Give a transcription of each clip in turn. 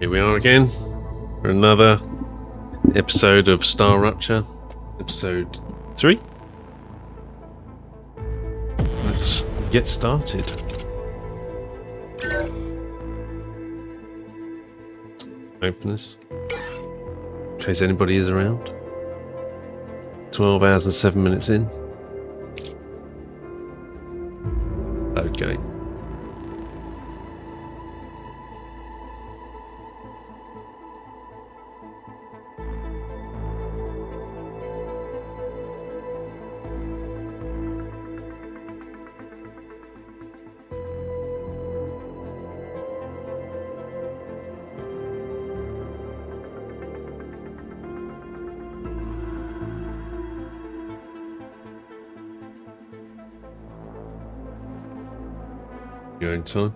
Here we are again for another episode of StarRupture, episode 3. Let's get started. Open this in case anybody is around. 12 hours and 7 minutes in. Okay. Your own time.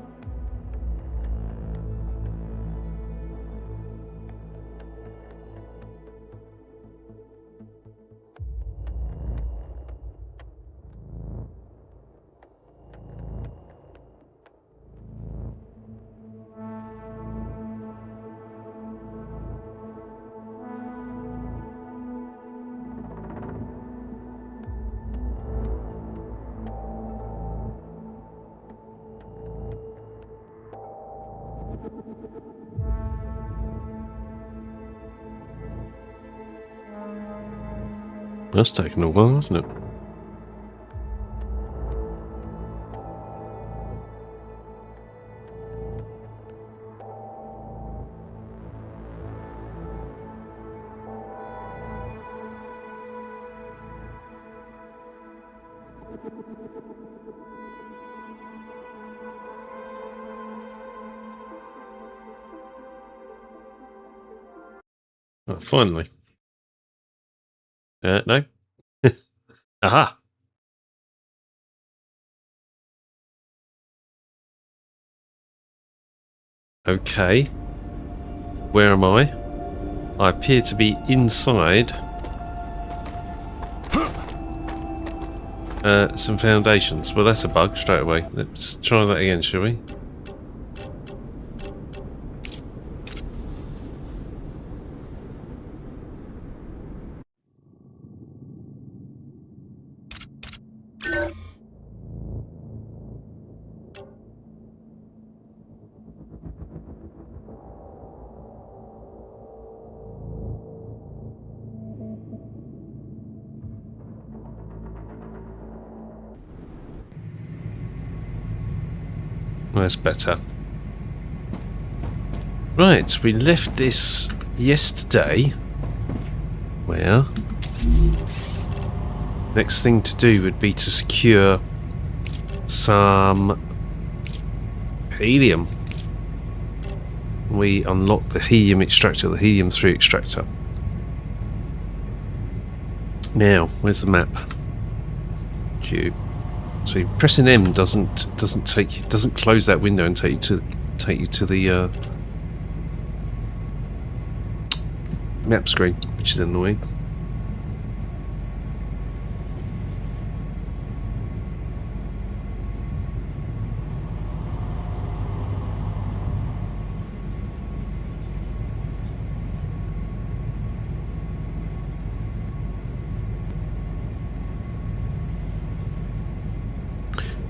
That's taken a while, hasn't it? Oh, finally. No. Aha. Okay. Where am I? I appear to be inside some foundations. Well, that's a bug straight away. Let's try that again, shall we? That's better. Right, we left this yesterday. Where? Next thing to do would be to secure some helium. We unlock the helium extractor, the helium-3 extractor. Now, where's the map? Q. So pressing M doesn't close that window and take you to the map screen, which is annoying.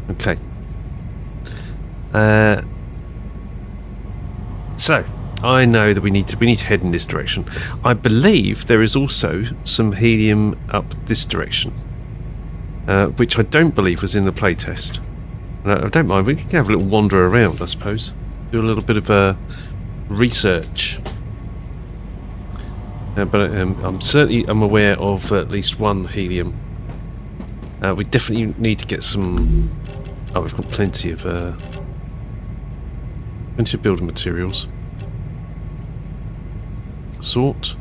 Okay. So I know that we need to head in this direction. I believe there is also some helium up this direction, which I don't believe was in the playtest. I don't mind. We can have a little wander around, I suppose. Do a little bit of research. But I'm aware of at least one helium. We definitely need to get some. Oh, we've got plenty of building materials. Sort.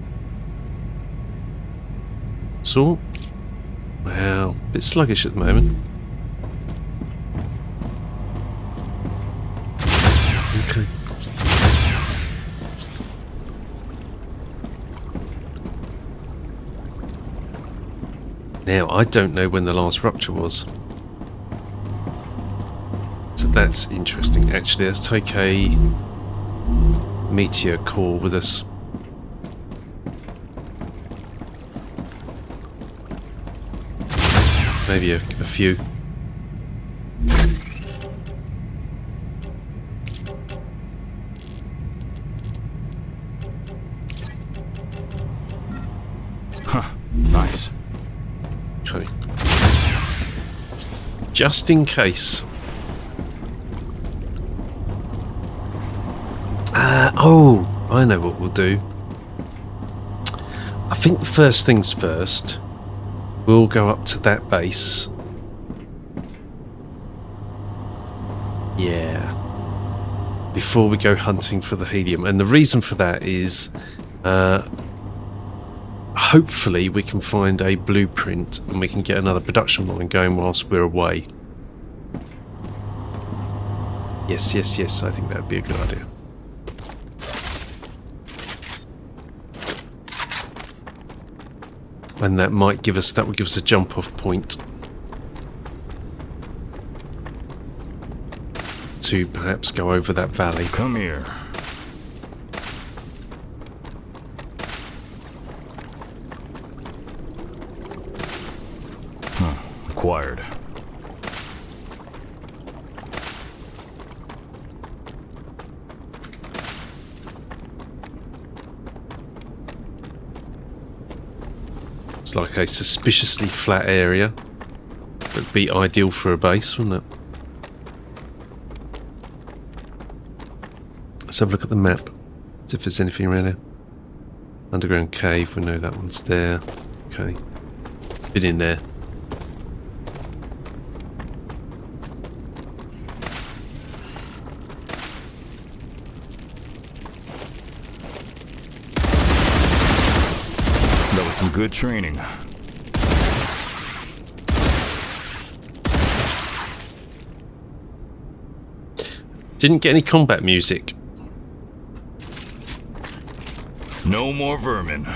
Wow, a bit sluggish at the moment. Okay. Now, I don't know when the last rupture was. So that's interesting. Actually, let's take a meteor core with us. Maybe a few. Huh. Nice. Okay. Just in case. Oh, I know what we'll do. I think the first things first. We'll go up to that base. Yeah. Before we go hunting for the helium. And the reason for that is hopefully we can find a blueprint and we can get another production line going whilst we're away. Yes, yes, yes. I think that would be a good idea. And that might give us, that would give us a jump off point to perhaps go over that valley. Come here. Acquired. It's like a suspiciously flat area. Would be ideal for a base, wouldn't it? Let's have a look at the map. See if there's anything around here. Underground cave, we know that one's there. Okay. Been in there. That was some good training. Didn't get any combat music. No more vermin.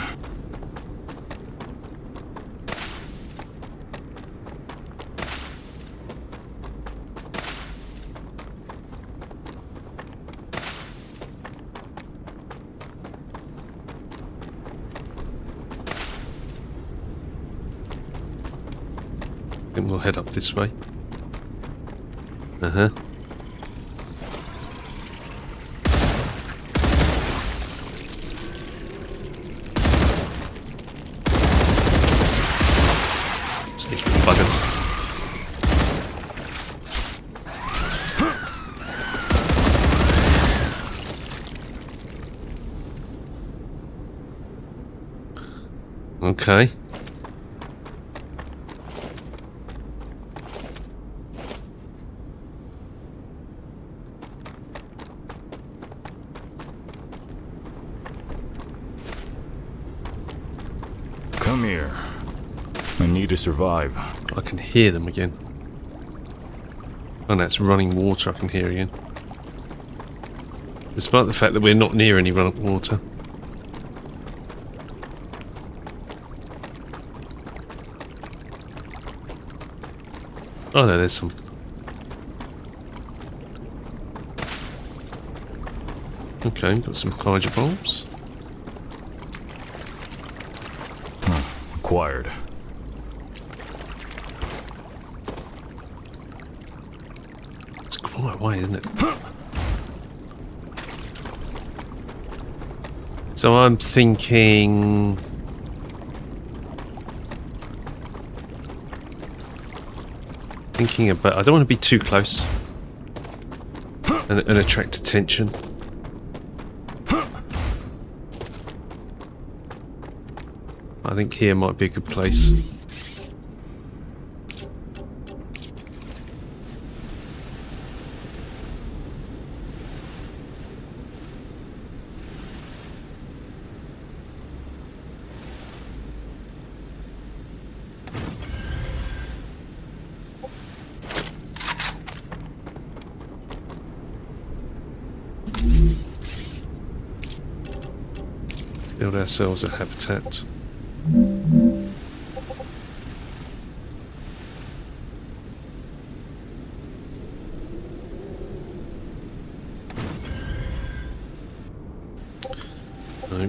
I think we'll head up this way. Uh-huh. Sneaky little buggers. Okay. Come here. I need to survive. I can hear them again. Oh, that's running water I can hear again. Despite the fact that we're not near any running water. Oh no, there's some. Okay, got some hydro bulbs. Acquired. It's quite a way, isn't it? So I'm thinking... about... I don't want to be too close and attract attention. I think here might be a good place. Build ourselves a habitat. No.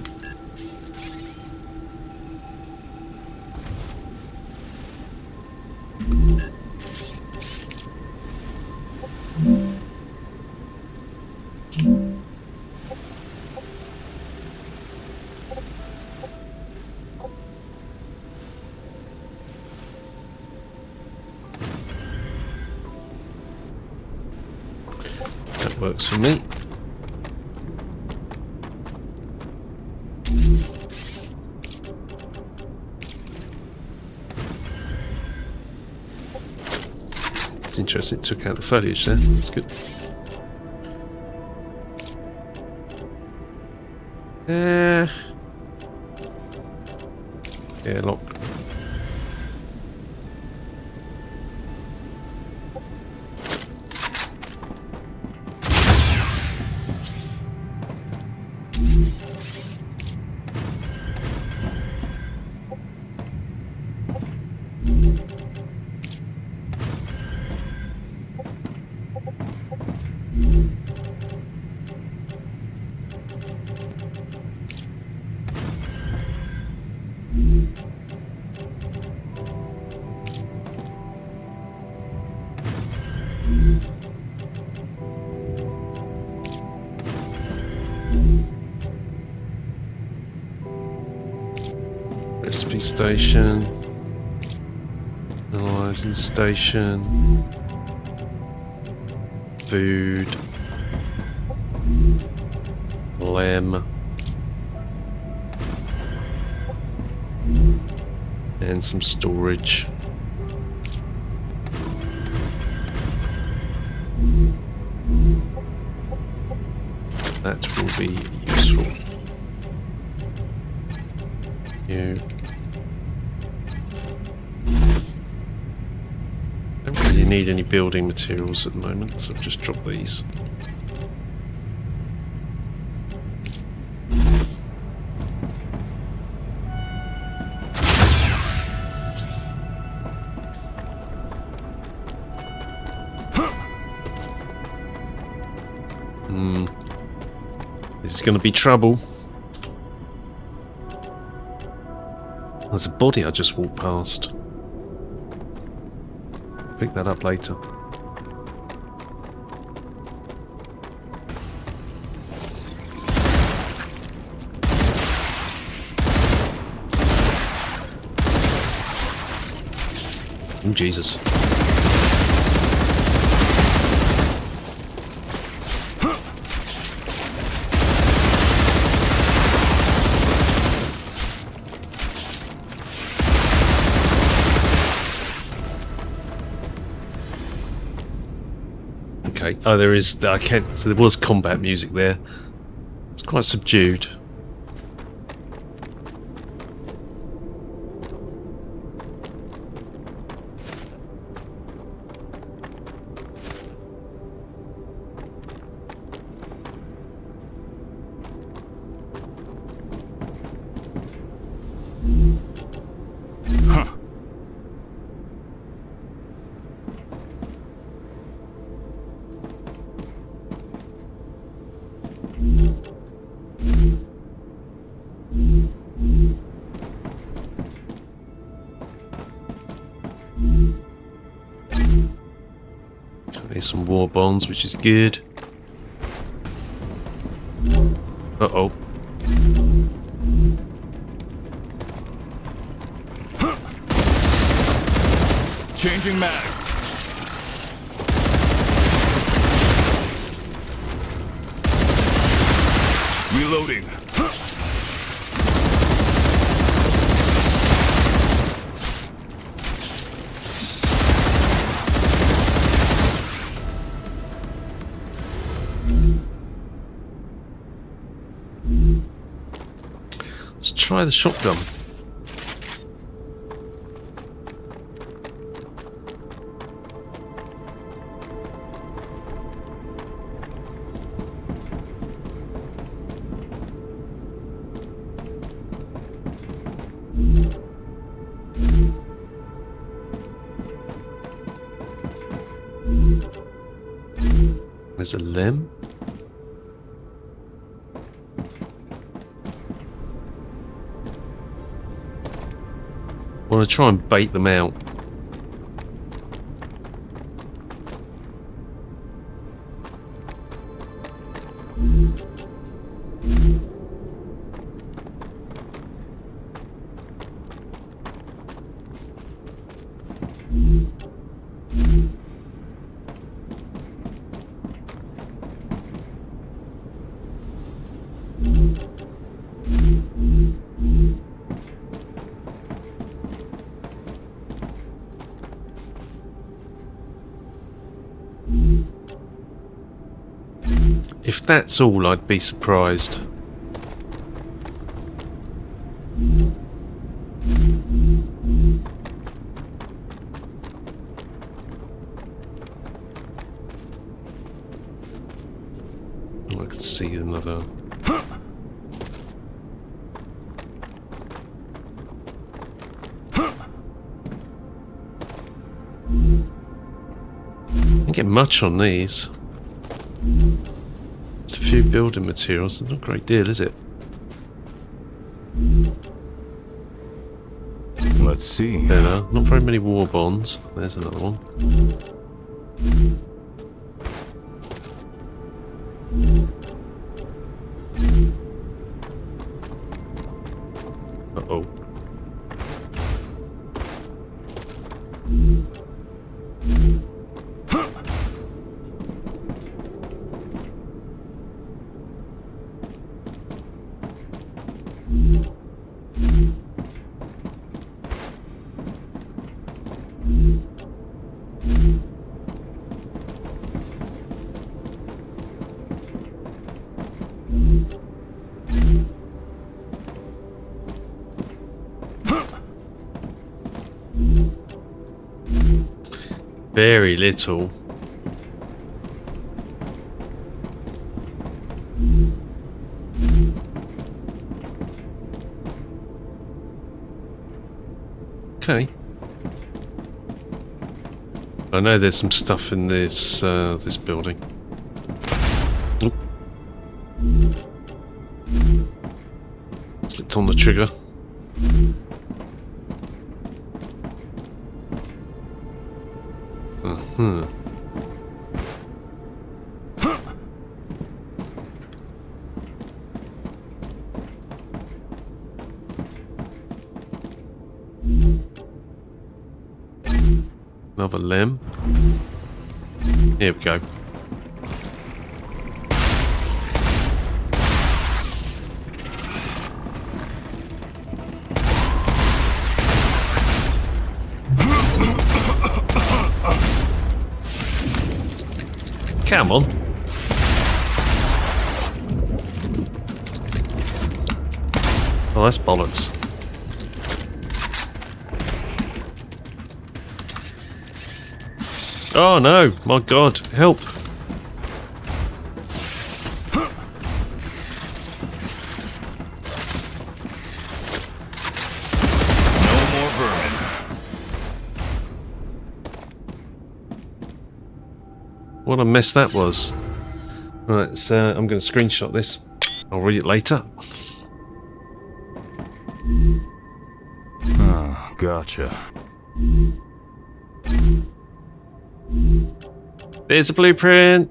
That works for me. It's interesting, it took out the foliage there. That's good. Yeah, lock. Recipe station. Analyzing station. Food. Lem. And some storage. That will be useful. You don't really need any building materials at the moment, so I've just dropped these. This is going to be trouble. There's a body I just walked past. Pick that up later. Oh, Jesus. Okay. Oh, there is. I can't. So there was combat music there. It's quite subdued. There's some war bonds, which is good. Uh-oh. Changing mags. Reloading. Let's try the shotgun. There's a limb. want to try and bait them out. If that's all, I'd be surprised. I could see another. Didn't get much on these. Just a few building materials. Not a great deal, is it? Let's see. There are not very many war bonds. There's another one. Uh-oh. Very little. Okay. I know there's some stuff in this this building. Oop. Slipped on the trigger. Another limb. Here we go. Come on. Oh, that's bollocks. Oh no, my god, help. No more vermin. What a mess that was. Right, so I'm going to screenshot this. I'll read it later. Ah, gotcha. There's a blueprint.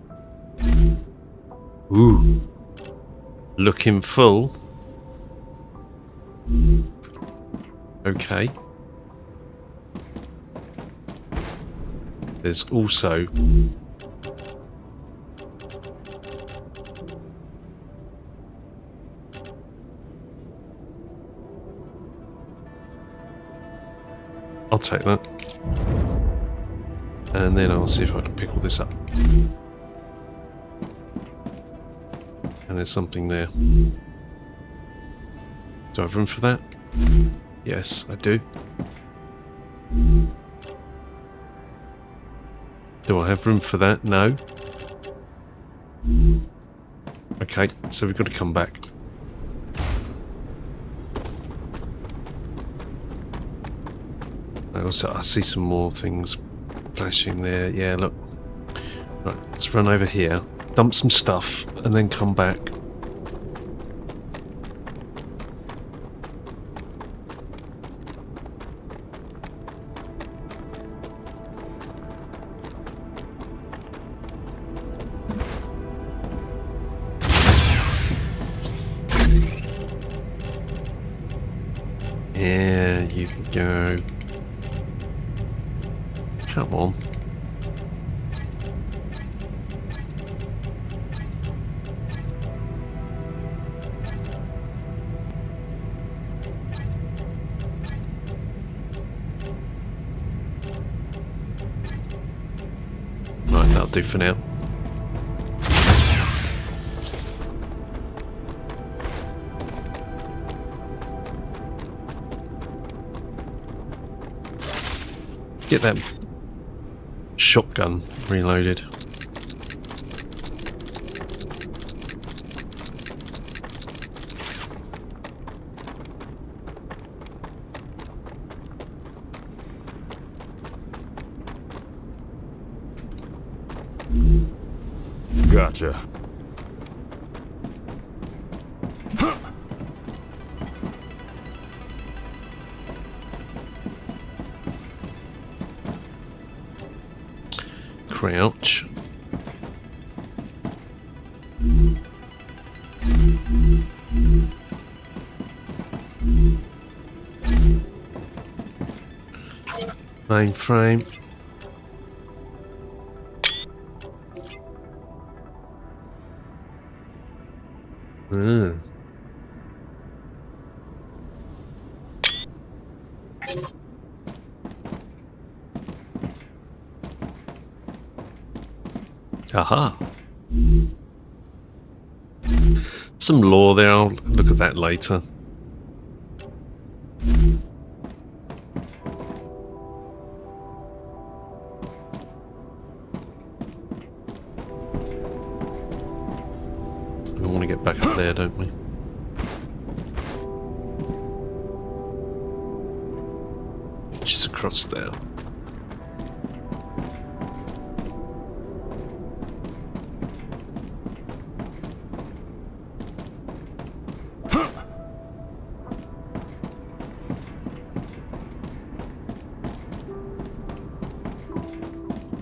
Ooh. Looking full. Okay. There's also I'll take that. And then I'll see if I can pick all this up. And there's something there. Do I have room for that? Yes, I do. Do I have room for that? No. Okay, so we've got to come back. I see some more things flashing there. Yeah, look. Right, let's run over here, dump some stuff, and then come back. Yeah, you can go. Come on. Right, that'll do for now. Get that shotgun reloaded. Gotcha. Crouch. Mainframe. Aha. Some lore there, I'll look at that later. We want to get back up there, don't we? Which is across there.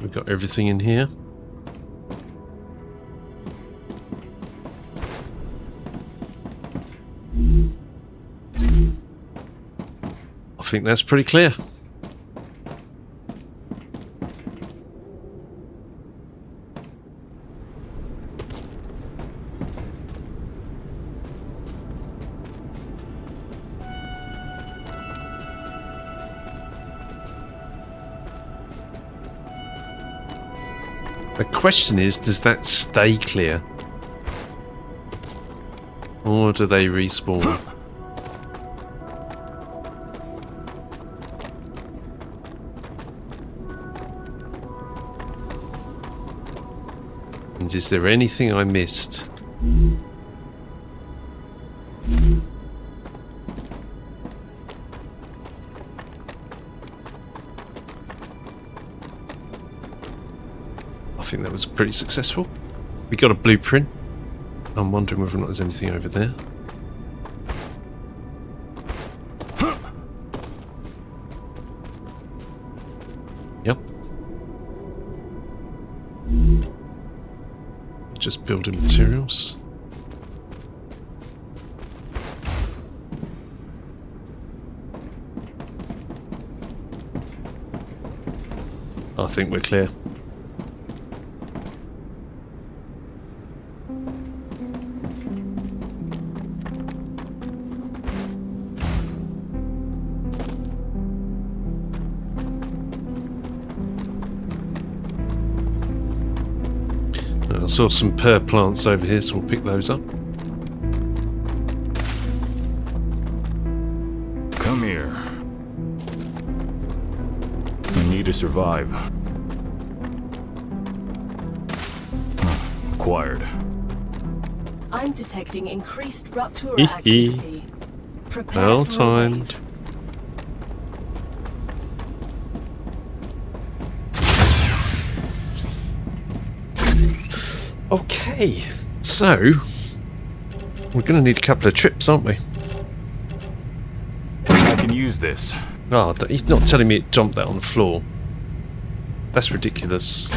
We've got everything in here. I think that's pretty clear. The question is, does that stay clear? Or do they respawn? And is there anything I missed? I think that was pretty successful. We got a blueprint. I'm wondering whether or not there's anything over there. Yep. Just building materials. I think we're clear. I saw some pear plants over here, so we'll pick those up. Come here. I need to survive. Acquired. I'm detecting increased rupture activity. Prepare Well for a timed. wave. Okay, so we're going to need a couple of trips, aren't we? I can use this. Oh, he's not telling me it jumped that on the floor. That's ridiculous.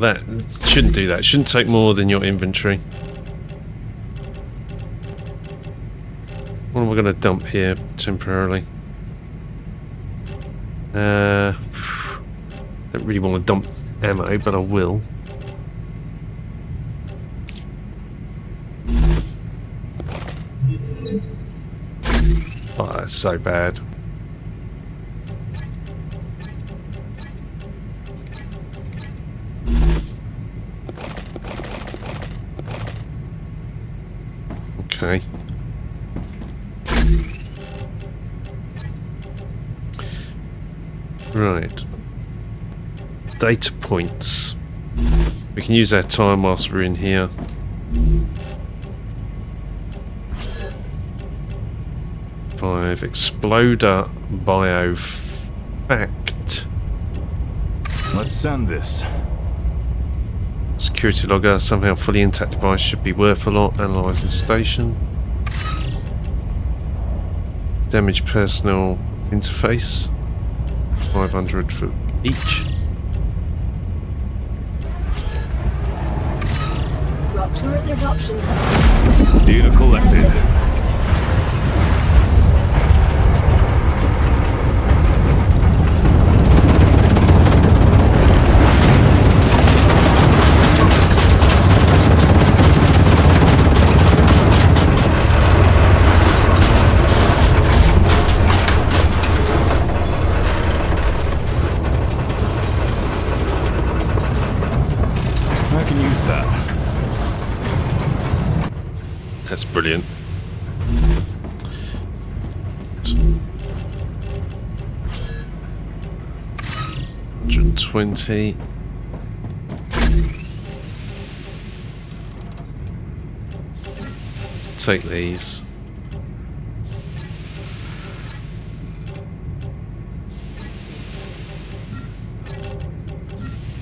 That shouldn't do that. It shouldn't take more than your inventory. What am I going to dump here temporarily? Don't really want to dump ammo, but I will. Oh, that's so bad. Okay. Right. Data points. We can use our time whilst we're in here. Five. Exploder biofact. Let's send this. Security logger. Somehow fully intact device should be worth a lot. Analyzing station. Damaged personal interface. 500 for each. Rupture's eruption has Data collected. I can use that. That's brilliant. $120. Let's take these.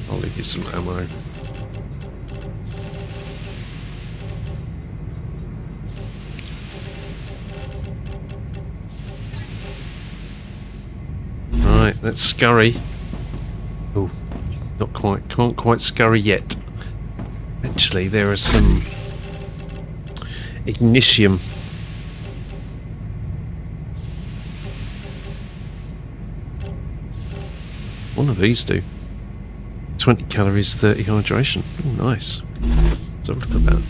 I'll leave you some ammo. Right, let's scurry. Oh, not quite. Can't quite scurry yet. Actually, there are some ignitium. One of these do. 20 calories, 30 hydration. Oh, nice. Let's have a look at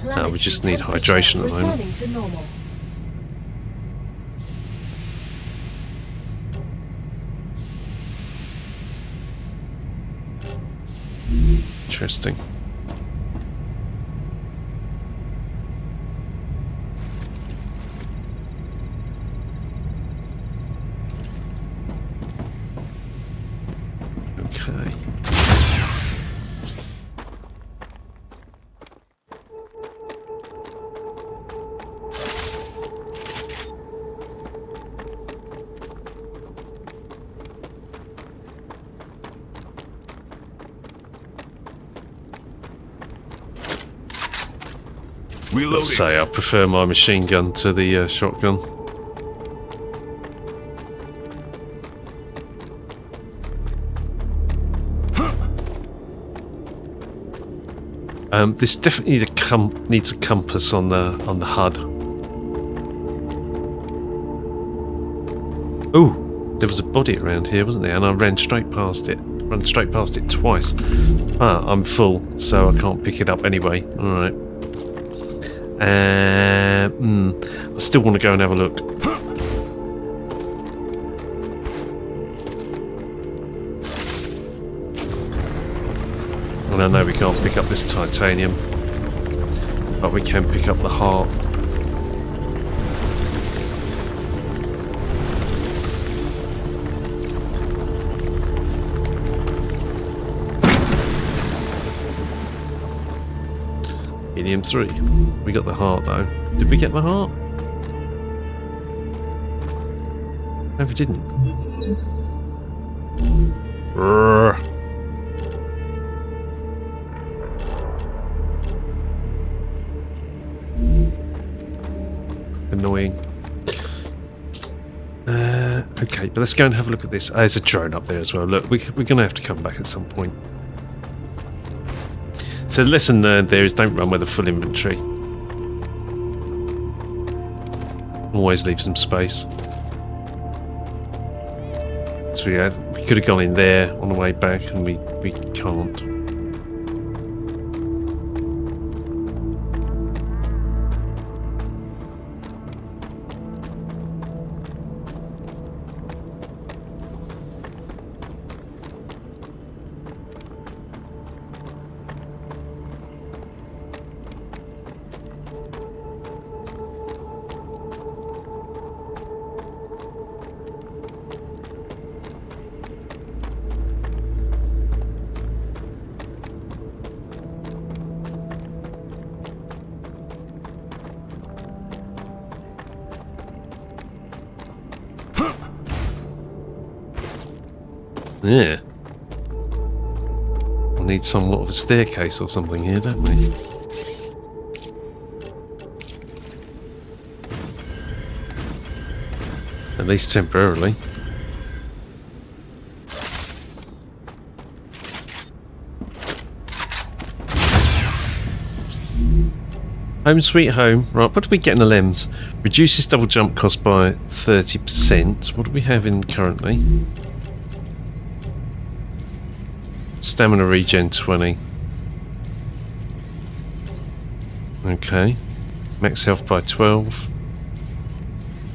that. We just need hydration at the moment. returning to normal. Interesting. Okay. Reloading. Let's say I prefer my machine gun to the shotgun. This definitely needs a compass on the HUD. Oh, there was a body around here, wasn't there? And I ran straight past it. Run straight past it twice. I'm full, so I can't pick it up anyway. All right. I still want to go and have a look. And I know we can't pick up this titanium, but we can pick up the heart. Helium 3. We got the heart though. Did we get the heart? No, we didn't. Urgh. Annoying. Okay, but let's go and have a look at this. There's a drone up there as well. Look, we're going to have to come back at some point. So the lesson learned there is don't run with a full inventory. Always leave some space. So we could have gone in there on the way back, and we can't. Yeah. We'll need somewhat of a staircase or something here, don't we? At least temporarily. Home sweet home. Right, what do we get in the LEMS? Reduces double jump cost by 30%. What do we have in currently? Stamina regen 20. Okay. Max health by 12.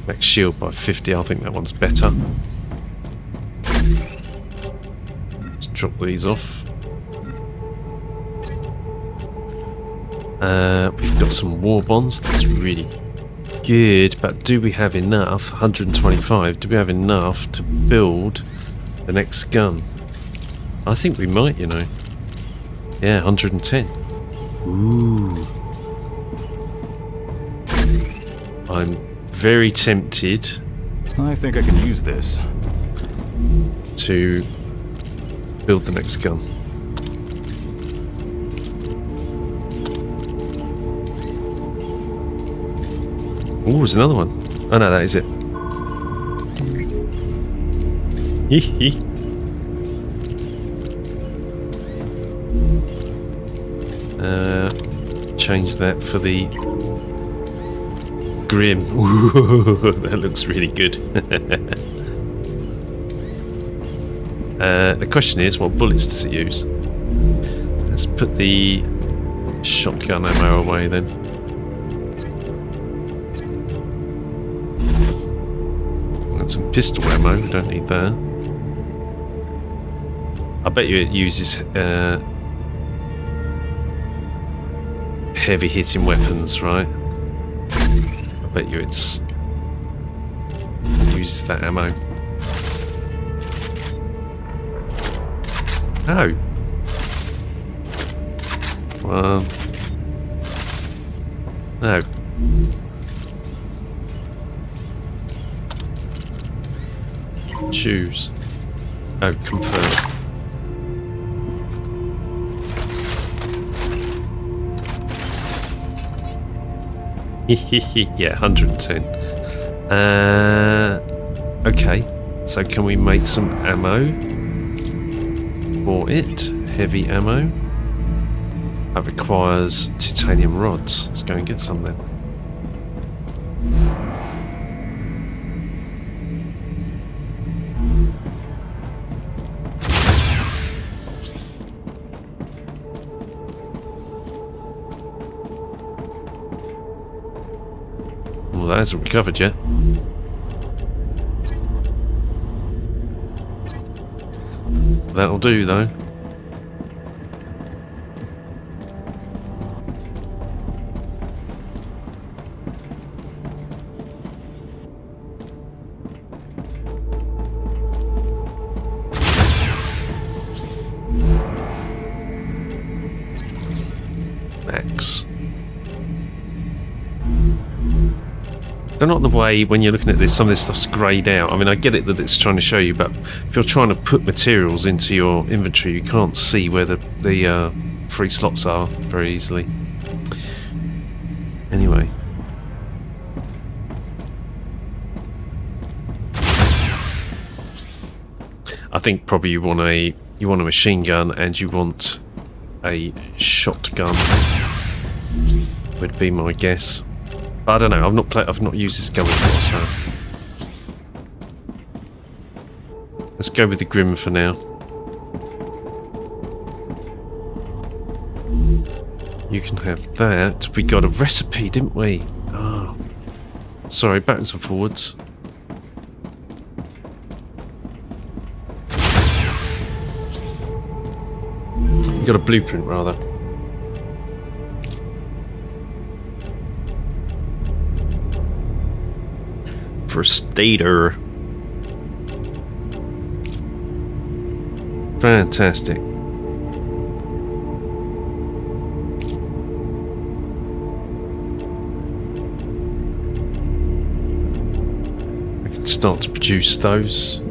Max shield by 50. I think that one's better. Let's drop these off. We've got some war bonds. That's really good. But do we have enough? 125. Do we have enough to build the next gun? I think we might, you know. Yeah, 110. Ooh. I'm very tempted I think I can use this. to build the next gun. Ooh, there's another one. Oh no, that is it. Hee hee. Change that for the Grim. Ooh, that looks really good. The question is, what bullets does it use? Let's put the shotgun ammo away then. And some pistol ammo, we don't need that. I bet you it uses heavy hitting weapons, right? I bet you it uses that ammo. Oh. Well. No. Choose. Oh, confirm. Yeah, 110. Okay, so can we make some ammo for it? Heavy ammo. That requires titanium rods. Let's go and get some then. Well, that hasn't recovered yet. That'll do, though. Max. They're not the way, when you're looking at this, some of this stuff's greyed out. I mean, I get it that it's trying to show you, but if you're trying to put materials into your inventory, you can't see where the free slots are very easily. Anyway. I think probably you want a machine gun and you want a shotgun. Would be my guess. But I don't know. I've not used this gun before, so let's go with the Grim for now. You can have that. We got a recipe, didn't we? Oh. Sorry, backwards and forwards. You got a blueprint, rather. For a stator. Fantastic. We can start to produce those.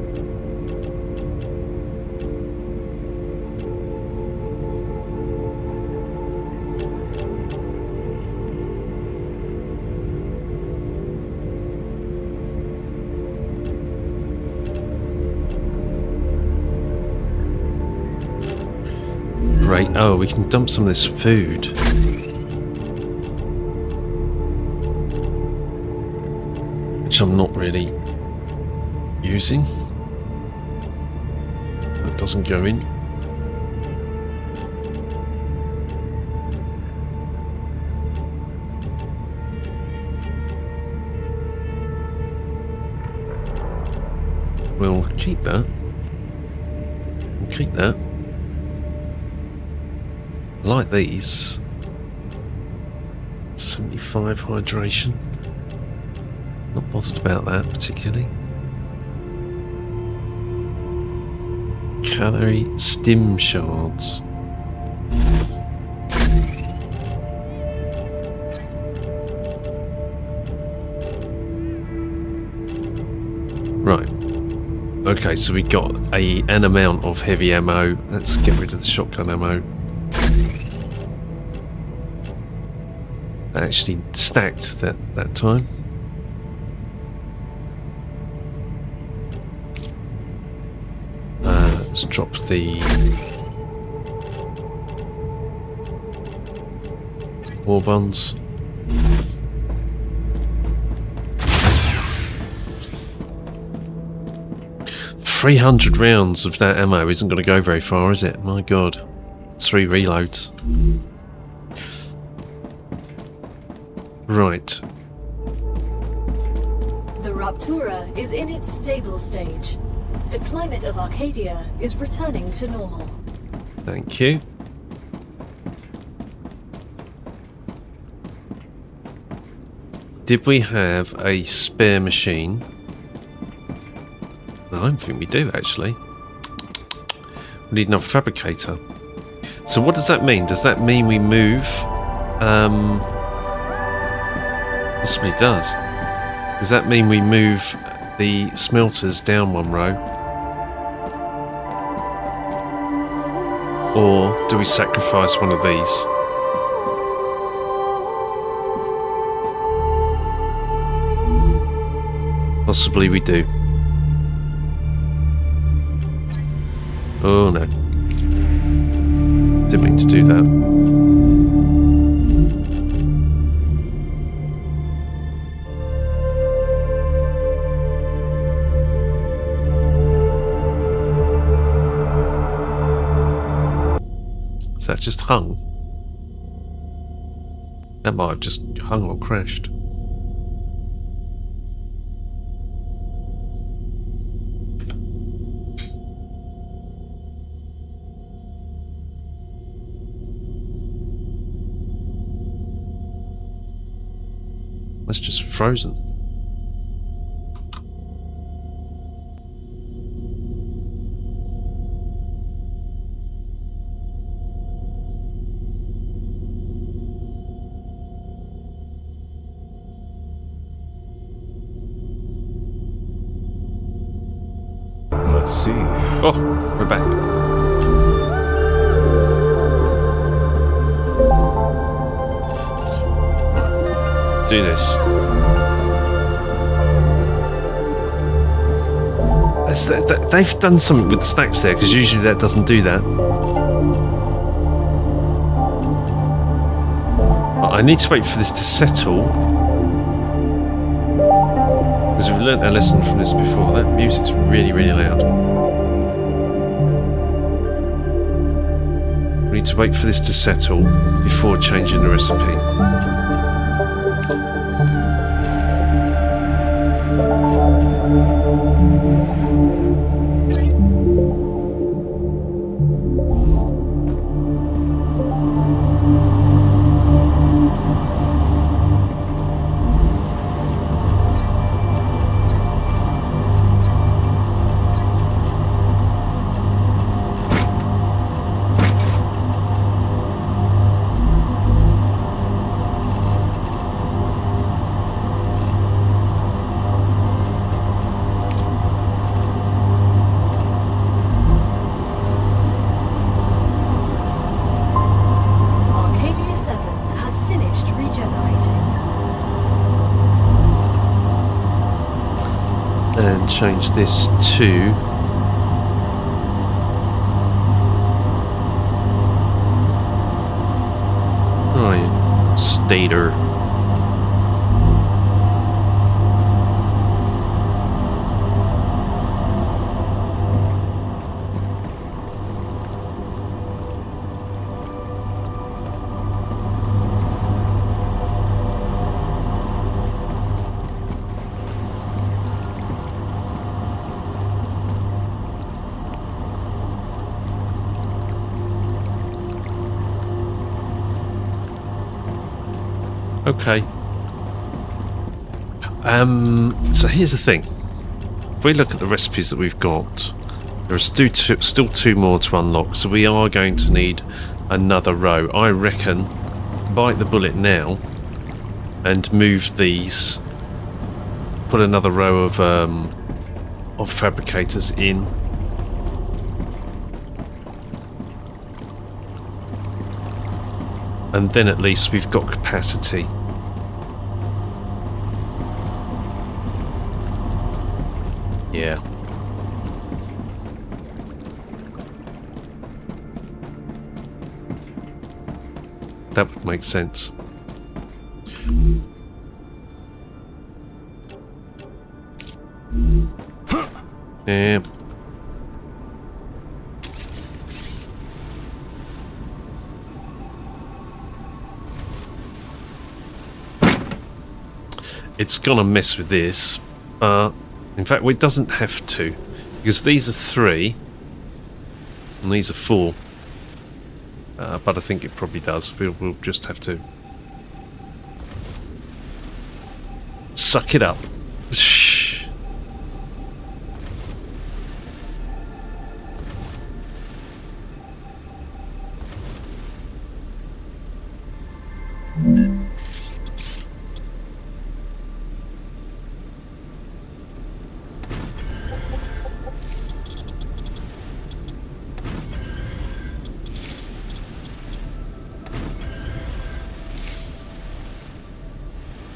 Great. Oh, we can dump some of this food. Which I'm not really using. That doesn't go in. We'll keep that. We'll keep that. Like these. 75 hydration. Not bothered about that particularly. Calorie stim shards. Right. Okay, so we got an amount of heavy ammo. Let's get rid of the shotgun ammo. Actually stacked that time. Let's drop the war buns. $300 rounds of that ammo isn't going to go very far, is it? My God, 3 reloads. Right. The Raptura is in its stable stage. The climate of Arcadia is returning to normal. Thank you. Did we have a spare machine? No, I don't think we do, actually. We need another fabricator. So what does that mean? Does that mean we move... possibly does. Does that mean we move the smelters down one row? Or do we sacrifice one of these? Possibly we do. Oh no. Didn't mean to do that. That just hung. That might have just hung or crashed. That's just frozen. Let's see. Oh, we're back. Do this. They've done something with stacks there, because usually that doesn't do that. I need to wait for this to settle. Because we've learnt our lesson from this before. That music's really, really loud. We need to wait for this to settle before changing the recipe. Arcadia 7 has finished regenerating. And change this to... Oh, yeah. Stator. Okay. So here's the thing. If we look at the recipes that we've got, there are still two more to unlock, so we are going to need another row. I reckon bite the bullet now and move these, put another row of fabricators in. And then at least we've got capacity. Yeah. That would make sense. Yeah. It's gonna mess with this, but in fact it doesn't have to, because these are 3 and these are 4. But I think it probably does. We'll just have to suck it up.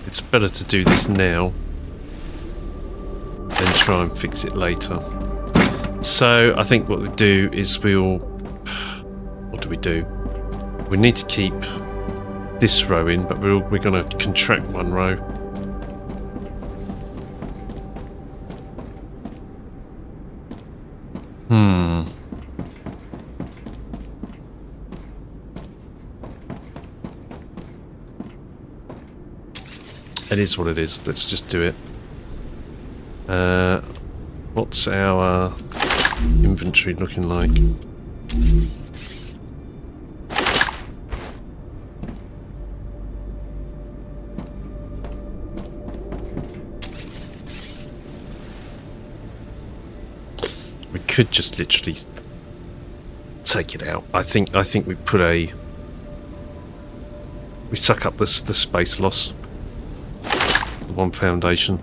It's better to do this now than try and fix it later. So I think what we do is what do we do? We need to keep this row in, but we're going to contract one row. It is what it is. Let's just do it. What's our inventory looking like? We could just literally take it out. I think we put we suck up the space loss. One foundation.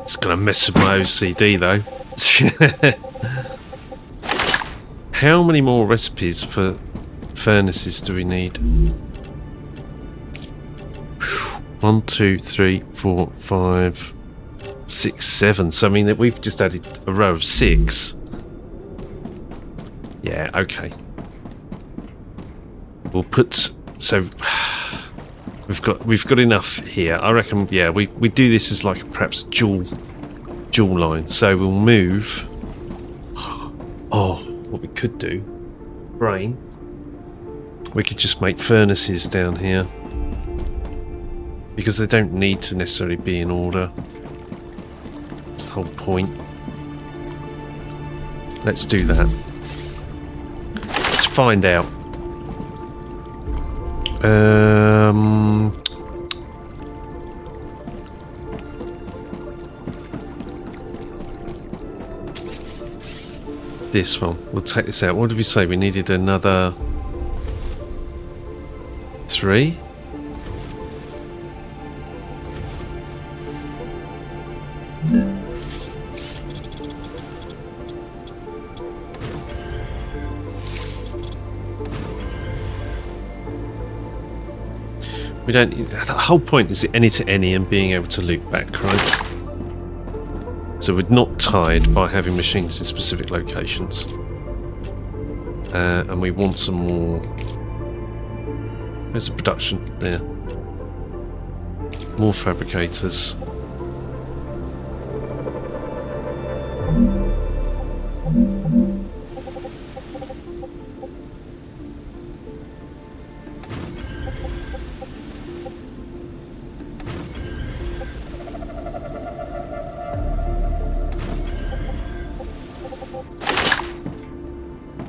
It's gonna mess with my OCD though. How many more recipes for furnaces do we need? 1, 2, 3, 4, 5, 6, 7. So I mean that we've just added a row of 6. Yeah, okay. We'll put so we've got enough here. I reckon. Yeah, we do this as like perhaps a dual line. So we'll move. Oh, what we could do, brain. We could just make furnaces down here because they don't need to necessarily be in order. That's the whole point. Let's do that. Let's find out. This one. We'll take this out. What did we say? We needed another 3? We don't. The whole point is any to any and being able to loop back, right? So we're not tied by having machines in specific locations, and we want some more. There's a production there. More fabricators.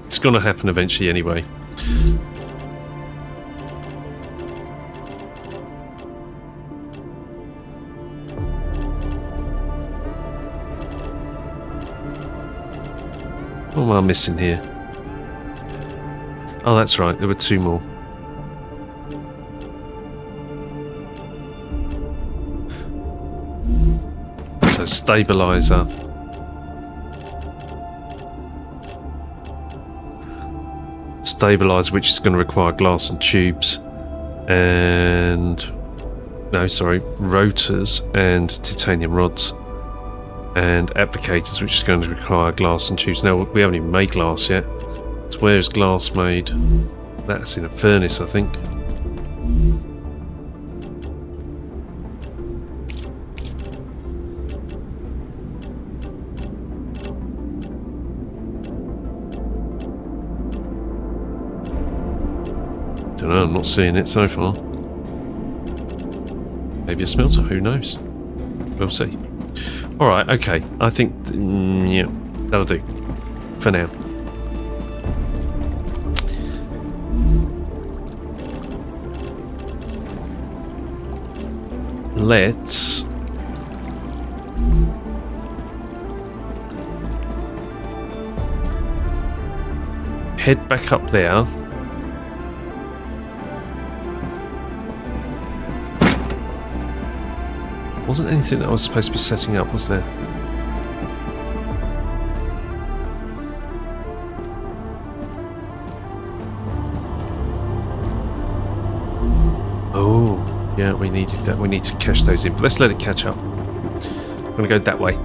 It's going to happen eventually anyway. What am I missing here? Oh, that's right. There were 2 more. So stabilizer. Stabilizer, which is going to require glass and tubes, and rotors and titanium rods, and applicators, which is going to require glass and tubes. Now we haven't even made glass yet. So where is glass made? That's in a furnace, I think. Don't know, I'm not seeing it so far. Maybe a smelter, who knows? We'll see. Alright, okay. I think, yeah, that'll do. For now. Let's head back up there. Wasn't anything that I was supposed to be setting up, was there? Oh, yeah, we needed that. We need to cache those in. But let's let it catch up. I'm going to go that way.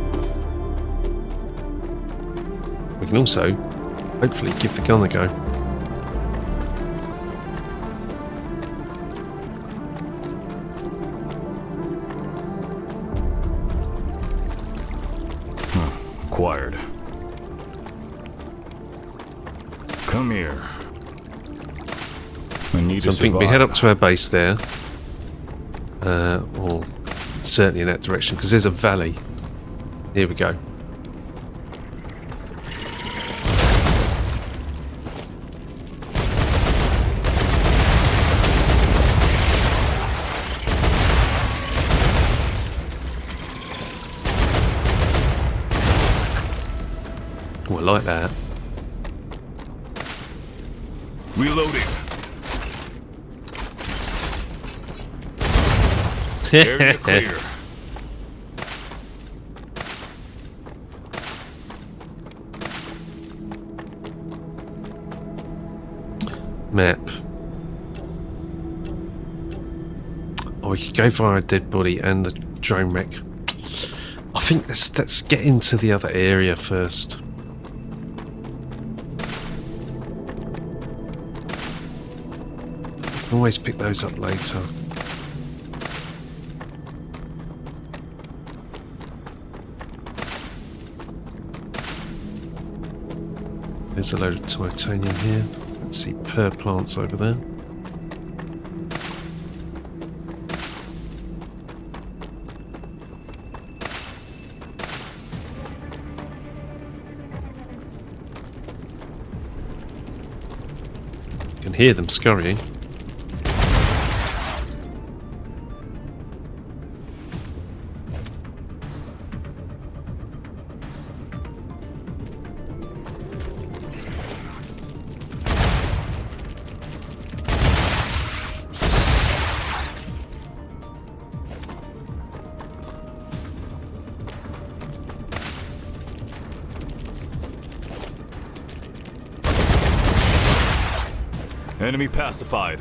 We can also, hopefully, give the gun a go. Acquired. Come here. I need So I think we head up to our base there, or certainly in that direction, because there's a valley. Here we go. Oh, I like that. Reloading. Area clear. map. Oh, we could go via a dead body and the drone wreck. I think let's get into the other area first. Always pick those up later. There's a load of titanium here. Let's see plants over there. You can hear them scurrying. Enemy pacified.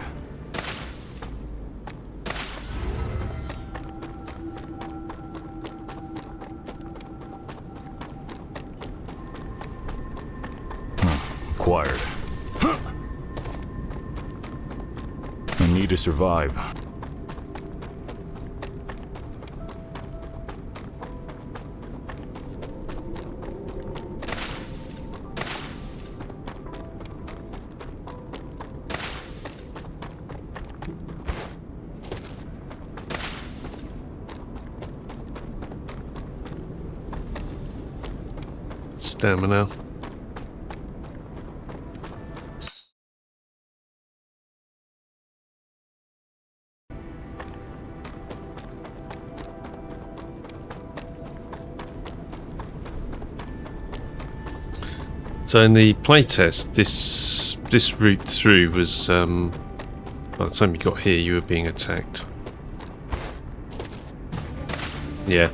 Acquired. I need to survive. Stamina. So in the playtest, this route through was by the time you got here, you were being attacked. Yeah.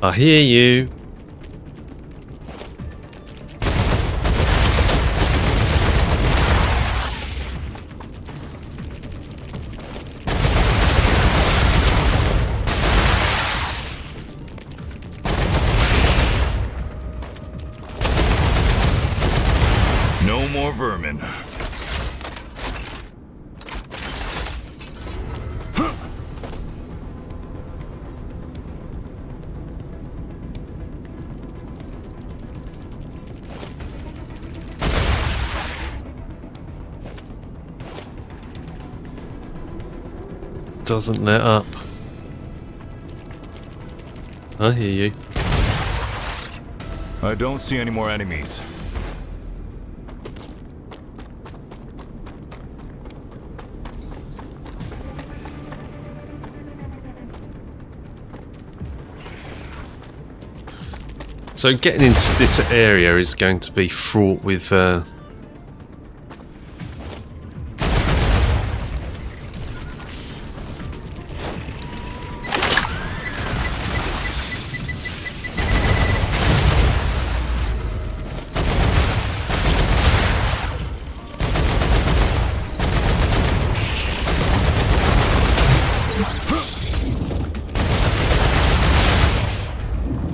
I hear you. No more vermin. Doesn't let up. I hear you. I don't see any more enemies. So getting into this area is going to be fraught with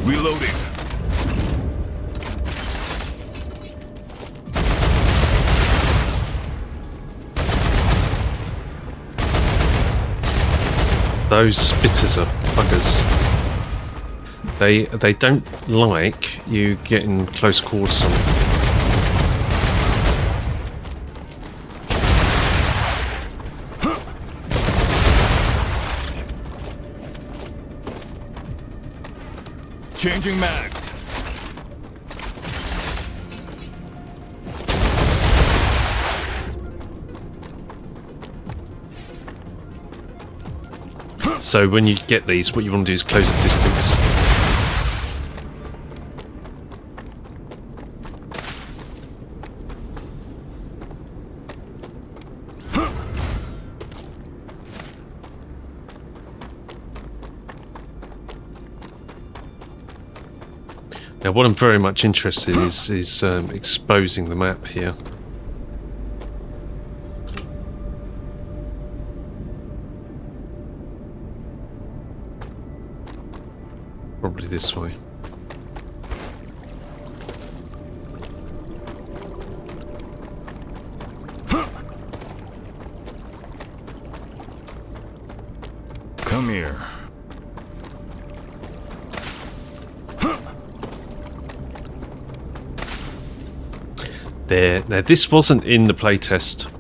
Reloading. those spitters are buggers. They don't like you getting close quarters on them. Changing mags. So when you get these, what you want to do is close the distance. Now, what I'm very much interested in is exposing the map here. Probably this way. Come here. There. Now, this wasn't in the playtest.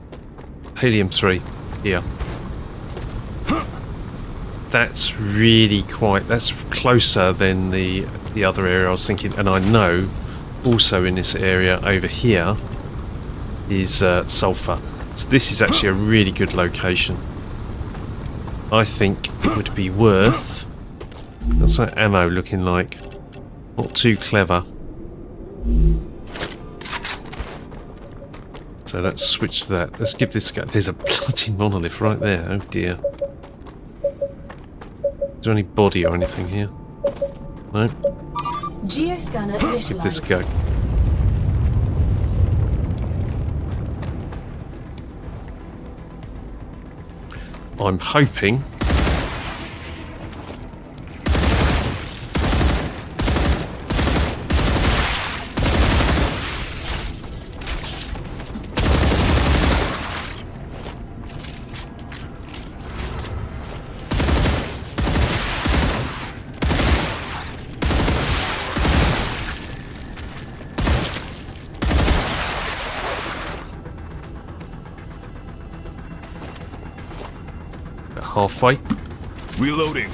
Helium-3 here. That's really that's closer than the other area I was thinking, and I know also in this area over here is sulfur. So this is actually a really good location. I think it would be worth. What's that ammo looking like? Not too clever. So let's switch to that. Let's give this guy. There's a bloody monolith right there. Oh dear. Is there any body or anything here? No? Geoscanner Let's give this a go. I'm hoping. Halfway. Reloading.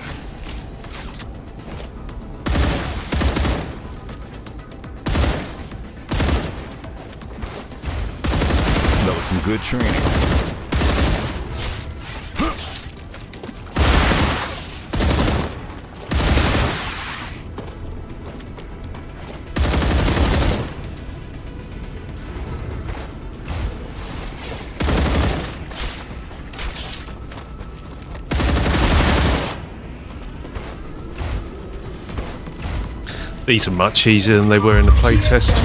That was some good training. These are much easier than they were in the playtest.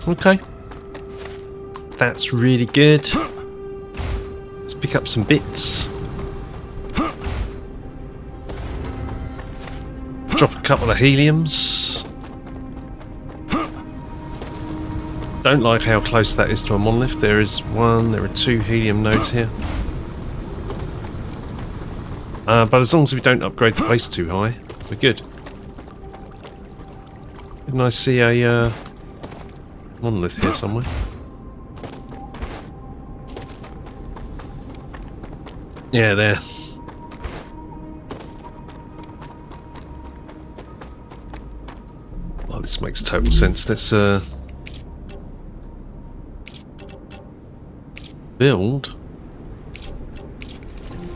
Okay. That's really good. Let's pick up some bits. Drop a couple of heliums. Don't like how close that is to a monolith. There are 2 helium nodes here. But as long as we don't upgrade the base too high, we're good. Didn't I see a monolith here somewhere? Yeah, there. Well, this makes total sense. Let's build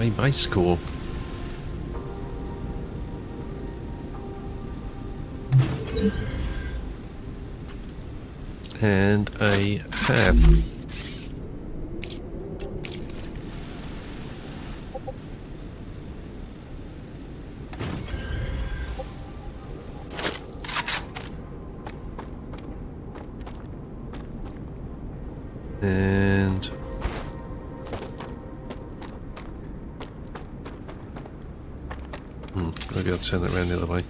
a base core. And a hab. And maybe I'll turn it around the other way.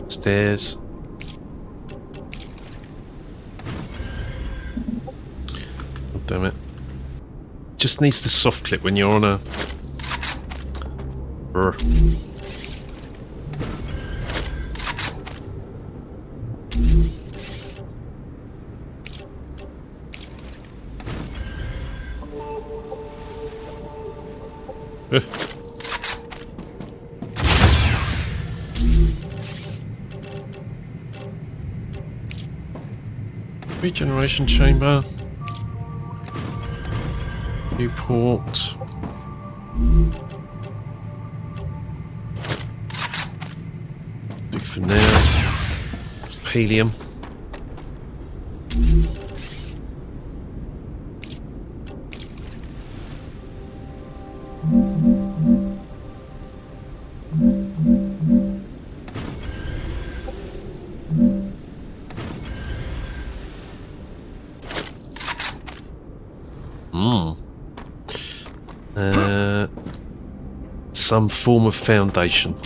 Stairs. Oh, damn it. Just needs to soft clip when you're on a... Brr. Regeneration chamber. Newport. Do for now. Helium. Some form of foundation.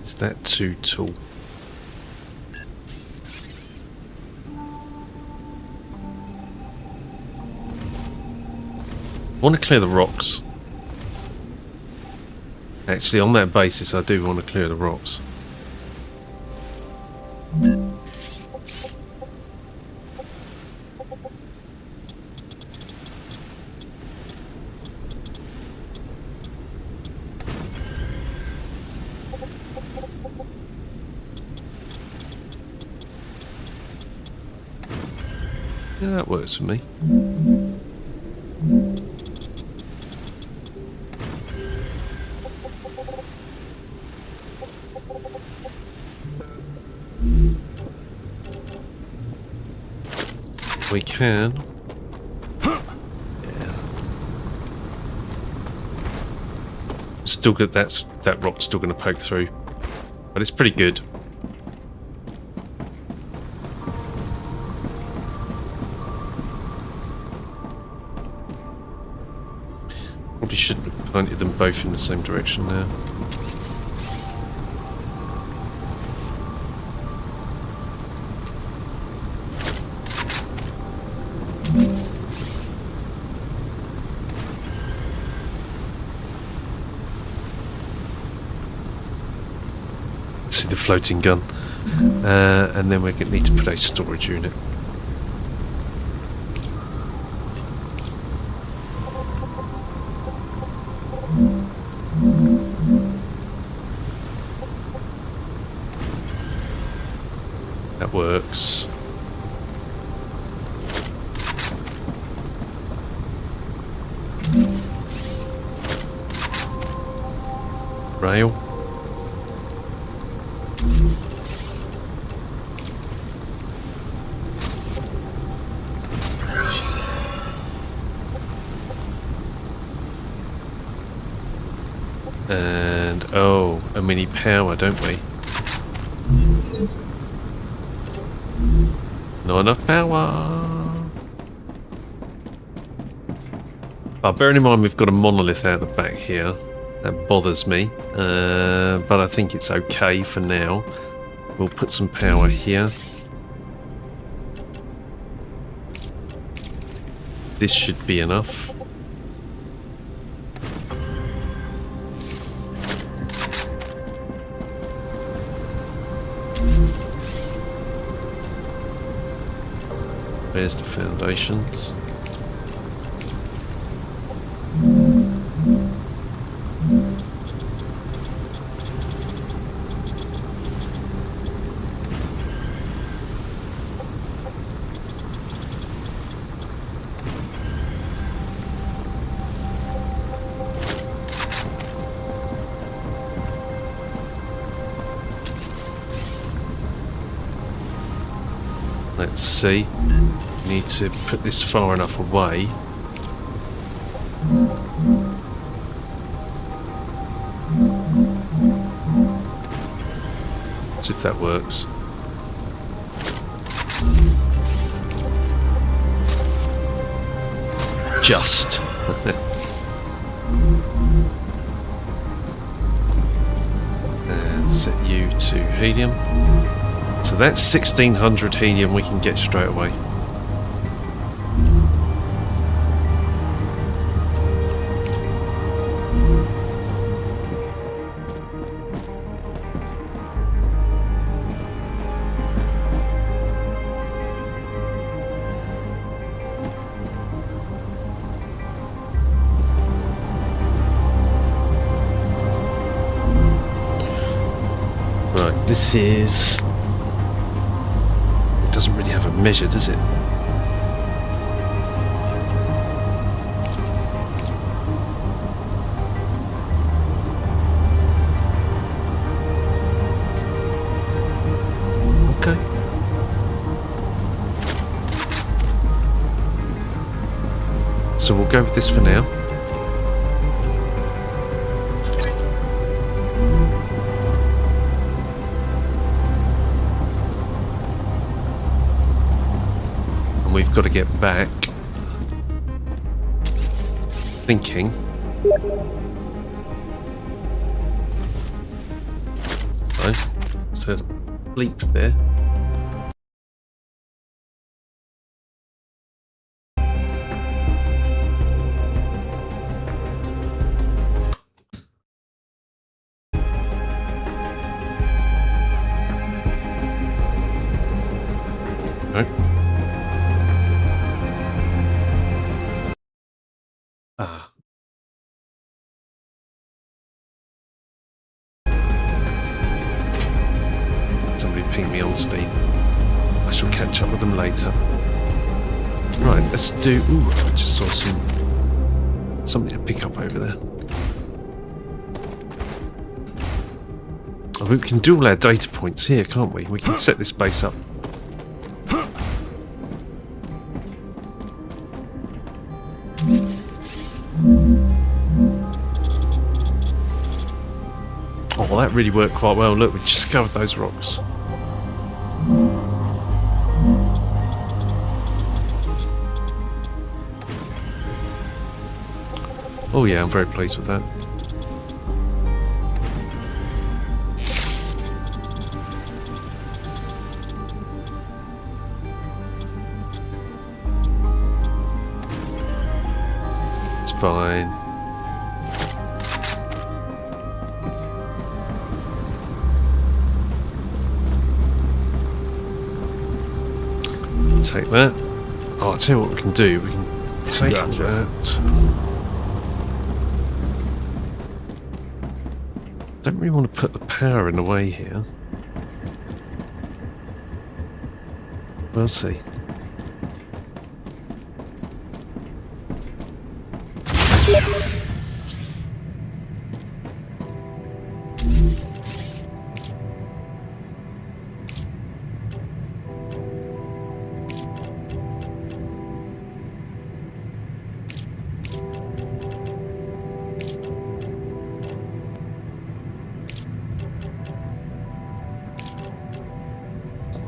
Is that too tall? I want to clear the rocks. Actually, on that basis, I do want to clear the rocks. Yeah, that works for me. We can. Yeah. Still good. That rock's still going to poke through, but it's pretty good. Probably shouldn't have planted them both in the same direction now. See the floating gun, and then we're going to need to put a storage unit. That works. Rail. And oh, and we need power, don't we? Not enough power. Oh, bearing in mind we've got a monolith out the back here. That bothers me, but I think it's okay for now. We'll put some power here. This should be enough. There's the foundations. Let's see. Need to put this far enough away. See if that works. Just. And set you to helium. So that's 1600 helium we can get straight away. Right, this is... It doesn't really have a measure, does it? Okay. So we'll go with this for now. And we've got to get back thinking. Right, so bleep there. Right. Ah. Somebody ping me on Steam. I shall catch up with them later. Right, let's do... Ooh, I just saw something to pick up over there. Oh, we can do all our data points here, can't we? We can set this base up. Oh, that really worked quite well. Look, we just discovered those rocks. Oh yeah, I'm very pleased with that. It's fine. Take that. Oh, I'll tell you what we can do. We can take that. Don't really want to put the power in the way here. We'll see.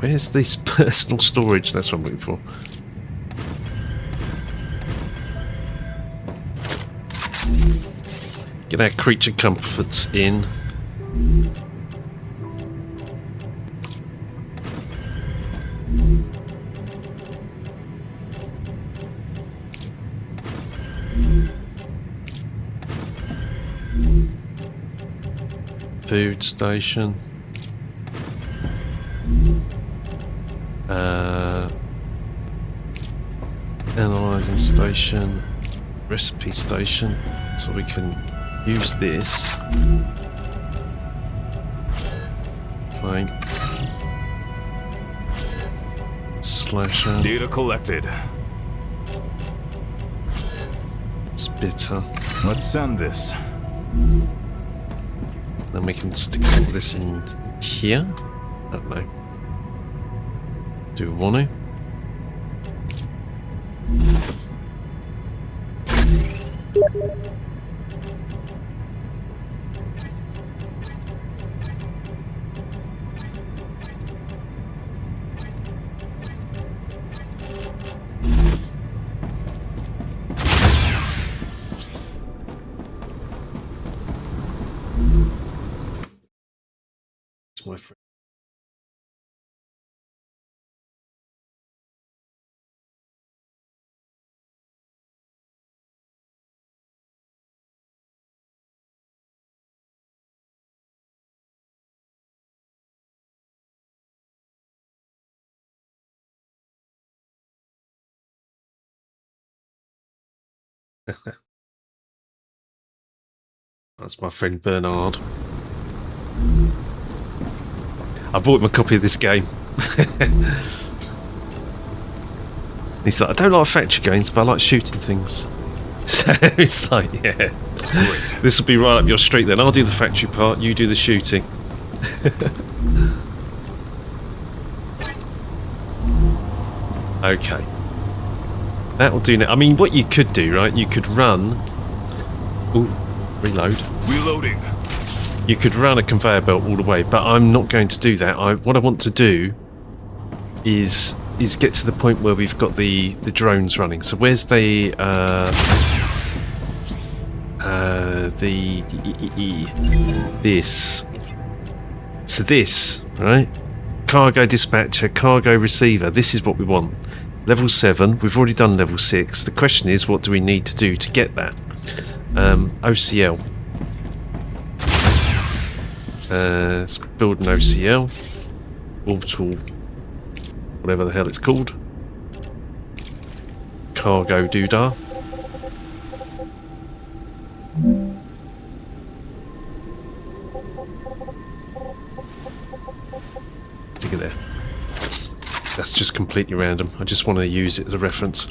Where's this personal storage? That's what I'm looking for. Get our creature comforts in. Food station. Analyzing station, recipe station, so we can use this. Plank. Slasher. Data collected. Spitter. Let's send this. Then we can stick some of this in here. I don't know. Do we want to? It's my friend. That's my friend Bernard. I bought him a copy of this game. He's like, I don't like factory games, but I like shooting things. So it's like, yeah, this will be right up your street then. I'll do the factory part, you do the shooting. Okay. That'll do now. I mean, what you could do, right, you could run... Ooh, reload. Reloading. You could run a conveyor belt all the way, but I'm not going to do that. What I want to do is get to the point where we've got the drones running. So where's this? So this, right? Cargo dispatcher, cargo receiver. This is what we want. Level 7. We've already done level 6. The question is, what do we need to do to get that? OCL. Let's build an OCL. Orbital, whatever the hell it's called. Cargo doodah. Look at there. That's just completely random. I just want to use it as a reference.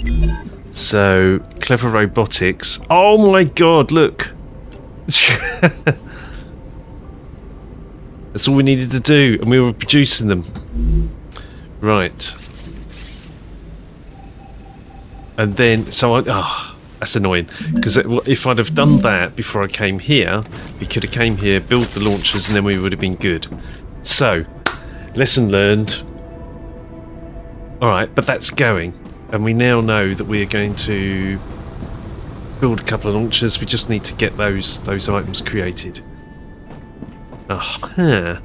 So, clever robotics. Oh my god, look! That's all we needed to do, and we were producing them. Right. And then, so that's annoying. Because if I'd have done that before I came here, we could have came here, built the launchers, and then we would have been good. So, lesson learned. Alright, but that's going. And we now know that we are going to build a couple of launchers. We just need to get those items created. Huh.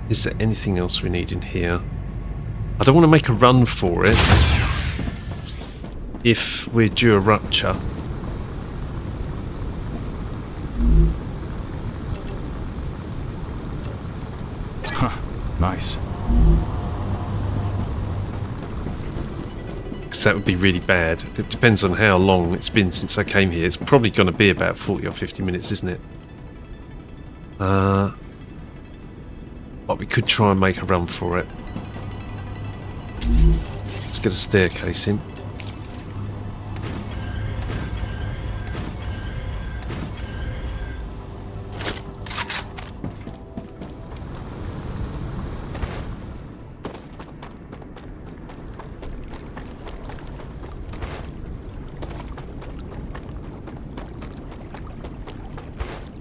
Is there anything else we need in here? I don't want to make a run for it if we're due a rupture. Huh. Nice. Because that would be really bad. It depends on how long it's been since I came here. It's probably going to be about 40 or 50 minutes, isn't it? But we could try and make a run for it. Let's get a staircase in.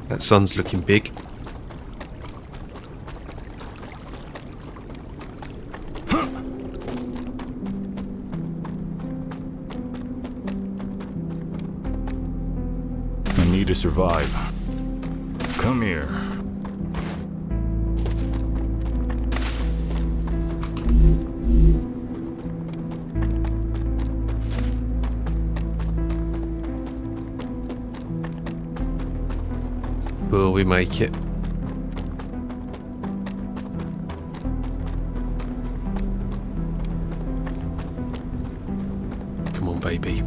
That sun's looking big. I need to survive. Come here. Will we make it? Come on, baby.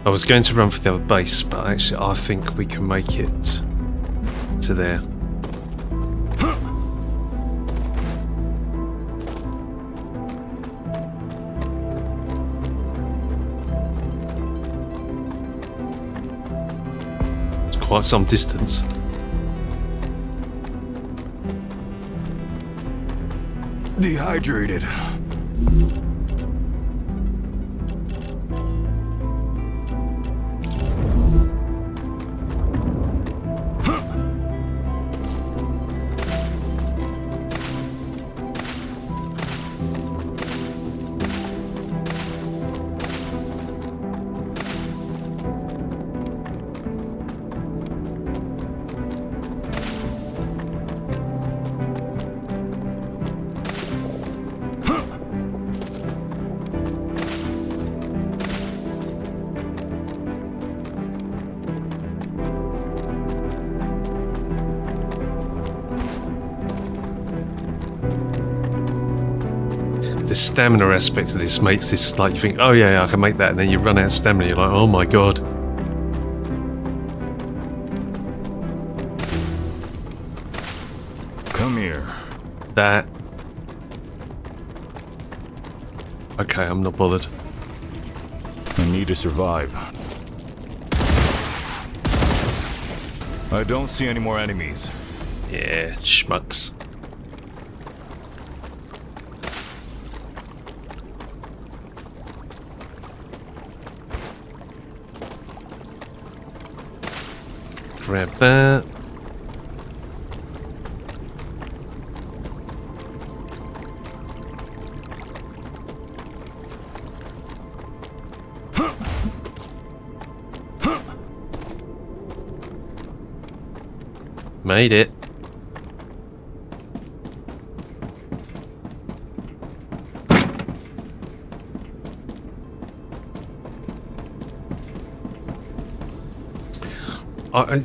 I was going to run for the other base, but actually I think we can make it to there. It's quite some distance. Dehydrated. the stamina aspect of this makes this like you think, oh yeah, I can make that, and then you run out of stamina. You're like, oh my god. Come here. That. Okay, I'm not bothered. I need to survive. I don't see any more enemies. Yeah, schmucks. Grab that. Made it.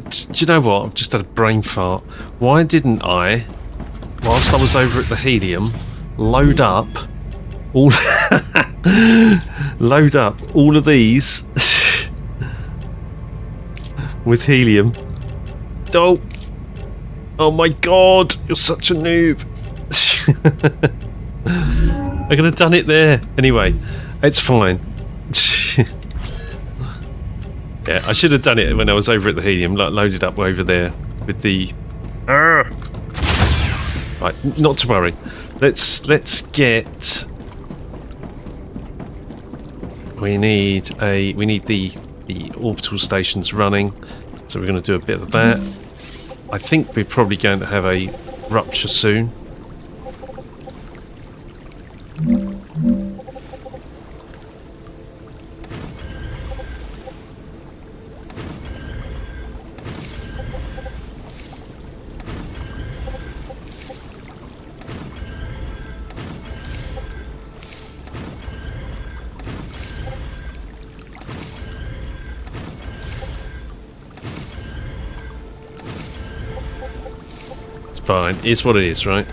Do you know what? I've just had a brain fart. Why didn't I, whilst I was over at the helium, load up all load up all of these with helium? Oh my god, you're such a noob. I could have done it there. Anyway, it's fine. Yeah, I should have done it when I was over at the helium, loaded up over there with the... Right, not to worry. Let's get... We need the orbital stations running, so we're going to do a bit of that. I think we're probably going to have a rupture soon. Fine, it's what it is, right?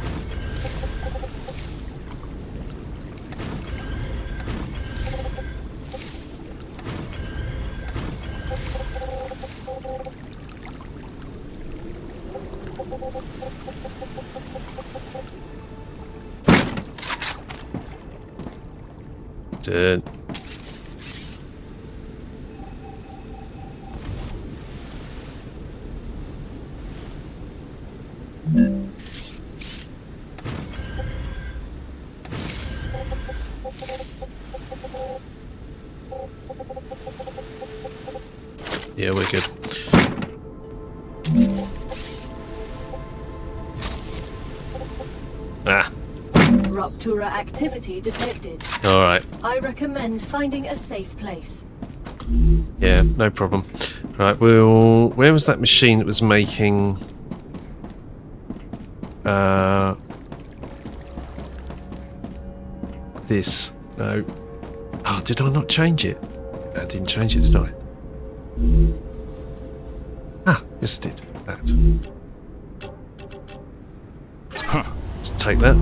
Done. Yeah, we're good. Ah. Rupture activity detected. Alright. I recommend finding a safe place. Yeah, no problem. Right, we'll... Where was that machine that was making... this? No. Oh, did I not change it? I didn't change it, did I? Ah, yes I did. That. Huh. Let's take that.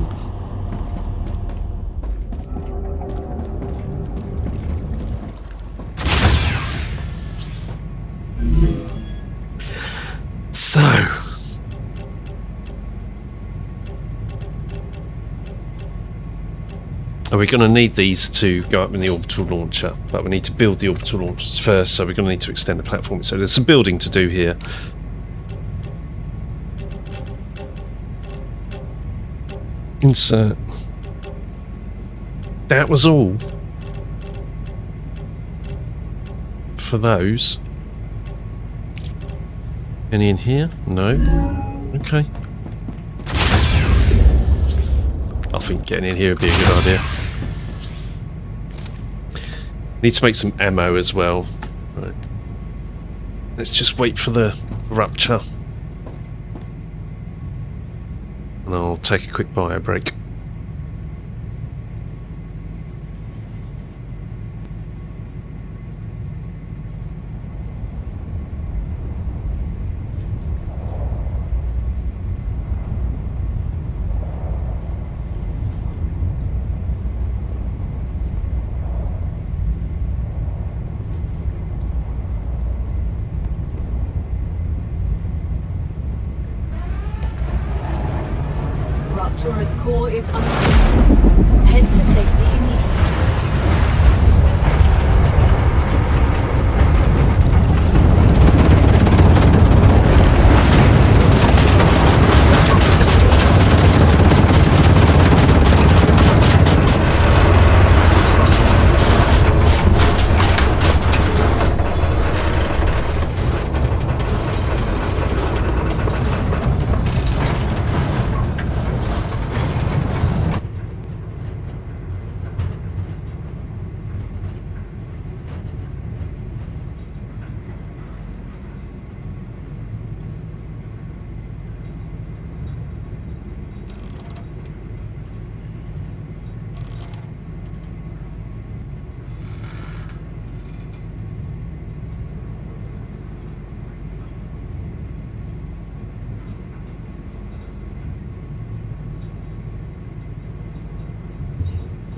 So... Are we going to need these to go up in the orbital launcher? But we need to build the orbital launchers first, so we're going to need to extend the platform. So there's some building to do here. Insert. That was all for those. Any in here? No. Okay. I think getting in here would be a good idea. Need to make some ammo as well. Right. Let's just wait for the rupture. And I'll take a quick bio break.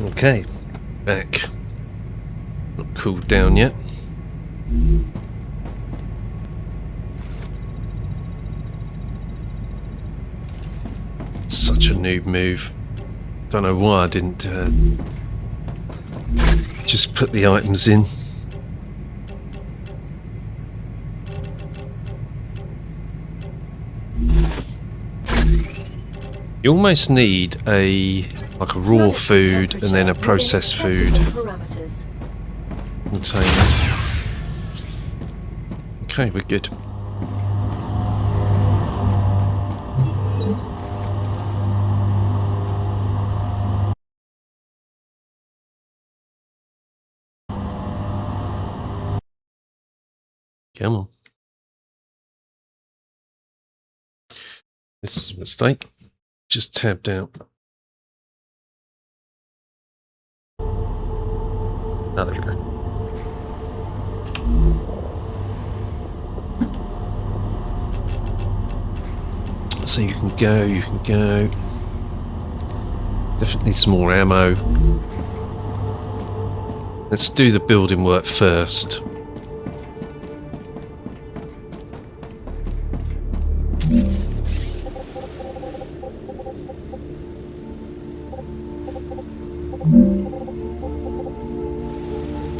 Okay, back. Not cooled down yet. Such a noob move. Don't know why I didn't just put the items in. You almost need like a raw food and then a processed food container. Okay, we're good. Come on. This is a mistake. Just tabbed out. Oh, there we go. So you can go. Definitely some more ammo. Let's do the building work first.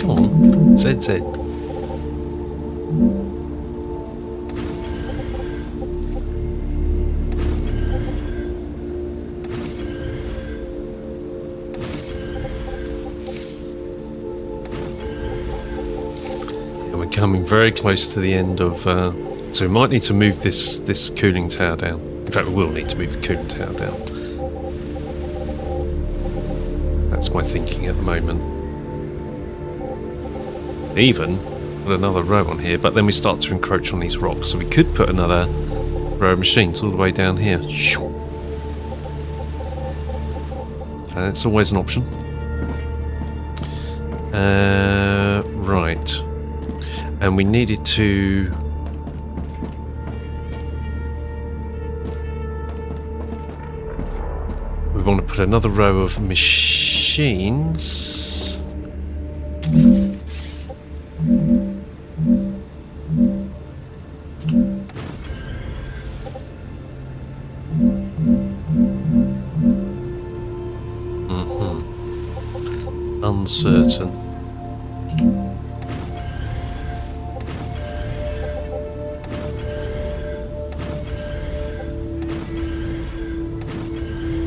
Come on, ZZ. And we're coming very close to the end of. So we might need to move this cooling tower down. In fact, we will need to move the cooling tower down. That's my thinking at the moment. Even put another row on here, but then we start to encroach on these rocks, so we could put another row of machines all the way down here. It's always an option. Right. And we needed to... We want to put another row of machines. Uncertain.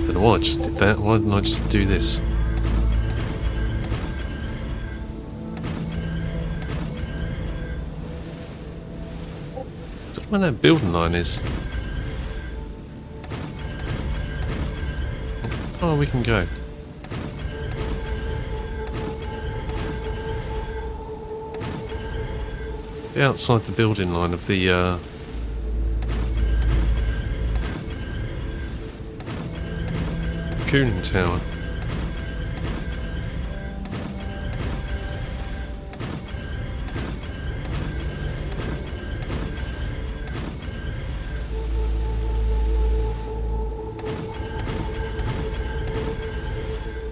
Don't know why I just did that. Why didn't I just do this? Don't know where that building line is. Oh, we can go. Outside the building line of the cooling tower.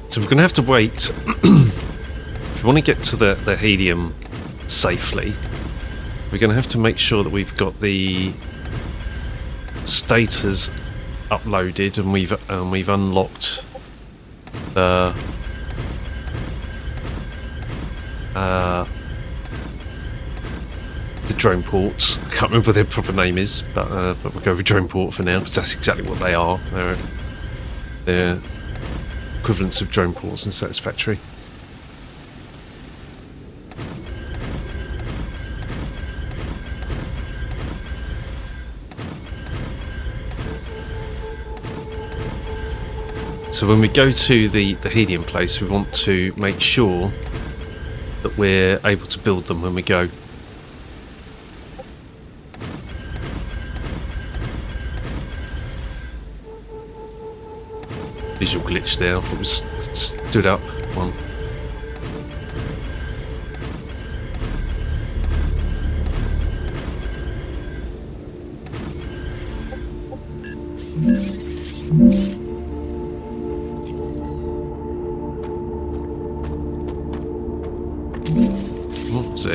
So we're going to have to wait. If we want to get to the helium safely, we're going to have to make sure that we've got the status uploaded and we've unlocked the drone ports. I can't remember what their proper name is, but we'll go with drone port for now because that's exactly what they are. They're equivalents of drone ports in Satisfactory. So when we go to the helium place, we want to make sure that we're able to build them when we go. Visual glitch there, I thought it was stood up one. Z.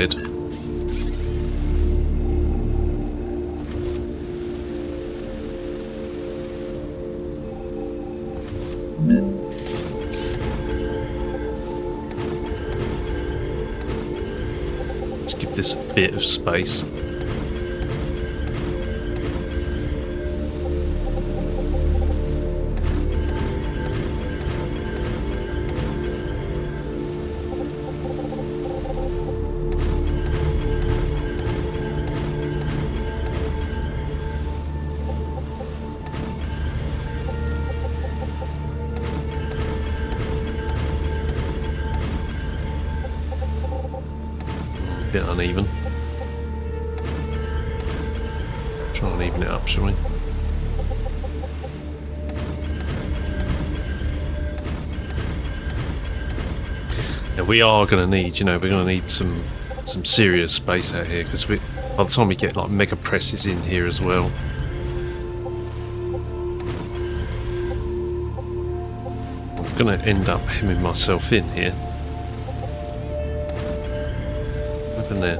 Let's give this a bit of space. Bit uneven. Try and even it up, shall we? Now we are going to need, you know, we're going to need some serious space out here because by the time we get like mega presses in here as well. I'm going to end up hemming myself in here. In there.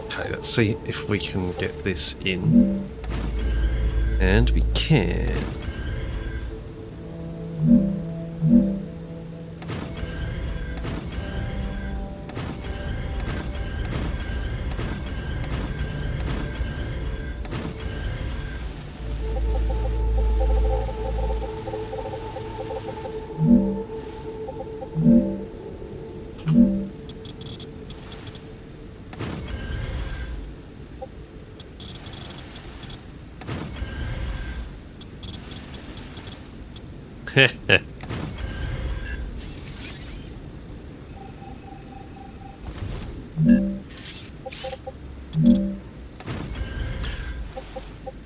Okay, let's see if we can get this in. And we can.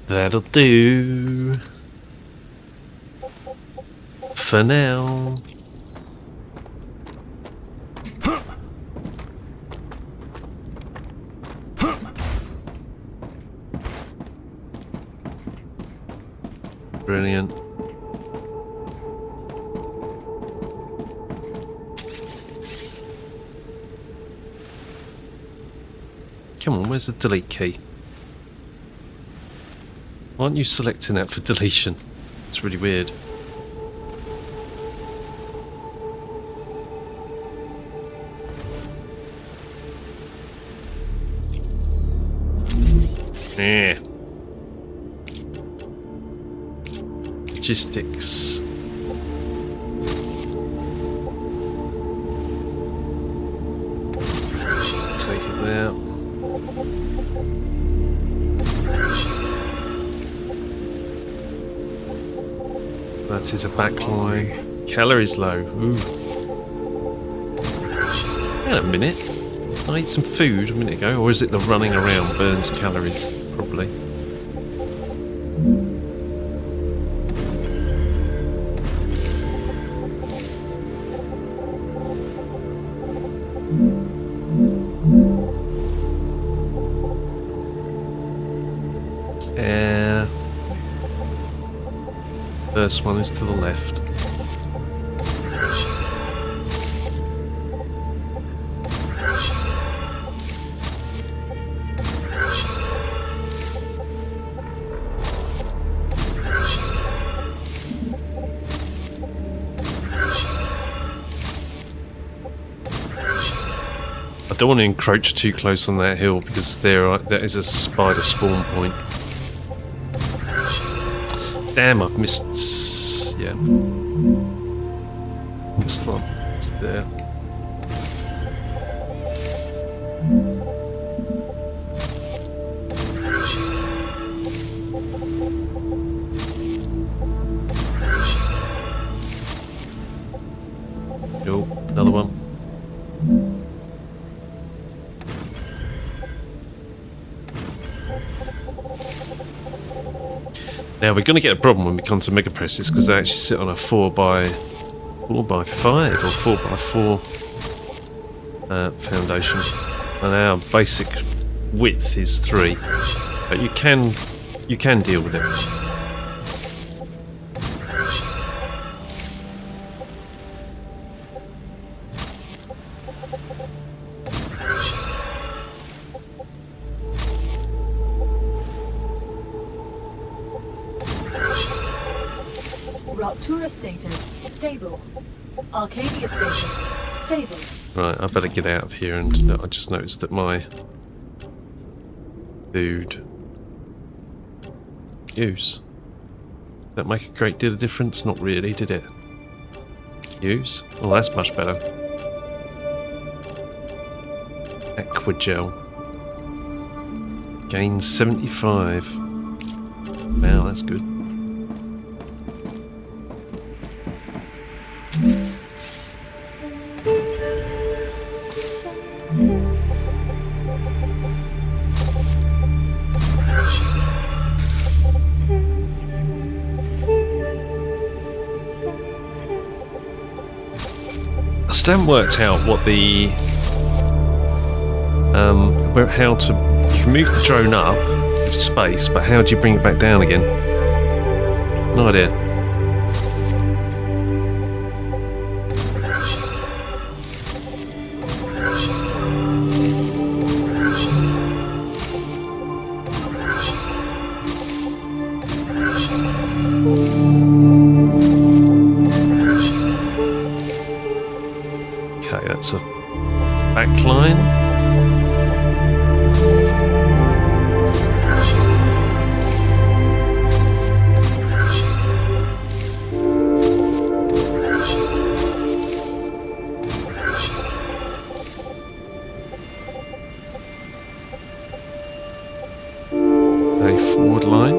That'll do for now. Brilliant. Come on, where's the delete key? Why aren't you selecting that for deletion? It's really weird. Yeah. Logistics. Take it there. That is a backline. Calories low. Ooh. Wait a minute. I ate some food a minute ago, or is it the running around burns calories? Probably. First one is to the left. I don't want to encroach too close on that hill because that is a spider spawn point. Damn, I've missed. Yeah. Missed one. It's there. Oh, another one. Now we're going to get a problem when we come to mega presses because they actually sit on a 4x5 or 4x4 foundation, and our basic width is 3, but you can deal with it. Raptura status stable. Arcadia status stable. Right, I better get out of here, and I just noticed that my food use. That make a great deal of difference? Not really, did it? Use? Well, that's much better. Aquagel. Gain 75. Wow, that's good. I still haven't worked out what the how to, you can move the drone up with space, but how do you bring it back down again? No idea. Okay, that's a backline. A forward line.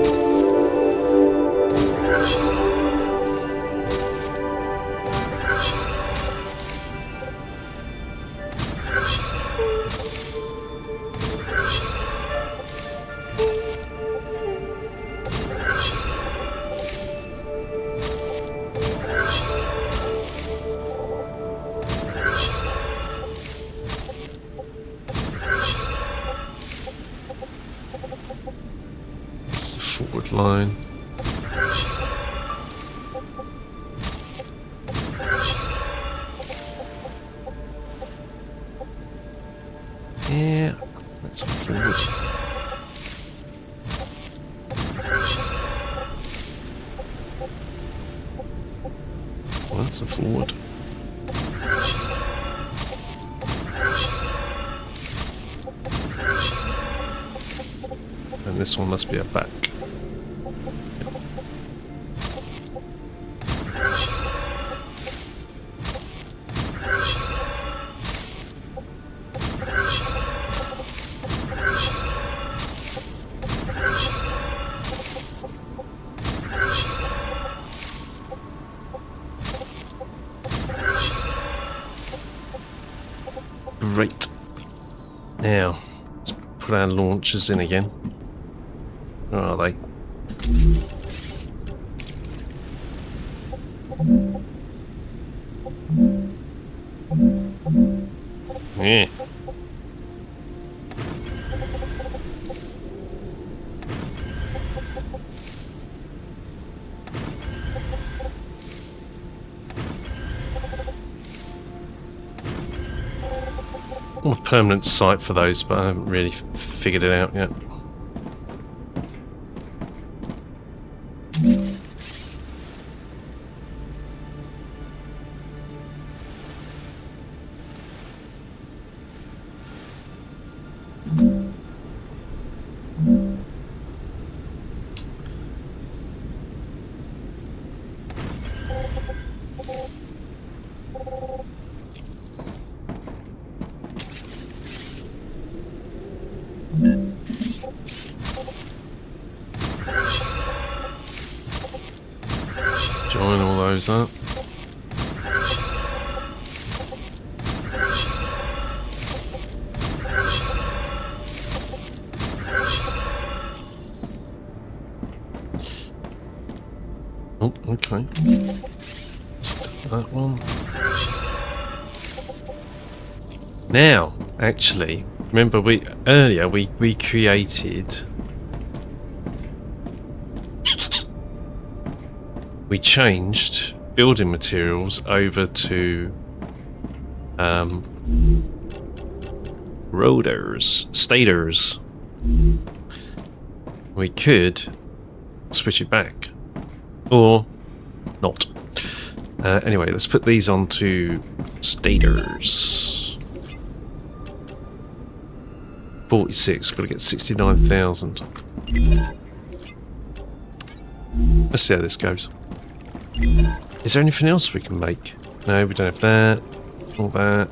Forward line. Yeah, that's forward. Well, that's a forward. And this one must be a back. Great. Now, let's put our launchers in again. Where are they? Yeah. A permanent site for those, but I haven't really figured it out yet. Join all those up. Oh, okay. Just that one. Now, actually, remember earlier we created. We changed building materials over to stators. We could switch it back or not. Anyway, let's put these onto stators. 46, gotta get 69,000. Let's see how this goes. Is there anything else we can make? No, we don't have that. All that.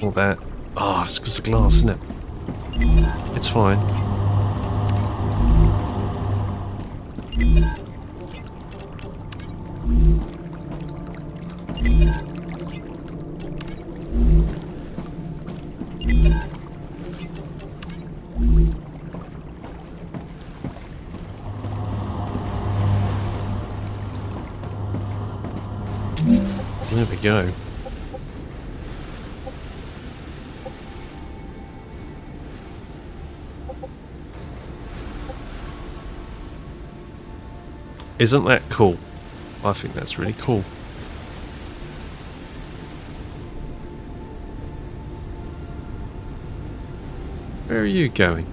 All that. Ah, it's because of glass, isn't it? It's fine. There we go. Isn't that cool? I think that's really cool. Where are you going?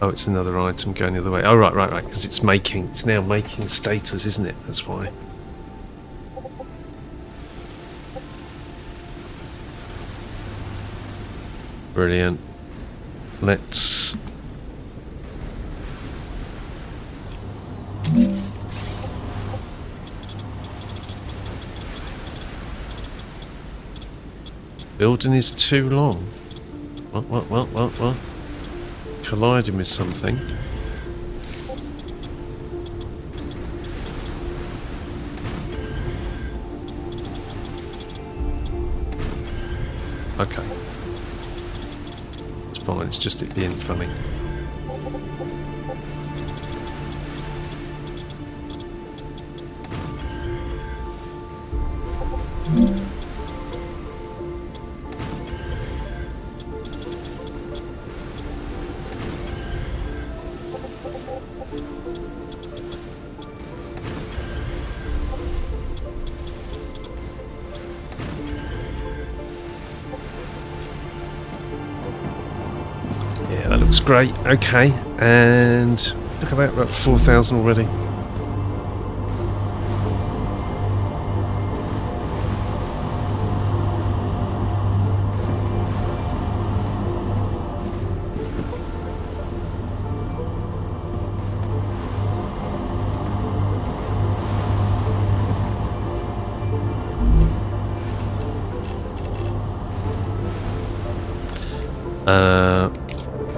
Oh, it's another item going the other way. Oh, right, because it's now making status, isn't it? That's why. Brilliant. Let's... Building is too long. What? Colliding with something. Okay. It's fine, it's just it being funny. That looks great. Okay, and look at that, we're up to 4,000 already.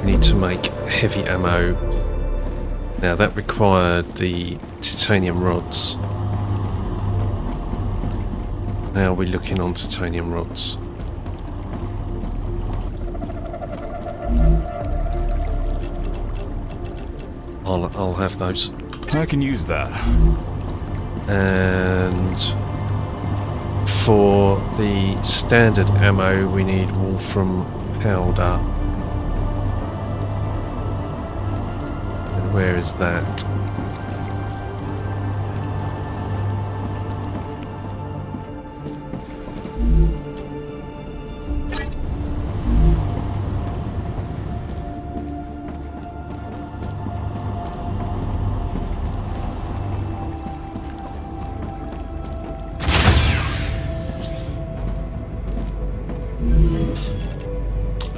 We need to make heavy ammo. Now that required the titanium rods. How are we looking on titanium rods? I'll have those. I can use that. And for the standard ammo we need wolfram powder. And where is that?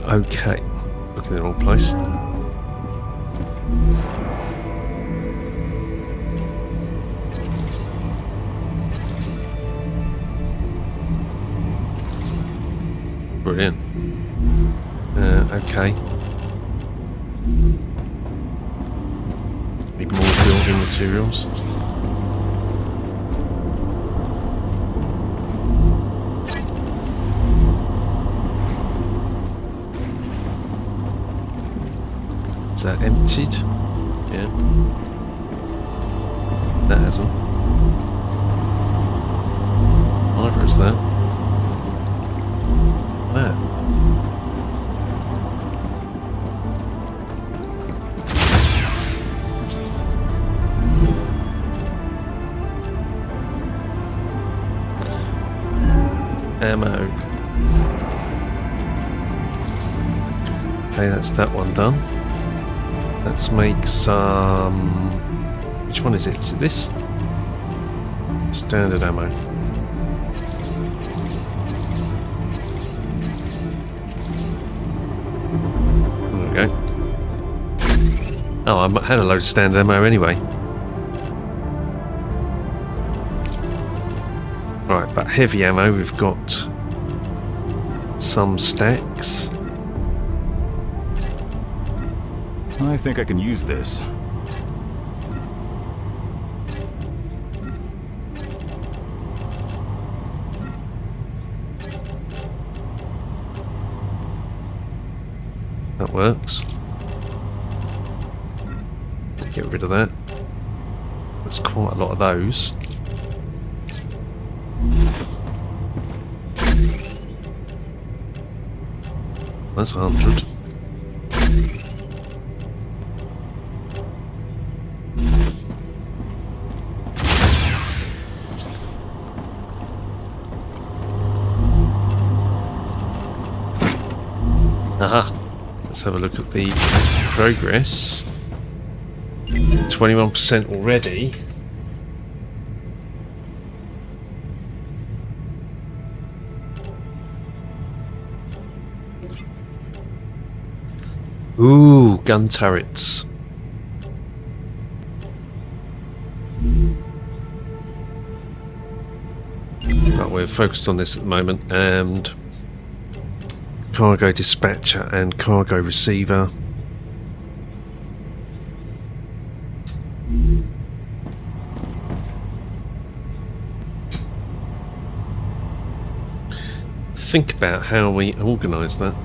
Okay, looking in the wrong place. Brilliant. Okay. Need more building materials. that emptied? Yeah. That hasn't. Neither is that. That. Ammo. Okay, that's that one done. Let's make some... Which one is it? Is it this? Standard ammo. There we go. Oh, I had a load of standard ammo anyway. Right, but heavy ammo, we've got some stacks. I think I can use this. That works. Get rid of that. That's quite a lot of those. That's 100. Aha! Let's have a look at the progress. 21% already. Ooh, gun turrets. But we're focused on this at the moment, and cargo dispatcher and cargo receiver. Think about how we organise that.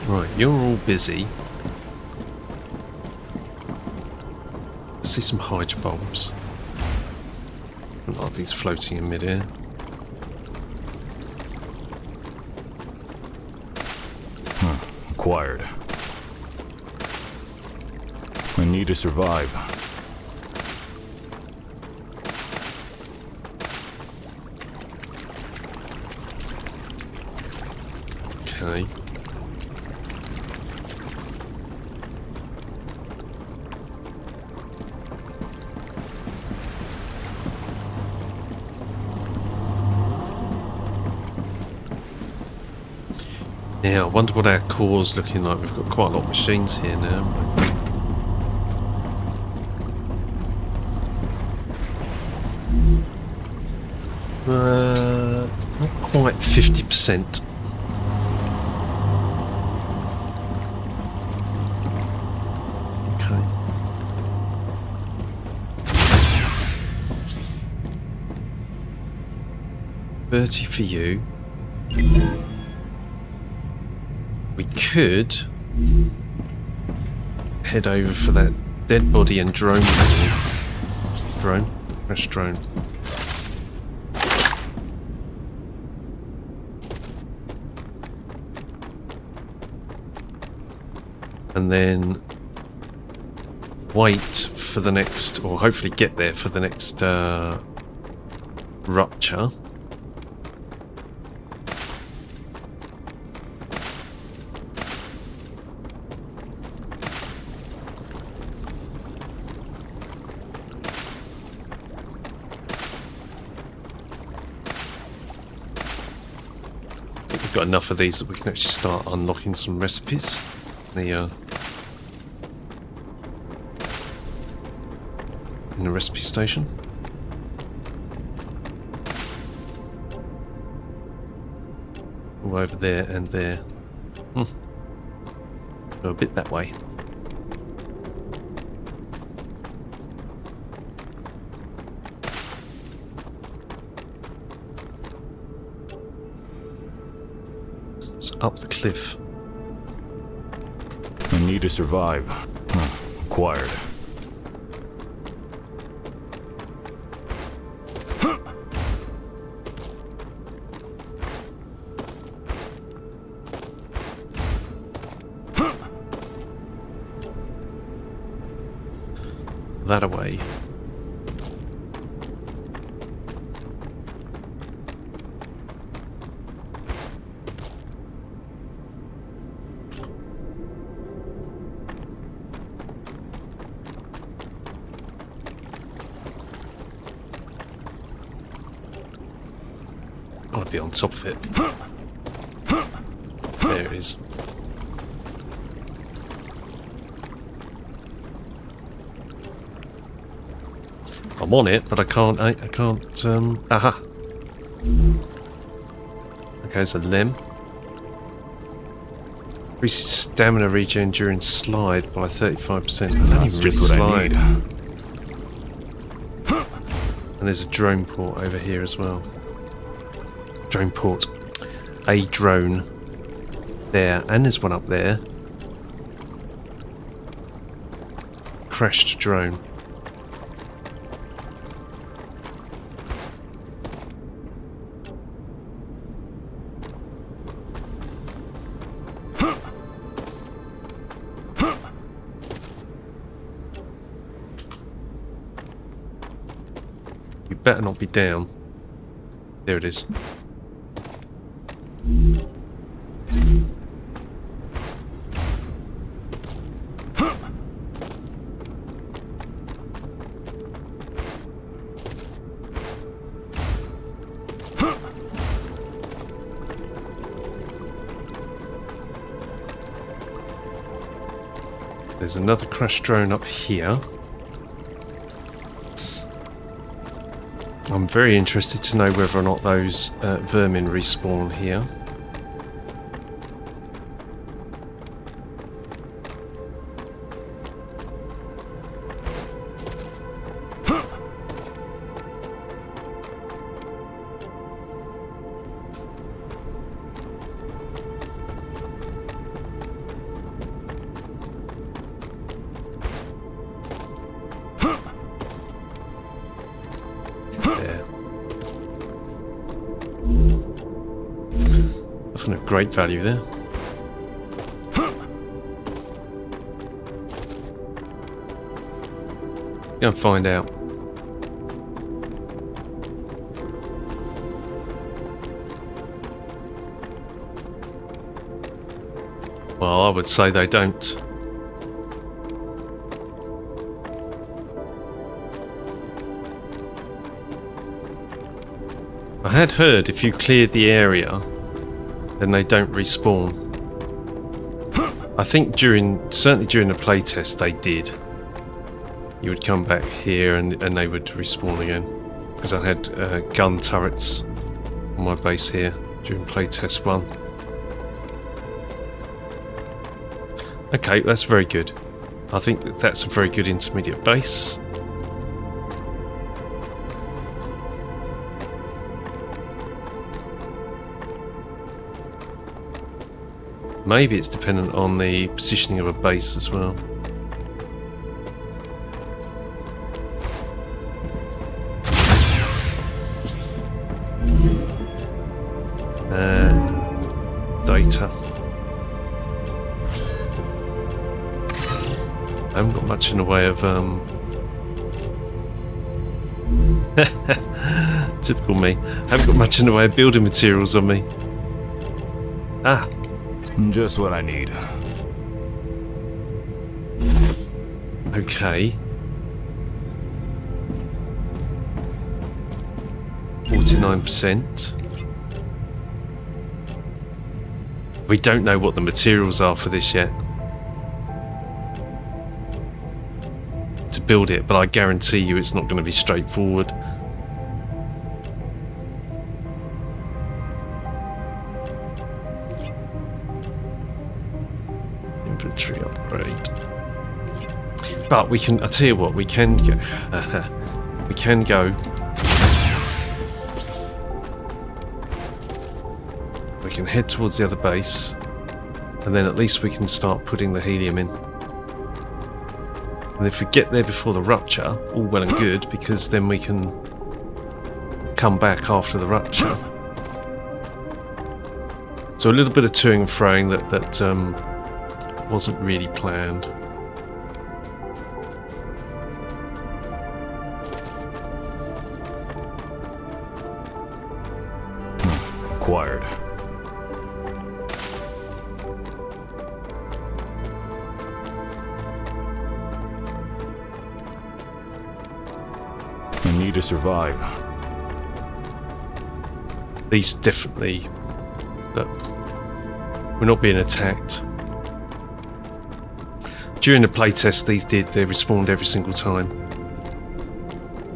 Right, you're all busy. I see some hydro bulbs. A lot of these floating in midair. Acquired. I need to survive. Okay. Now, I wonder what our core's looking like. We've got quite a lot of machines here now. Not quite 50%. Okay. $30 for you. We could head over for that dead body and drone. Drone? Crash drone. And then wait for the next, or hopefully get there for the next rupture. Got enough of these that we can actually start unlocking some recipes. The the recipe station. All over there and there. Go a bit that way. It's up the cliff. I need to survive. Acquired. That away. I'd be on top of it. There it is. I'm on it, but I can't. I can't. Aha. Okay, it's a limb. Increases stamina regen during slide by 35%. I don't That's even just really what slide. I need. And there's a drone port over here as well. Drone port. A drone. There, and there's one up there. Crashed drone. You better not be down. There it is. There's another crash drone up here. I'm very interested to know whether or not those vermin respawn here. Of great value there. Go and find out. Well, I would say they don't. I had heard if you cleared the area, then they don't respawn. I think certainly during the playtest they did. You would come back here and they would respawn again. Because I had gun turrets on my base here during playtest 1. Okay, that's very good. I think that's a very good intermediate base. Maybe it's dependent on the positioning of a base as well. Data. I haven't got much in the way of typical me. I haven't got much in the way of building materials on me. Ah. Just what I need. Okay. 49%. We don't know what the materials are for this yet. To build it, but I guarantee you it's not going to be straightforward. Inventory upgrade. But we can, I tell you what, we can go. We can go. We can head towards the other base, and then at least we can start putting the helium in. And if we get there before the rupture, all well and good, because then we can come back after the rupture. So a little bit of toing and froing that wasn't really planned. Acquired. I need to survive. These definitely... Look, we're not being attacked. During the playtest they respawned every single time.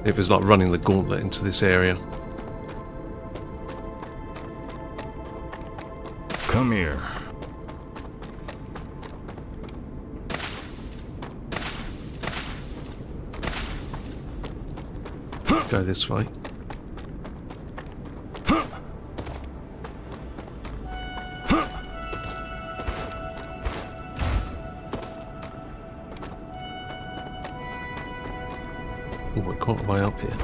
It was like running the gauntlet into this area. Come here. Go this way. Oh, we're quite a way up here.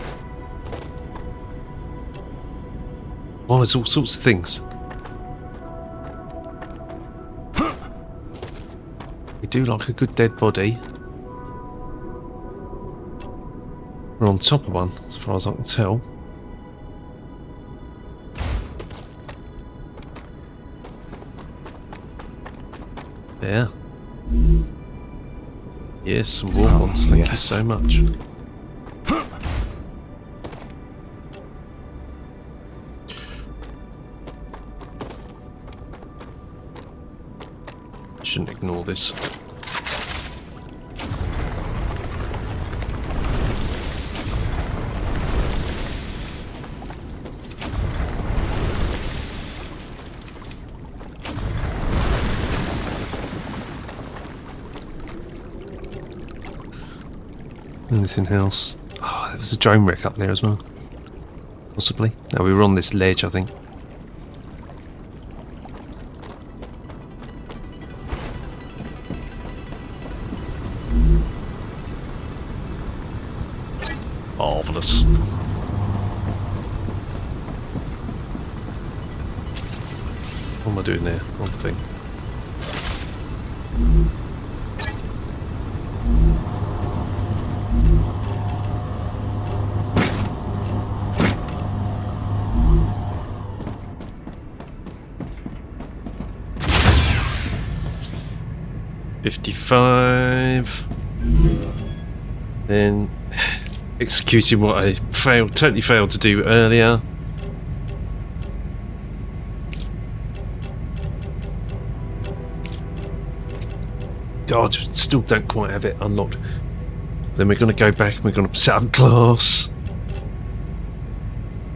Oh, there's all sorts of things. We do like a good dead body. We're on top of one, as far as I can tell. There. Yes, some war bonds, thank you so much. Shouldn't ignore this. Anything else? Oh, there was a drone wreck up there as well. Possibly. No, we were on this ledge, I think. Marvellous. What am I doing there? Wrong thing. $55. Then executing what I totally failed to do earlier. God, still don't quite have it unlocked. Then we're going to go back and we're going to set up glass.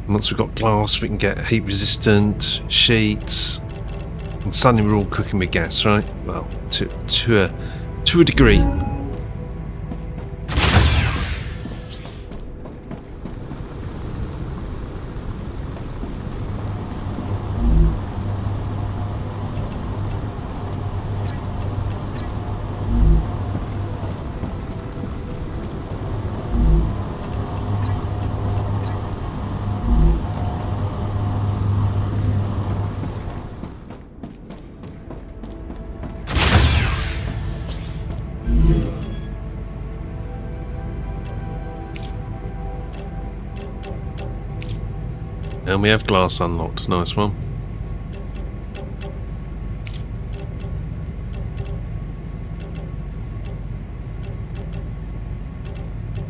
And once we've got glass, we can get heat resistant sheets. And suddenly we're all cooking with gas, right? Well, to a degree. And we have glass unlocked. Nice one.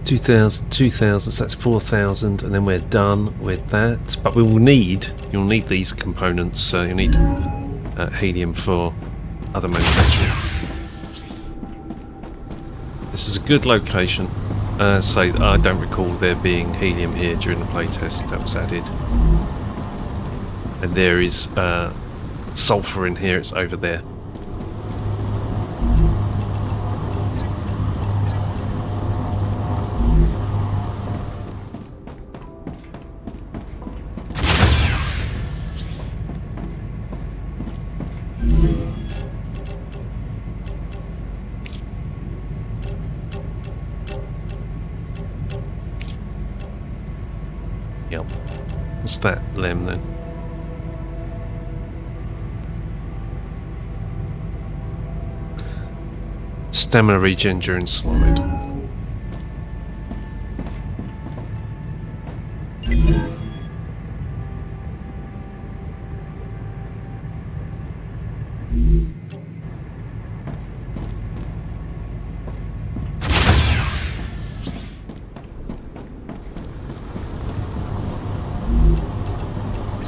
$2,000, so that's 4,000, and then we're done with that. But you'll need these components. So you'll need helium for other manufacturing. This is a good location. So I don't recall there being helium here during the playtest. That was added. And there is sulfur in here. It's over there. Yep. What's that, Lem, then? Stamina regen during slide.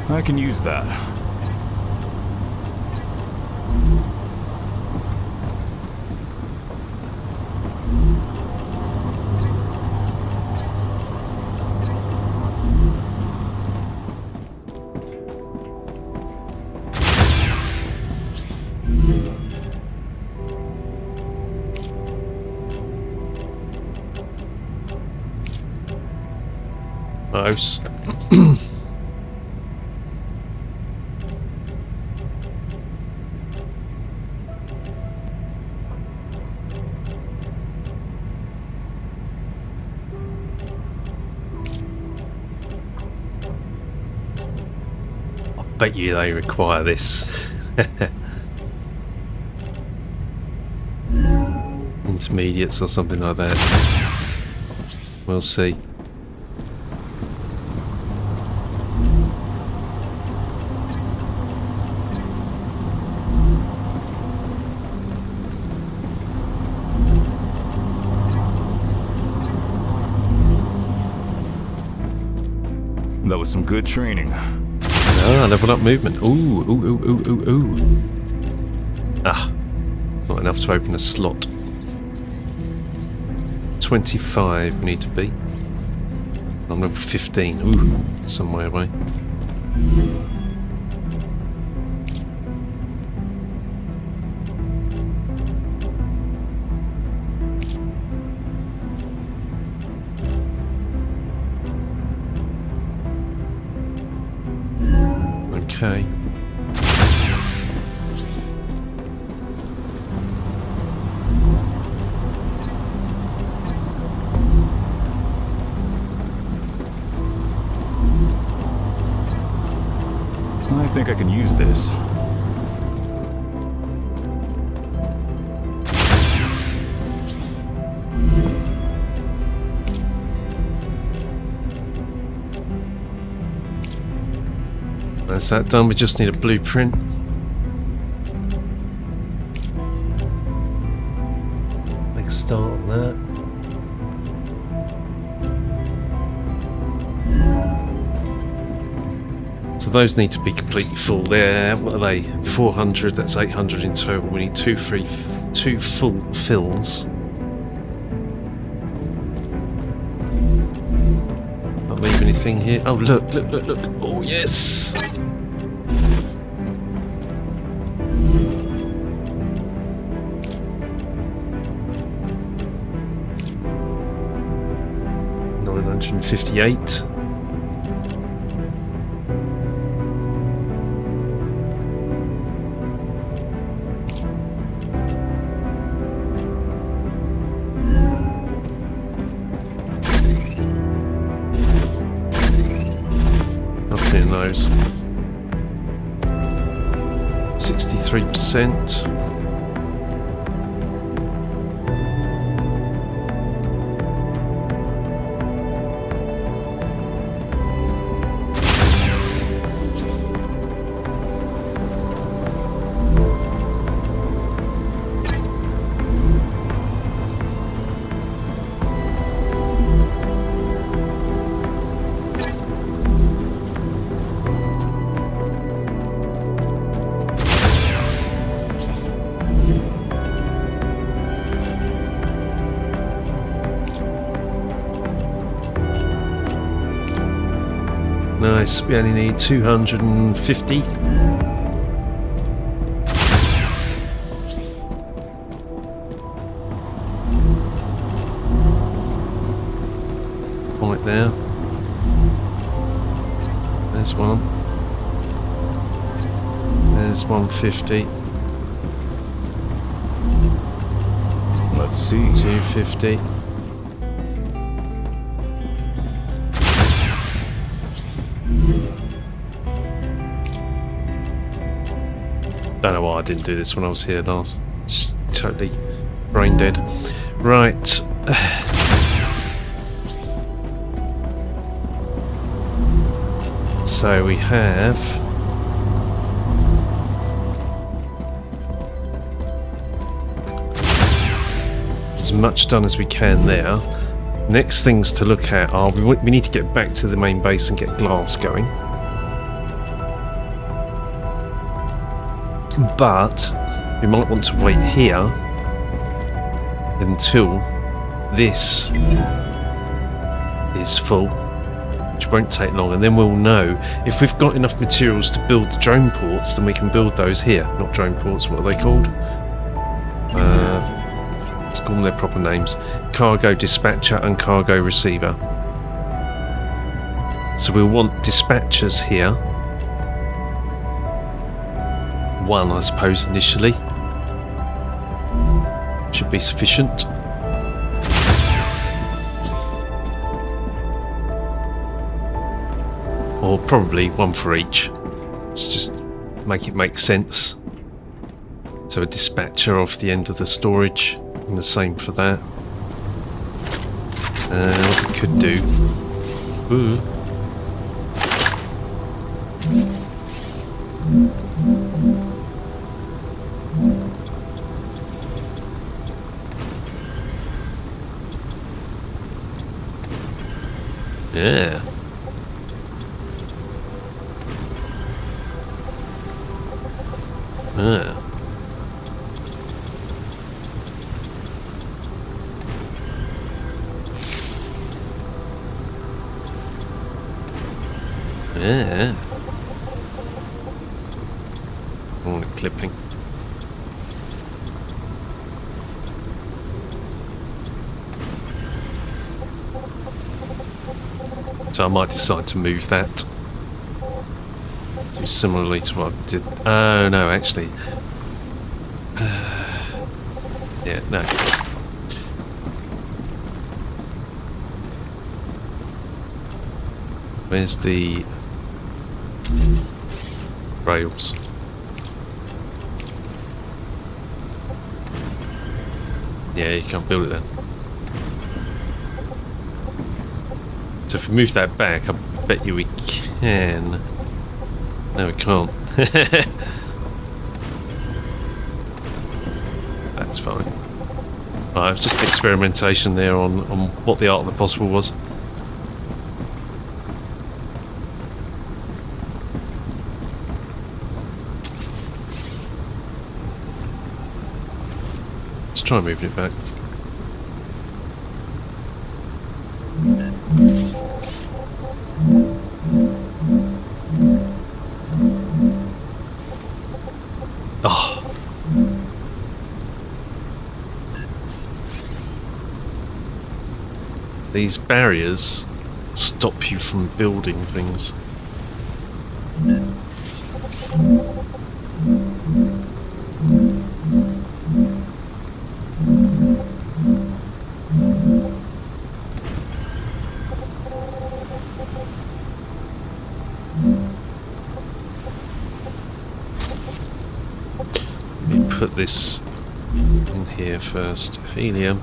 I can use that. Nice. Bet you they require this. Intermediates or something like that. We'll see. That was some good training. Ah, level up movement. Ooh, ooh, ooh, ooh, ooh, ooh. Ah, not enough to open a slot. 25 we need to be. I'm level 15. Ooh, some way away. Okay. I think I can use this. That's that done. We just need a blueprint. Make a start on that. So those need to be completely full. There, what are they? 400. That's 800 in total. We need two full fills. Not leave anything here. Oh look, look, look, look. Oh yes. $958. Nothing in those. 63%. Nice. We only need 250. Right there. There's one. There's 150. Let's see. 250. Don't know why I didn't do this when I was here last. Just totally brain dead. Right. So we have as much done as we can there. Next things to look at are we need to get back to the main base and get glass going. But we might want to wait here until this is full, which won't take long, and then we'll know if we've got enough materials to build the drone ports. Then we can build those here. Not drone ports, what are they called? Let's call them their proper names: cargo dispatcher and cargo receiver. So we'll want dispatchers here. One, I suppose, initially should be sufficient. Or probably one for each. Let's just make it make sense. So a dispatcher off the end of the storage, and the same for that. What we could do. Ooh. Yeah. Yeah. Yeah. I want it clipping. So I might decide to move that. Do similarly to what I did. Oh no, actually. Yeah, no. Where's the rails? Yeah, you can't build it then. So if we move that back, I bet you we can. No, we can't. That's fine. Right, it was just experimentation there on what the art of the possible was. Let's try moving it back. Oh. These barriers stop you from building things. Let me put this in here first. Helium.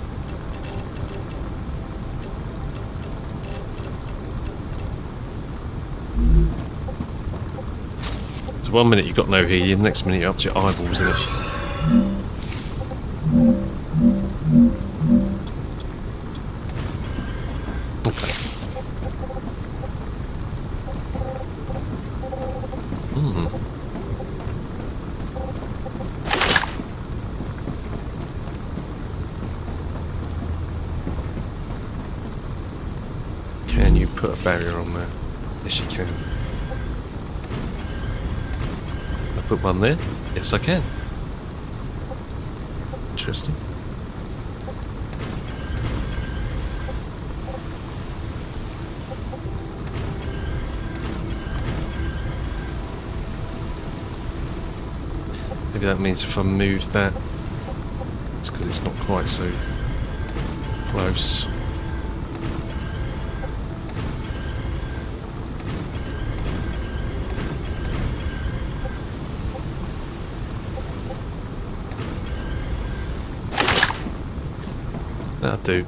So 1 minute you've got no helium, next minute you're up to your eyeballs in it. Okay. Can you put a barrier on there? Yes, you can. I put one there? Yes, I can. Interesting. Maybe that means if I move that, it's because it's not quite so close. That'll do.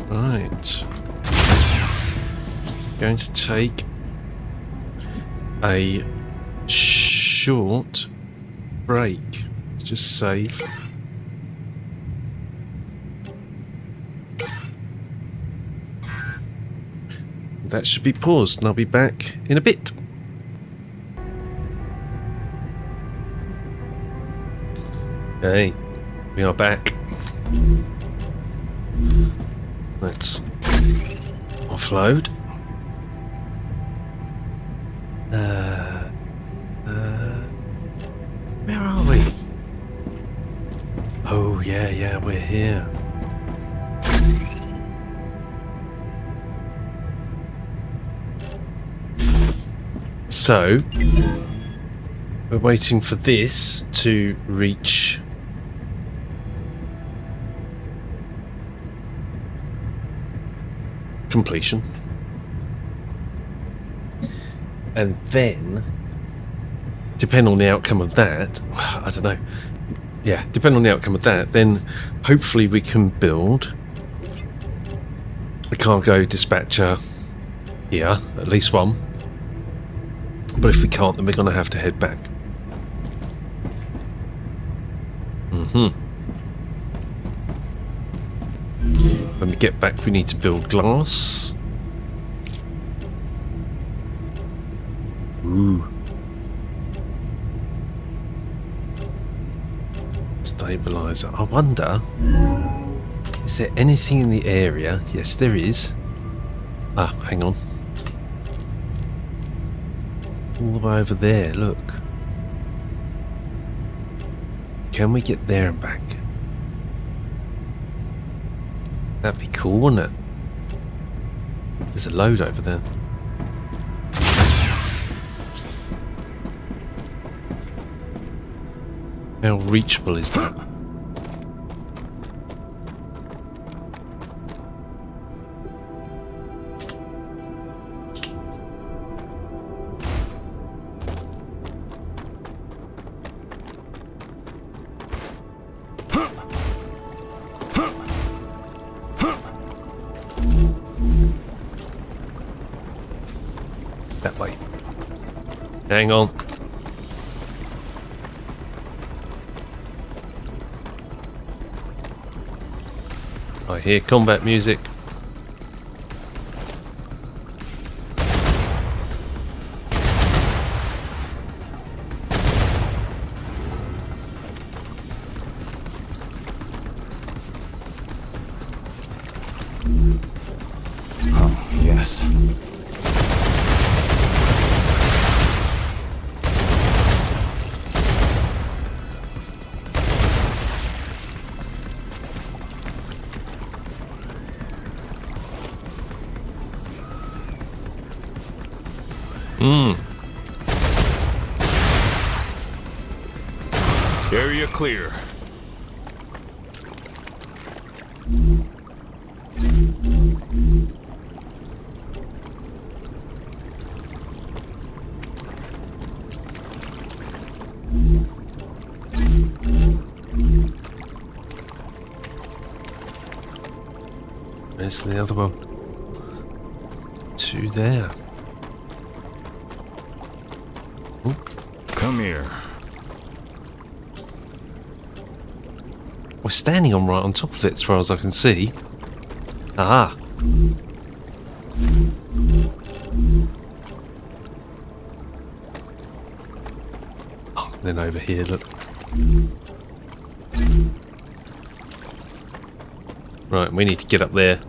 Right. Going to take a short break. Just save. That should be paused, and I'll be back in a bit. Okay, we are back. Let's offload. Where are we? Oh, yeah, we're here. So, we're waiting for this to reach completion. And then, depending on the outcome of that, I don't know. Yeah, depending on the outcome of that, then hopefully we can build a cargo dispatcher here, at least one. But if we can't, then we're going to have to head back. When we get back, we need to build glass. Ooh. Stabilizer. I wonder, is there anything in the area? Yes, there is. Ah, hang on. All the way over there, look. Can we get there and back? That'd be cool, wouldn't it? There's a load over there. How reachable is that? That way. Hang on. I hear combat music. Oh, yes. Area clear. Where's the other one? Two there. Ooh. Come here. We're standing on right on top of it as far as I can see. Aha. Oh, then over here, look. Right, we need to get up there.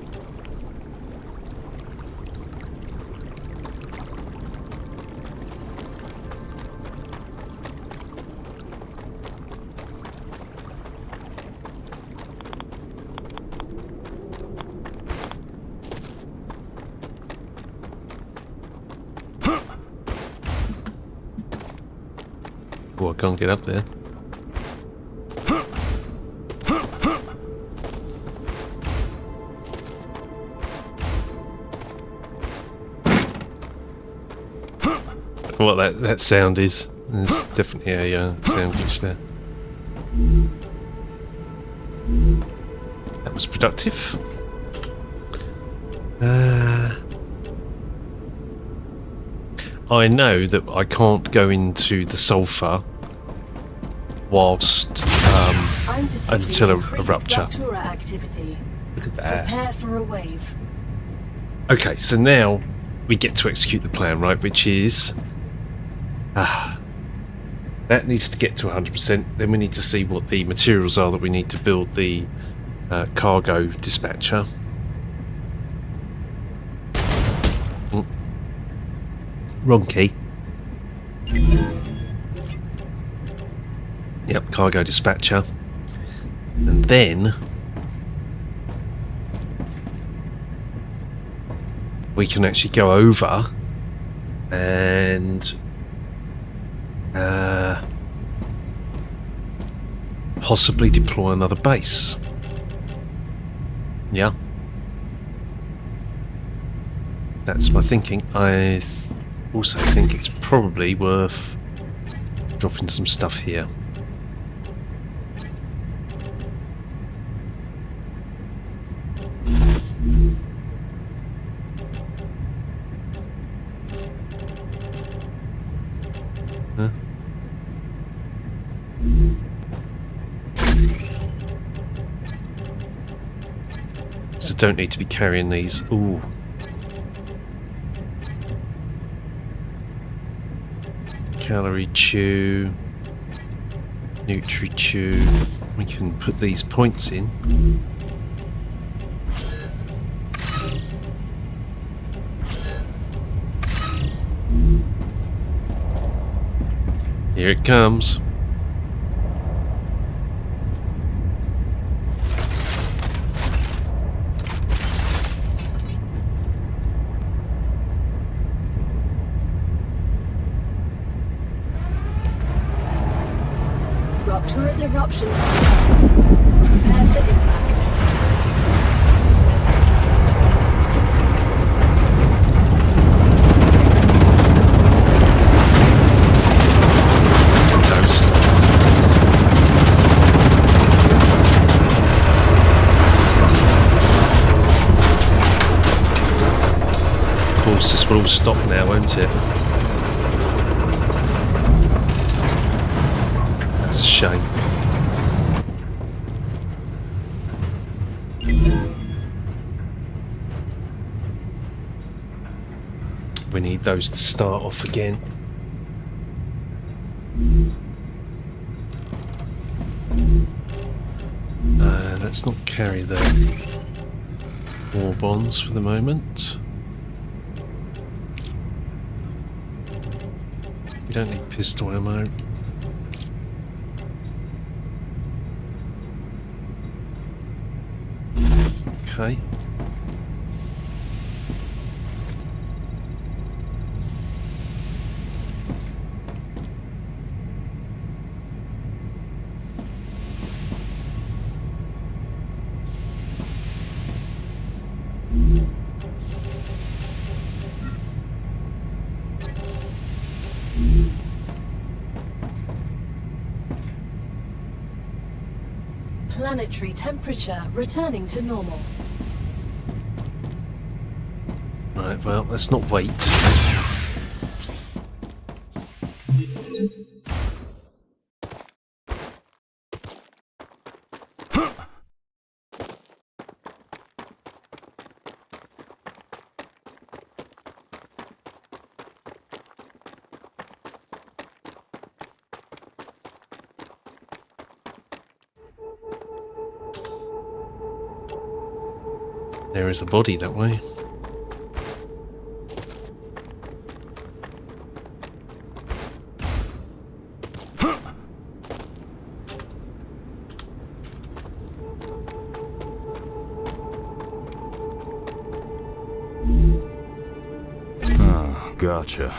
Oh, I can't get up there. What that sound is. There's definitely a sound glitch there. That was productive. I know that I can't go into the sulfur whilst until a rupture. Activity. Look at that. Prepare for a wave. Okay, so now we get to execute the plan, right? Which is that needs to get to 100%. Then we need to see what the materials are that we need to build the cargo dispatcher. Wrong key. Yep, cargo dispatcher. And then we can actually go over and possibly deploy another base. Yeah. That's my thinking. I also think it's probably worth dropping some stuff here. Huh? So don't need to be carrying these. Ooh. Calorie chew, Nutri chew. We can put these points in. Here it comes. Rupture's eruption has started. Prepare for impact. Toast. Of course, this will all stop now, won't it? That's a shame. We need those to start off again. Let's not carry the war bonds for the moment. We don't need pistol ammo. Okay. Planetary temperature returning to normal. Right, well, let's not wait. There is a body that way. Ah, gotcha.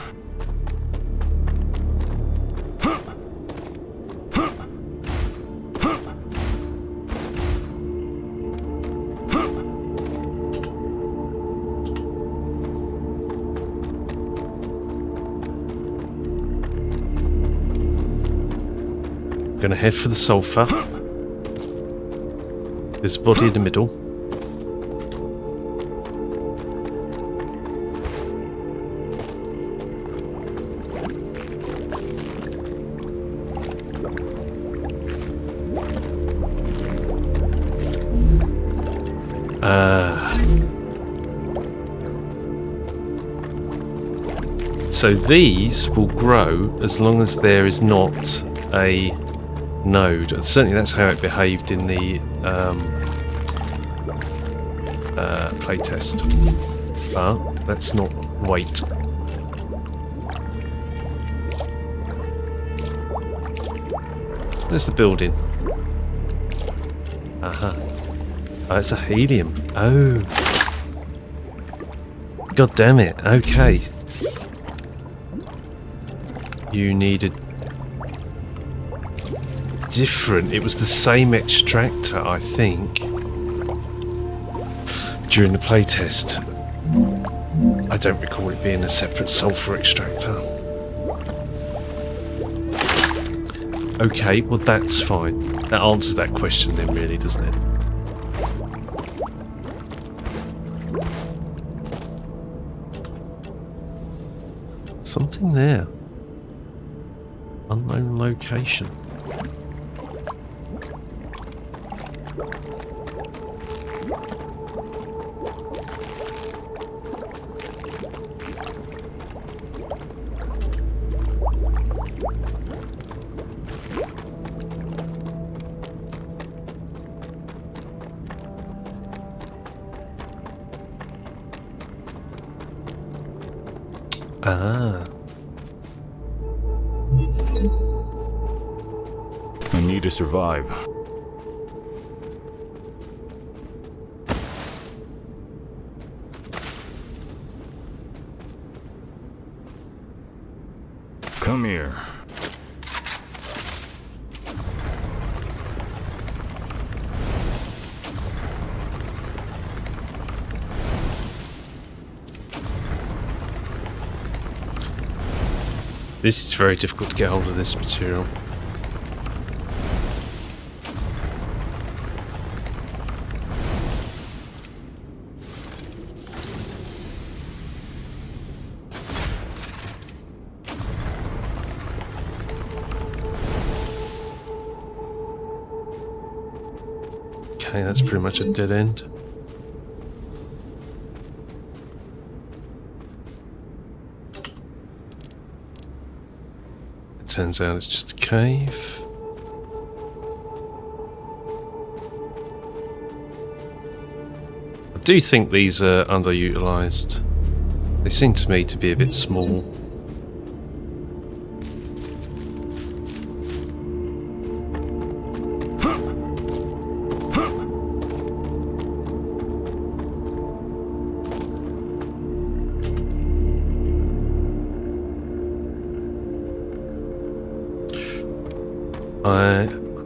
Gonna head for the sulfur. There's a body in the middle. So these will grow as long as there is not a node. Certainly that's how it behaved in the playtest. But let's not wait. There's the building. Aha. Oh, it's a helium. Oh. God damn it. Okay. You needed different. It was the same extractor, I think, during the playtest. I don't recall it being a separate sulfur extractor. Okay, well that's fine. That answers that question then, really, doesn't it? Something there. Unknown location. Ah. I need to survive. Come here. This is very difficult to get hold of this material. Okay, that's pretty much a dead end. It turns out it's just a cave. I do think these are underutilized. They seem to me to be a bit small.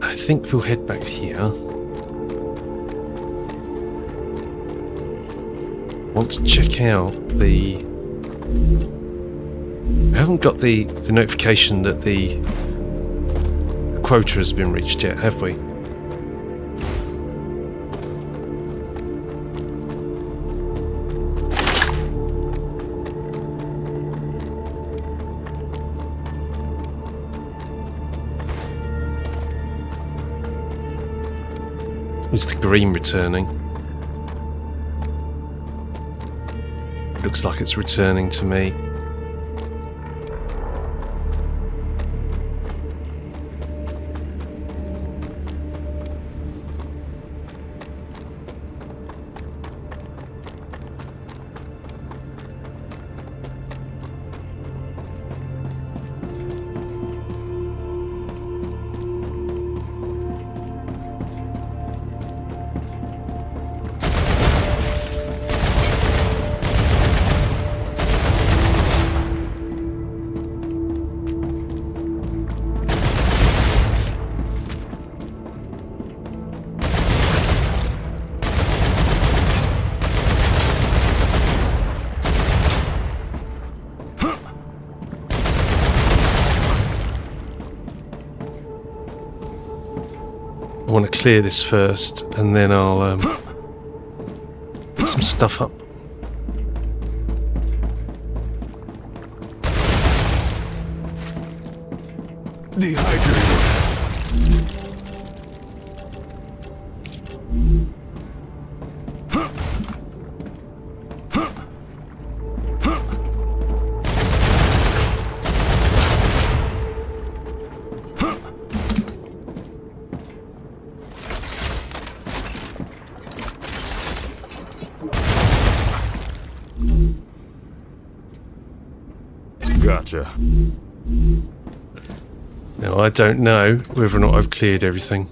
I think we'll head back here. Want to check out the... We haven't got the notification that the quota has been reached yet, have we? Is the green returning? Looks like it's returning to me. want to clear this first, and then I'll pick some stuff up. Dehydrated. Gotcha. Now, I don't know whether or not I've cleared everything.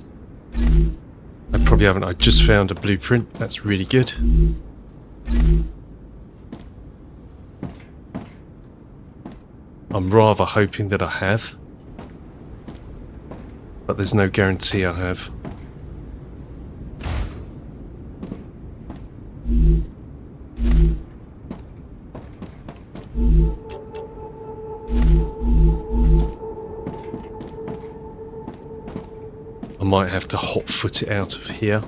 I probably haven't. I just found a blueprint. That's really good. I'm rather hoping that I have. But there's no guarantee I have. I might have to hot foot it out of here.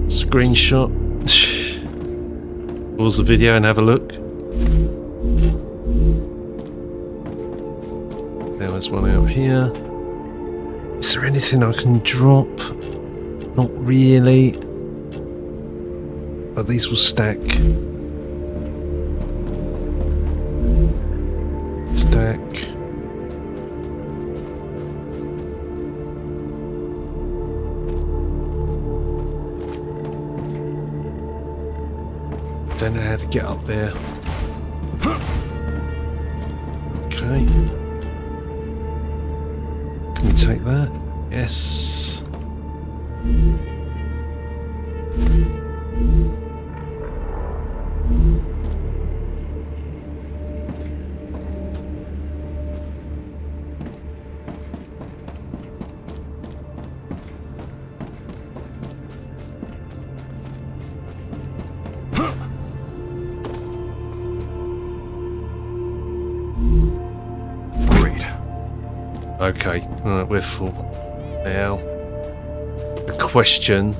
Screenshot. Pause the video and have a look. There was one out here. Is there anything I can drop? Not really. But these will stack. Stack. Don't know how to get up there. Okay. Can we take that? Yes. Okay, alright, we're full. Now, the question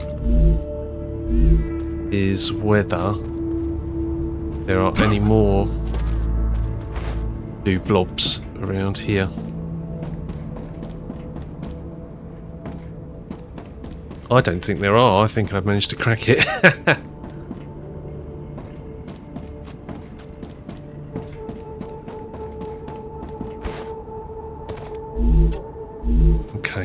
is whether there are any more blue blobs around here. I don't think there are. I think I've managed to crack it. Okay.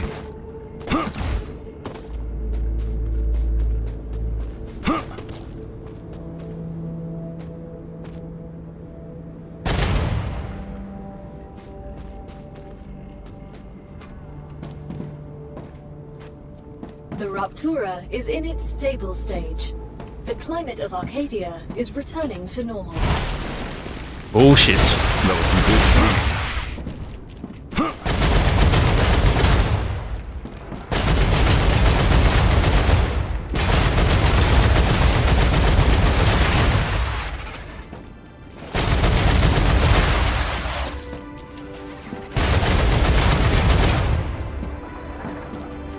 The Raptura is in its stable stage. The climate of Arcadia is returning to normal. Bullshit. That was some good time.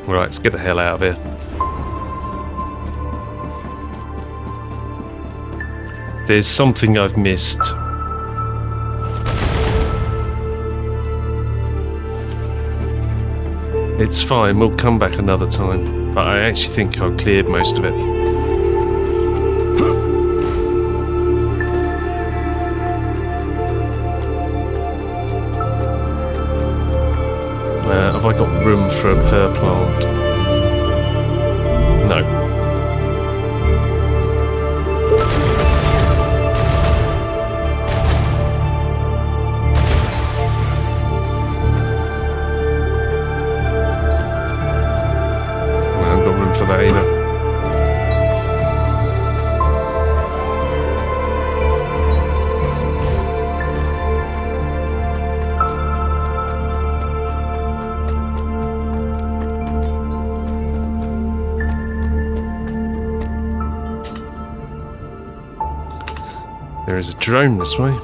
Right, let's get the hell out of here. There's something I've missed. It's fine, we'll come back another time. But I actually think I've cleared most of it. Have I got room for a per plant? No. There is a drone this way.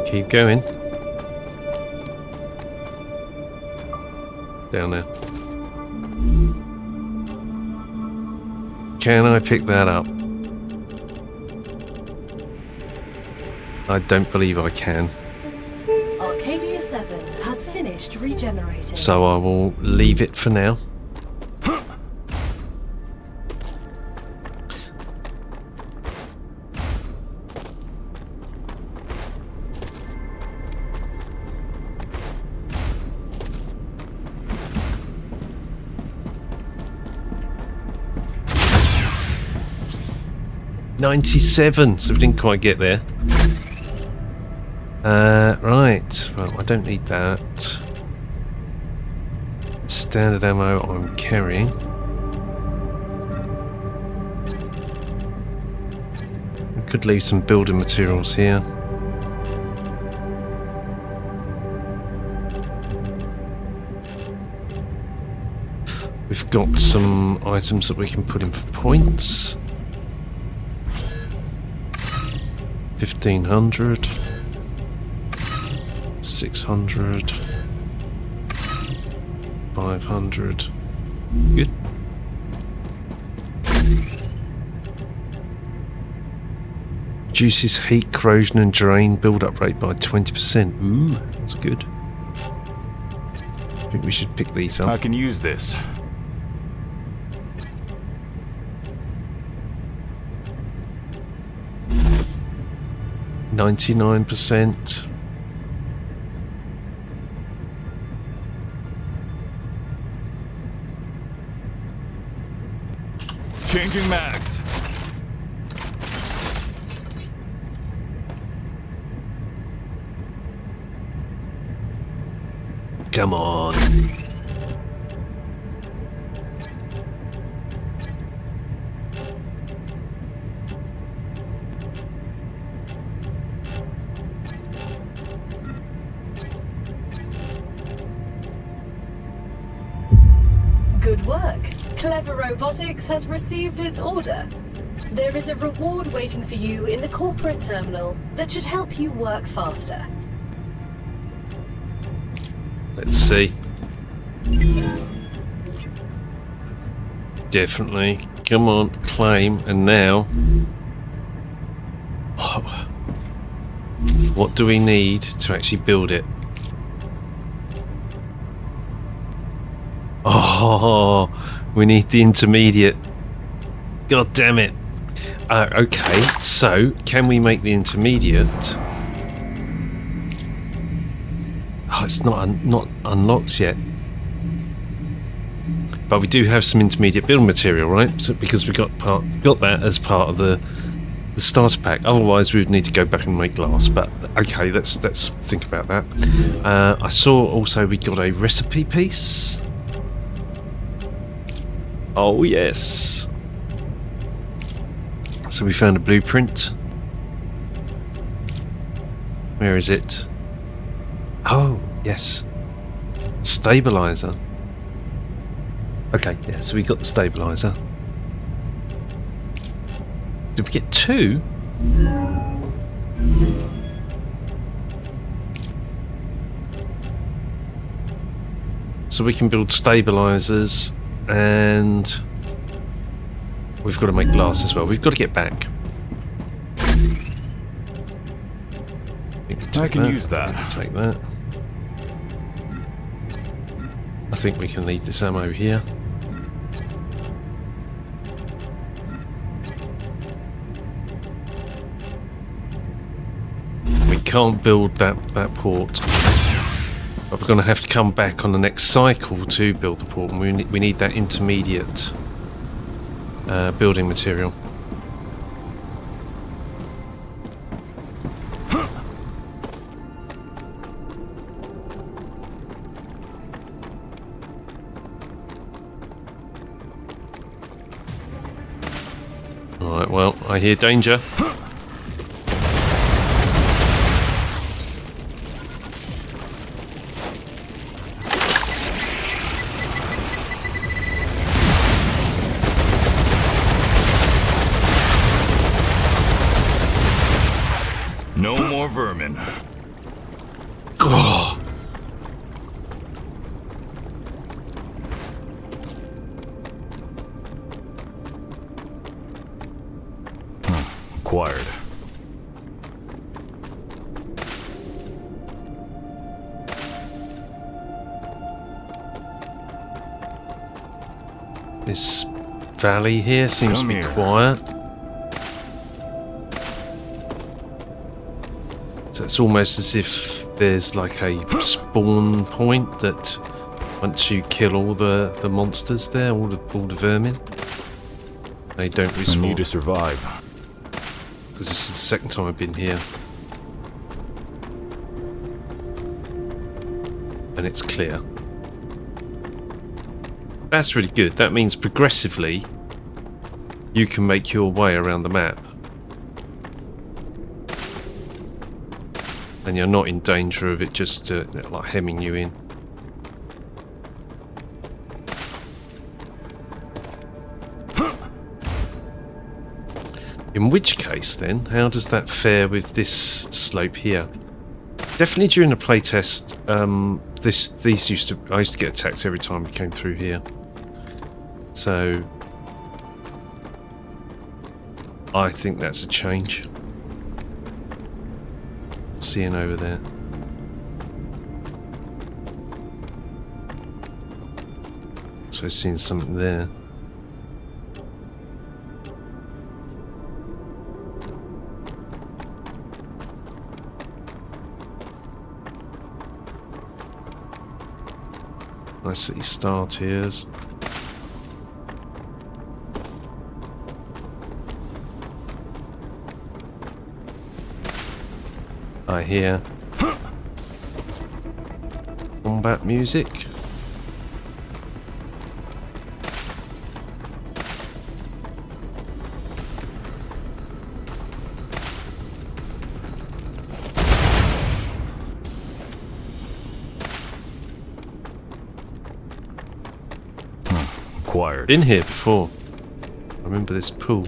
Keep going. Down there. Can I pick that up? I don't believe I can. Arcadia 7 has finished regenerating. So I will leave it for now. $97, so we didn't quite get there. Right, well, I don't need that. Standard ammo I'm carrying. We could leave some building materials here. We've got some items that we can put in for points. 1500, 600, 500. Good. Reduces heat, corrosion and drain build-up rate by 20%. Ooh, that's good. I think we should pick these up. I can use this. $99%. Changing mags. Come on. Good work. Clever Robotics has received its order. There is a reward waiting for you in the corporate terminal that should help you work faster. Let's see. Definitely. Come on, claim. And now, what do we need to actually build it? Oh, we need the intermediate. God damn it. Okay, so can we make the intermediate? Oh, it's not unlocked yet. But we do have some intermediate build material, right? So, because we got that as part of the starter pack. Otherwise, we would need to go back and make glass. But okay, let's think about that. I saw also we got a recipe piece. Oh yes. So we found a blueprint. Where is it? Oh, yes. Stabilizer. Okay, yeah, so we got the stabilizer. Did we get 2? So we can build stabilizers, and we've got to make glass as well. We've got to get back. I can use that. Take that. I think we can leave this ammo here. We can't build that port, but we're going to have to come back on the next cycle to build the port, and we need that intermediate building material. Alright, well, I hear danger. No more vermin. Oh. Acquired. This valley here seems Come to be here. quiet. So it's almost as if there's like a spawn point that once you kill all the monsters there, all the vermin, they don't I respawn. need to survive. Because this is the second time I've been here. And it's clear. That's really good. That means progressively you can make your way around the map. And you're not in danger of it just like hemming you in. In which case then, how does that fare with this slope here? Definitely during the playtest, I used to get attacked every time we came through here. So I think that's a change. Seeing over there. So seeing something there. I see star tiers. I hear combat music. Acquired. Been here before. I remember this pool.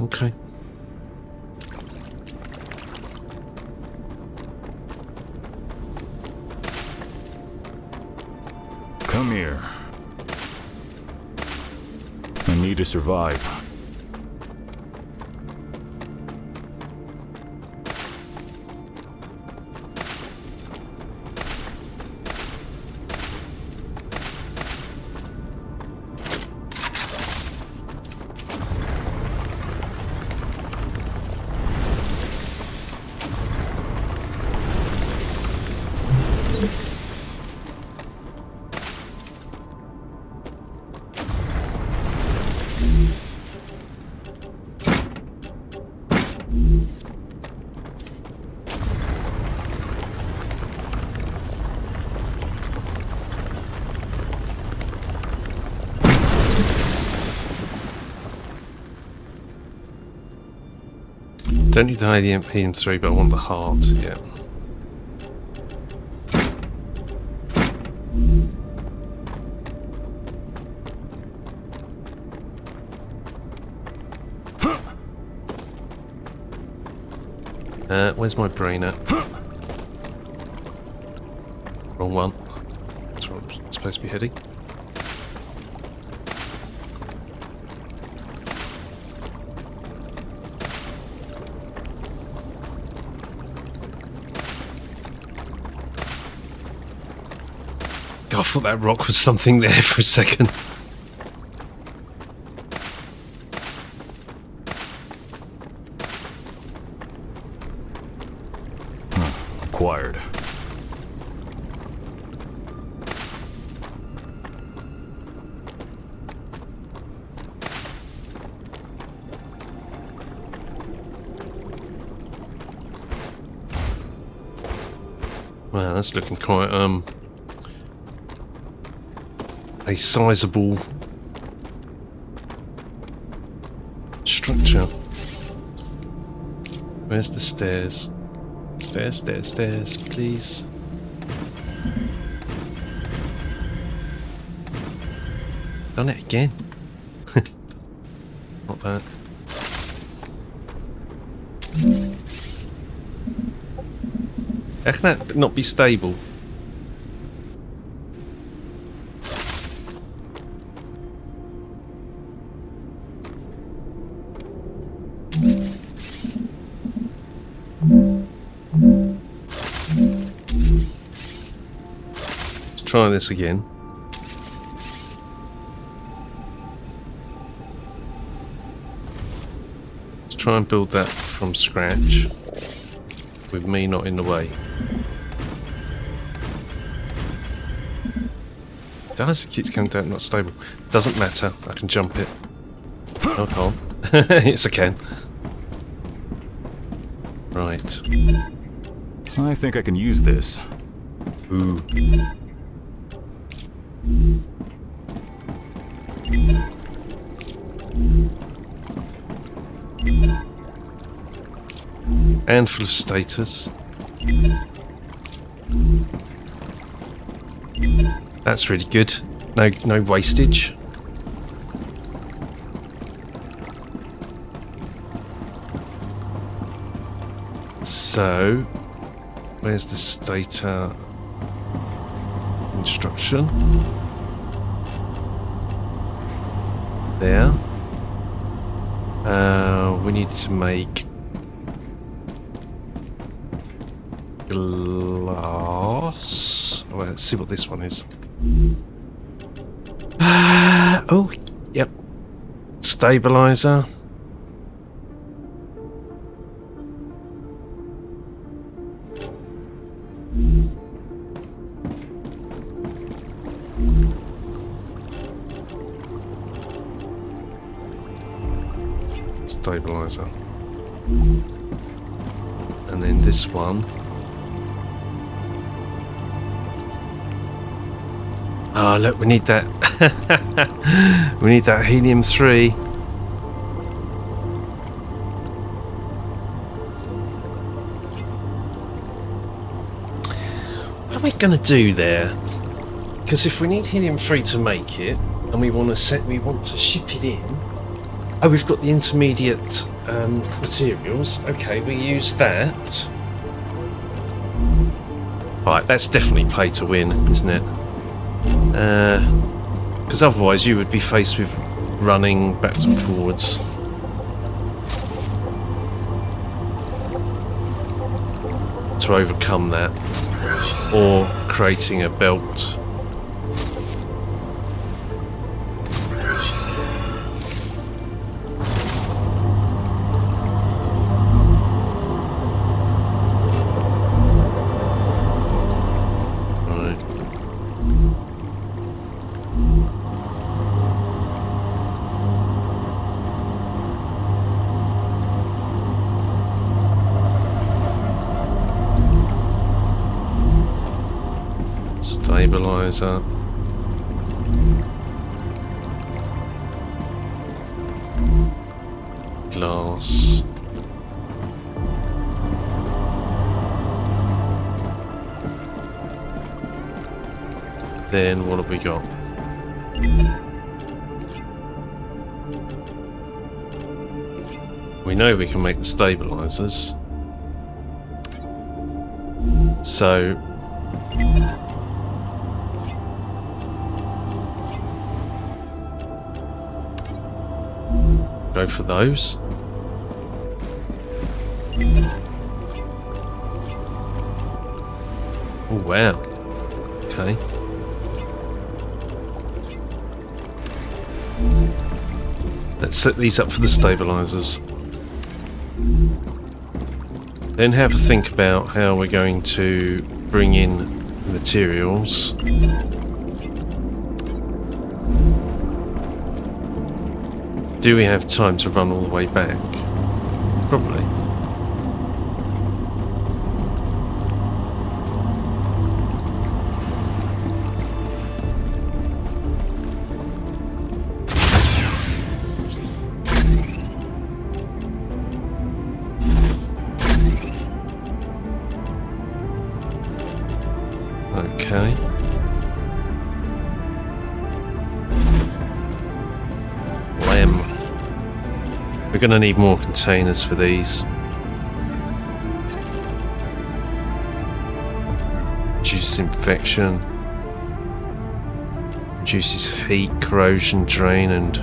Okay. Come here. I need to survive. Don't need the helium-3, but I want the heart, yeah. Where's my brain at? Wrong one. That's where I'm supposed to be heading. God, I thought that rock was something there for a second. Acquired. Wow, that's looking quite a sizable structure. Where's the stairs? Stairs, stairs, stairs, please. Done it again. Not that. How can that not be stable? Let's try this again. Let's try and build that from scratch with me not in the way. Does it keeps coming down, not stable? Doesn't matter, I can jump it. No, I can't. Yes, I can. Right. I think I can use this. Ooh. Handful of status. That's really good. No wastage. So, where's the stator instruction? There. We need to make glass. Well, let's see what this one is. Oh, yep. Stabilizer. Stabilizer. And then this one. Oh, look, we need that. We need that helium-3. What are we going to do there? Because if we need helium-3 to make it, and we want to ship it in. Oh, we've got the intermediate materials. Okay, we use that. Right, that's definitely pay to win, isn't it? Because otherwise you would be faced with running backwards and forwards. To overcome that. Or creating a belt. Stabilizer. Glass. Then what have we got? We know we can make the stabilizers. So go for those. Oh wow. Okay. Let's set these up for the stabilizers. Then have a think about how we're going to bring in materials. Do we have time to run all the way back? Probably. Okay. Lem. We're going to need more containers for these. Reduces infection. Reduces heat, corrosion, drain, and...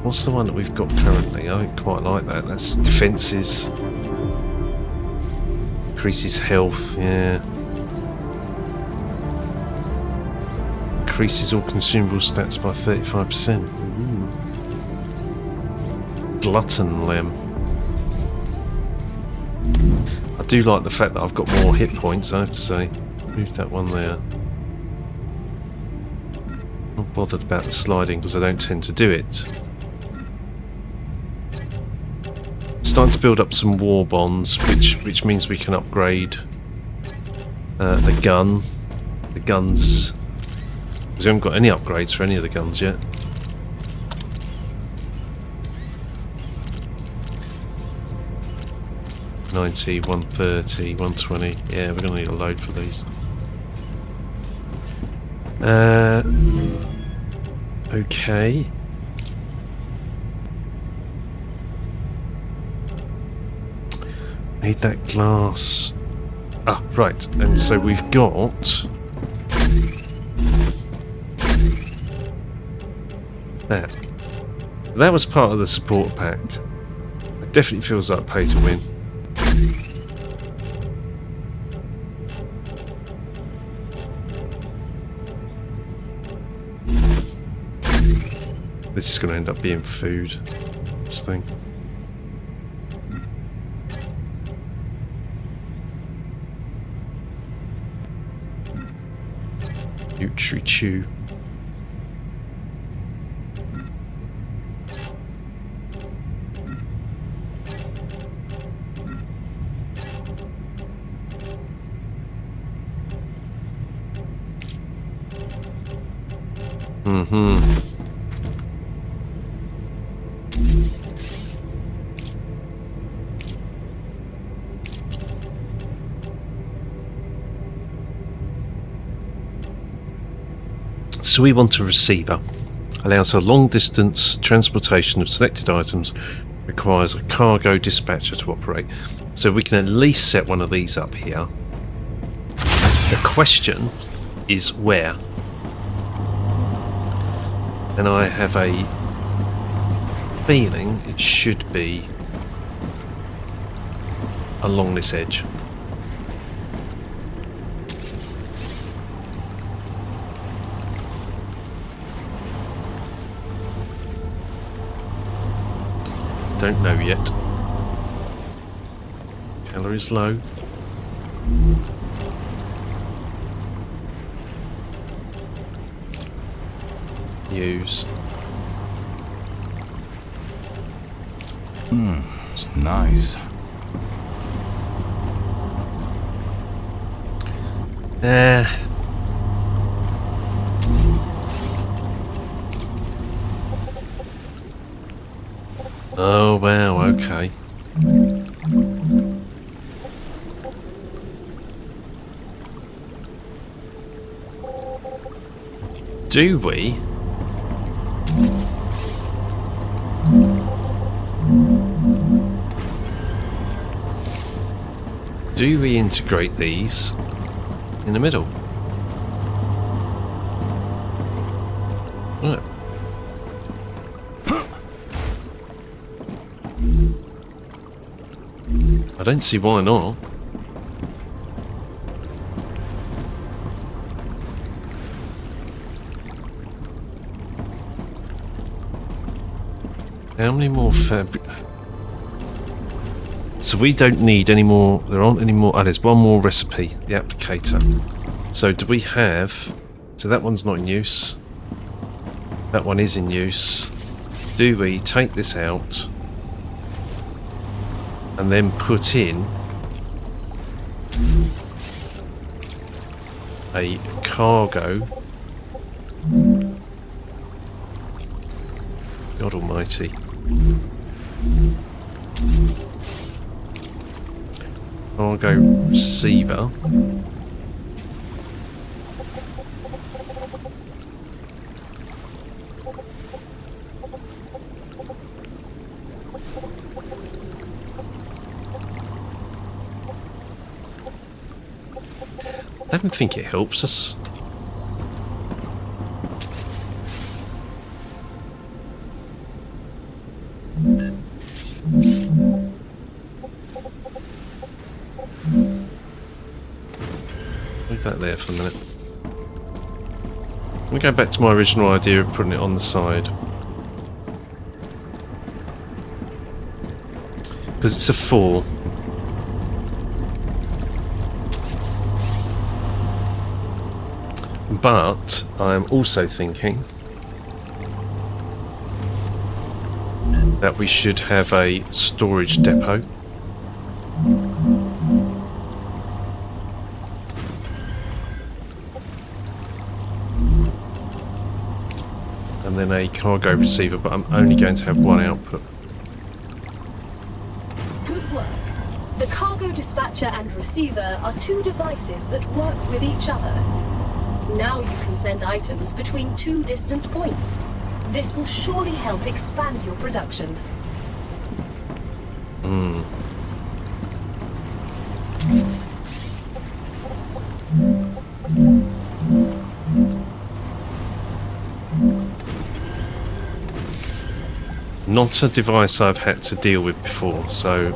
What's the one that we've got currently? I don't quite like that. That's defences. Increases health, yeah. Increases all consumable stats by 35%. Ooh. Glutton Lem. I do like the fact that I've got more hit points, I have to say. Move that one there. Not bothered about the sliding because I don't tend to do it. Starting to build up some war bonds, which means we can upgrade the gun. The guns. Because we haven't got any upgrades for any of the guns yet. $90, $130, $120. Yeah, we're going to need a load for these. Okay. Need that glass. Ah, right. And so we've got that. That was part of the support pack. It definitely feels like pay to win. This is going to end up being food. This thing. Nutri-Chew. So we want a receiver. Allows for long-distance transportation of selected items. Requires a cargo dispatcher to operate. So we can at least set one of these up here. The question is where? And I have a feeling it should be along this edge. Don't know yet. Calories low. Use. Nice. Oh wow, okay. Do we? Do we integrate these in the middle? Right. I don't see why not. How many more fabric? So we don't need any more. There aren't any more. Oh, there's one more recipe. The applicator. So do we have? So that one's not in use. That one is in use. Do we take this out and then put in a cargo? God almighty. cargo receiver. I don't think it helps us. Leave that there for a minute. Let me go back to my original idea of putting it on the side. Because it's a 4. But I'm also thinking that we should have a storage depot. And then a cargo receiver, but I'm only going to have one output. Good work. The cargo dispatcher and receiver are 2 devices that work with each other. Now you can send items between 2 distant points. This will surely help expand your production. Not a device I've had to deal with before, so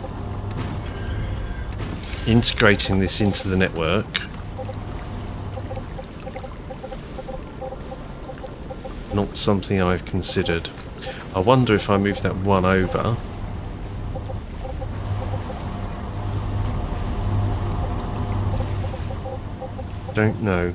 integrating this into the network not something I've considered. I wonder if I move that one over. Don't know.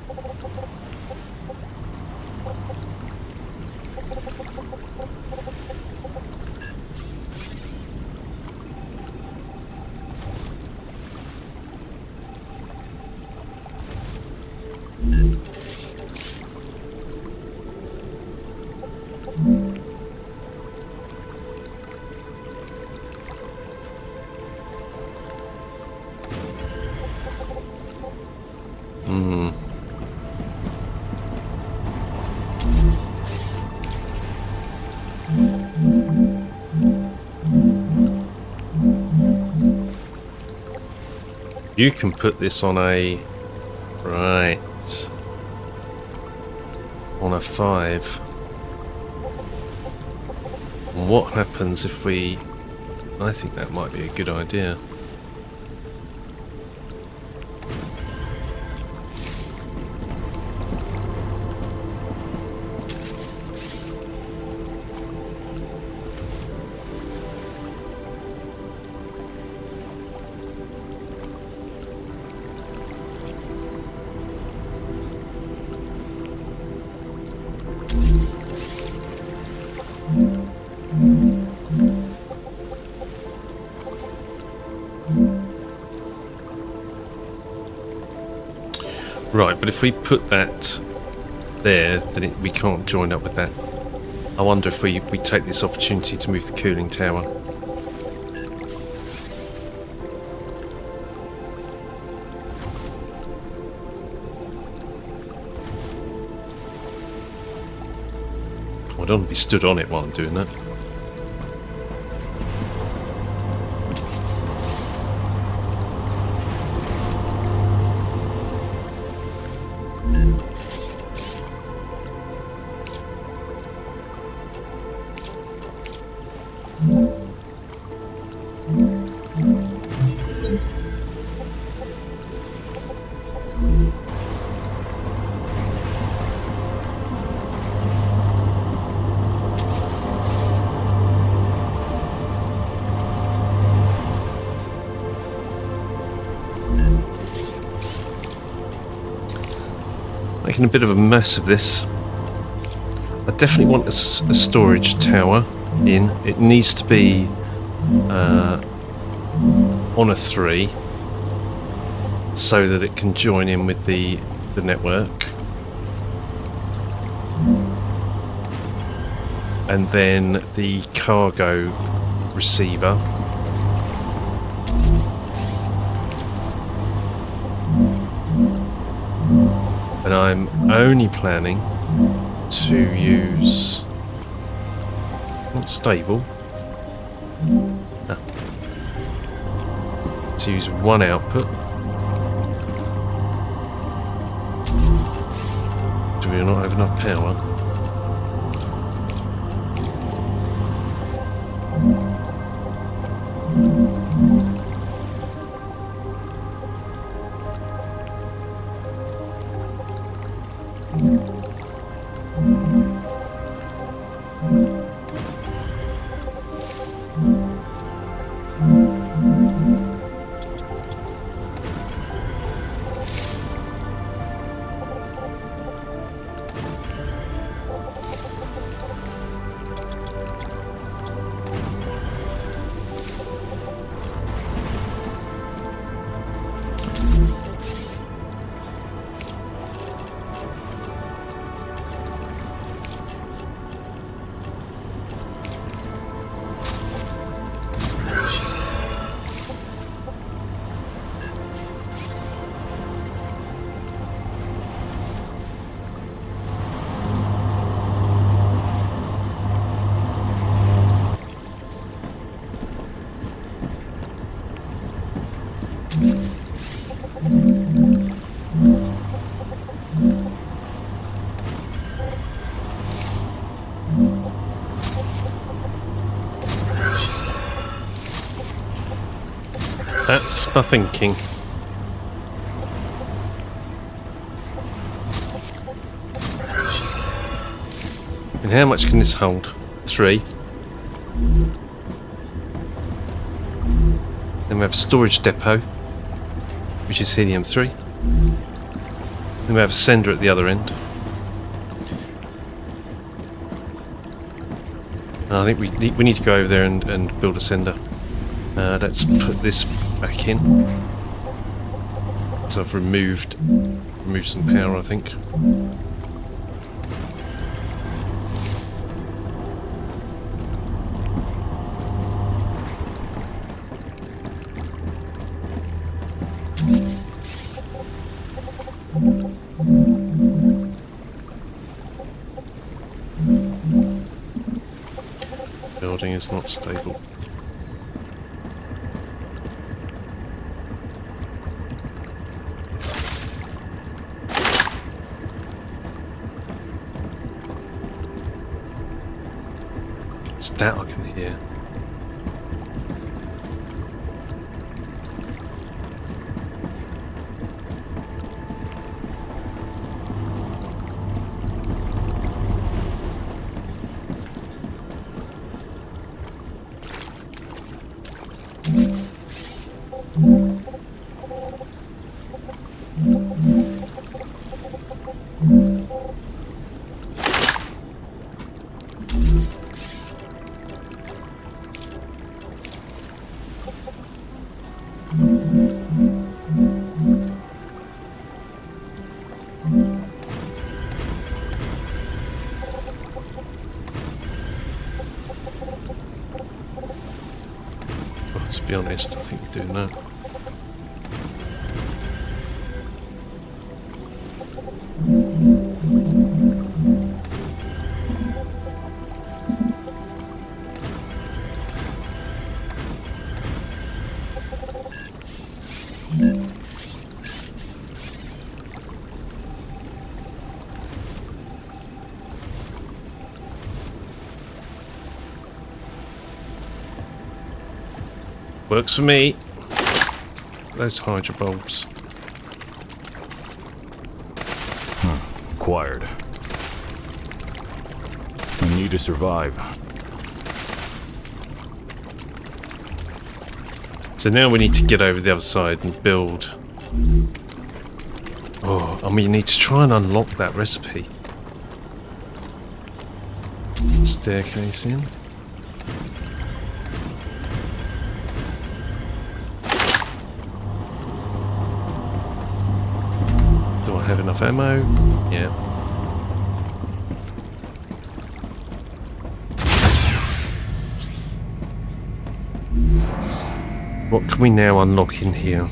You can put this on a... right. On a 5. And what happens if we... I think that might be a good idea. Right, but if we put that there, then we can't join up with that. I wonder if we take this opportunity to move the cooling tower. I don't want to be stood on it while I'm doing that. Making a bit of a mess of this. I definitely want a storage tower in. It needs to be on a 3 so that it can join in with the network. And then the cargo receiver I'm only planning to use... not stable. To use one output. Do we not have enough power? That's my thinking. And how much can this hold? 3. Then we have a storage depot, which is helium-3. Then we have a sender at the other end. And I think we need to go over there and build a sender. Let's put this back in. So I've removed some power, I think. Building is not stable. It's that I can hear. To be honest, I think you're doing that. Works for me. Those hydro bulbs. Acquired. I need to survive. So now we need to get over the other side and build. Oh, and we need to try and unlock that recipe. Staircase in. Have enough ammo? Yeah. What can we now unlock in here?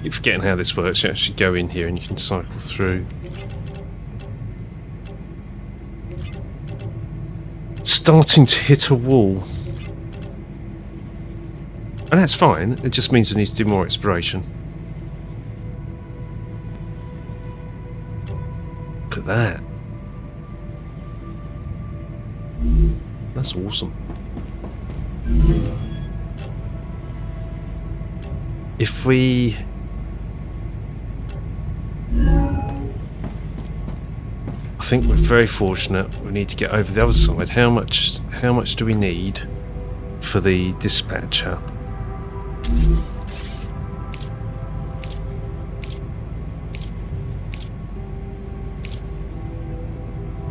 Keep forgetting how this works. You actually go in here and you can cycle through. Starting to hit a wall. And that's fine. It just means we need to do more exploration. Look at that. That's awesome. If we... I think we're very fortunate. We need to get over the other side. How much do we need for the dispatcher?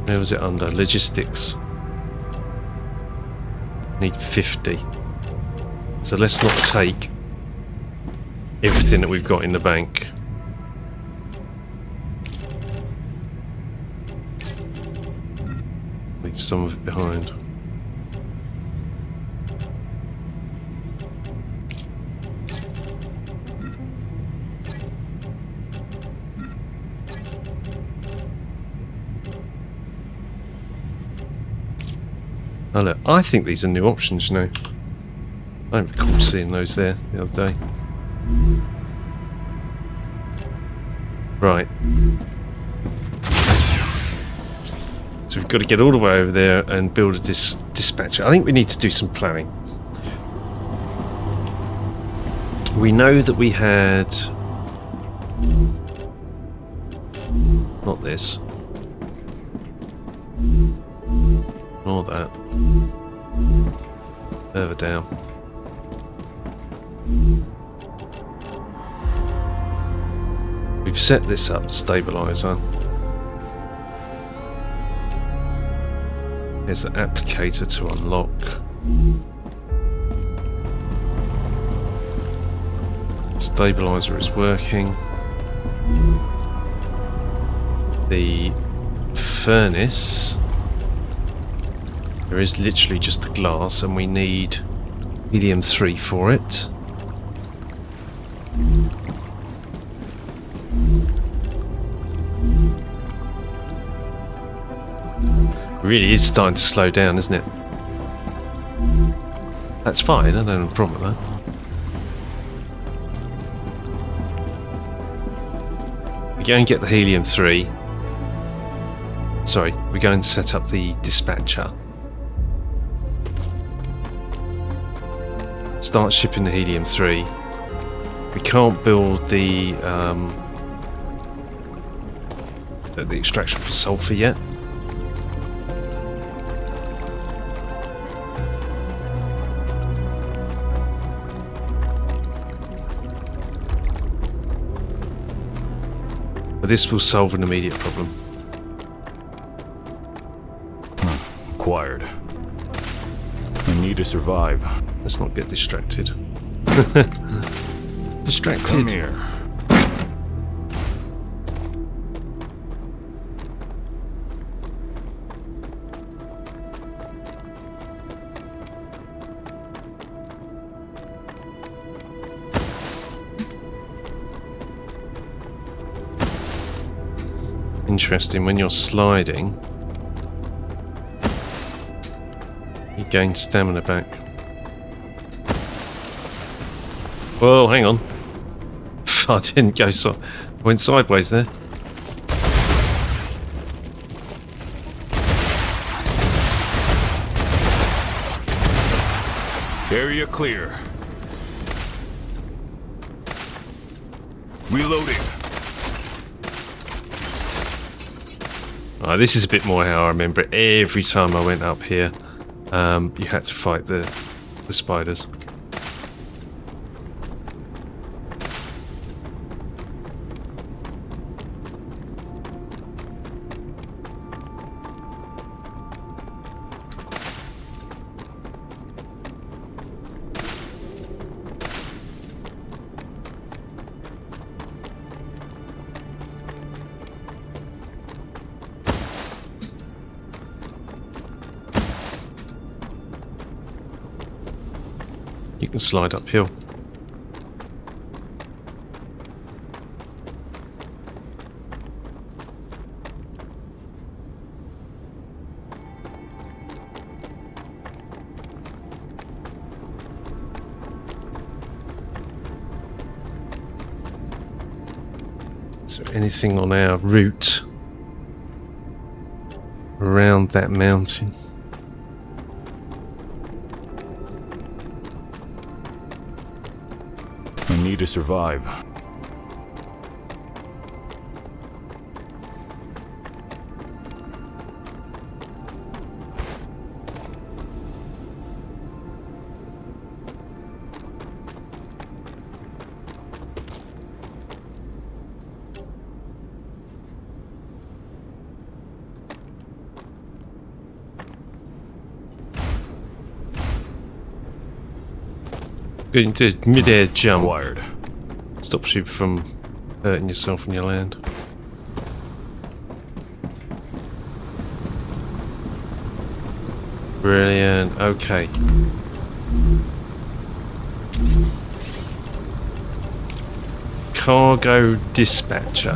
Where was it under? Logistics. Need 50. So let's not take everything that we've got in the bank. Leave some of it behind. Oh look, I think these are new options, you know. I don't recall seeing those there the other day. Right. So we've got to get all the way over there and build a dispatcher. I think we need to do some planning. We know that we had... not this. Nor that. Further down. We've set this up, stabilizer. There's the applicator to unlock. Stabilizer is working. The furnace, there is literally just the glass, and we need helium-3 for it. It really is starting to slow down, isn't it? That's fine, I don't have a problem with that. We go and get the helium-3. Sorry, we go and set up the dispatcher. Start shipping the helium-3. We can't build the extraction for sulfur yet. But this will solve an immediate problem. Acquired. I need to survive. Let's not get distracted. Distracted. Come here. Interesting, when you're sliding, you gain stamina back. Whoa, hang on. I didn't go so... I went sideways there. Area clear. Reloading. This is a bit more how I remember it. Every time I went up here, you had to fight the spiders. You can slide uphill. Is there anything on our route around that mountain? I need to survive. Going to mid-air jump. Acquired. Stops you from hurting yourself when you land. Brilliant. Okay. Cargo dispatcher.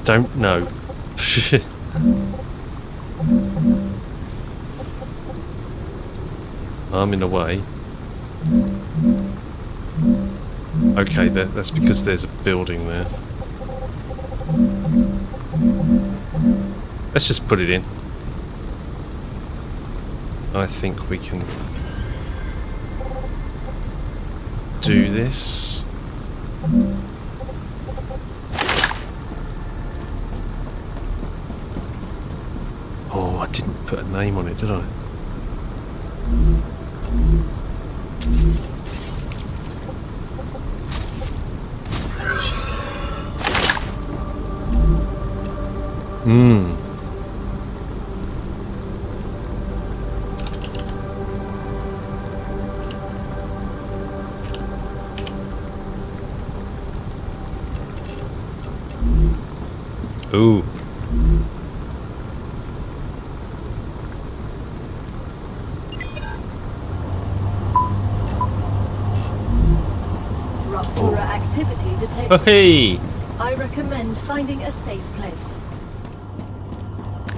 Don't know. I'm in the way. Okay, that's because there's a building there. Let's just put it in. I think we can do this. Oh, I didn't put a name on it, did I? Ooh. Rupture activity detected. Hey! I recommend finding a safe place.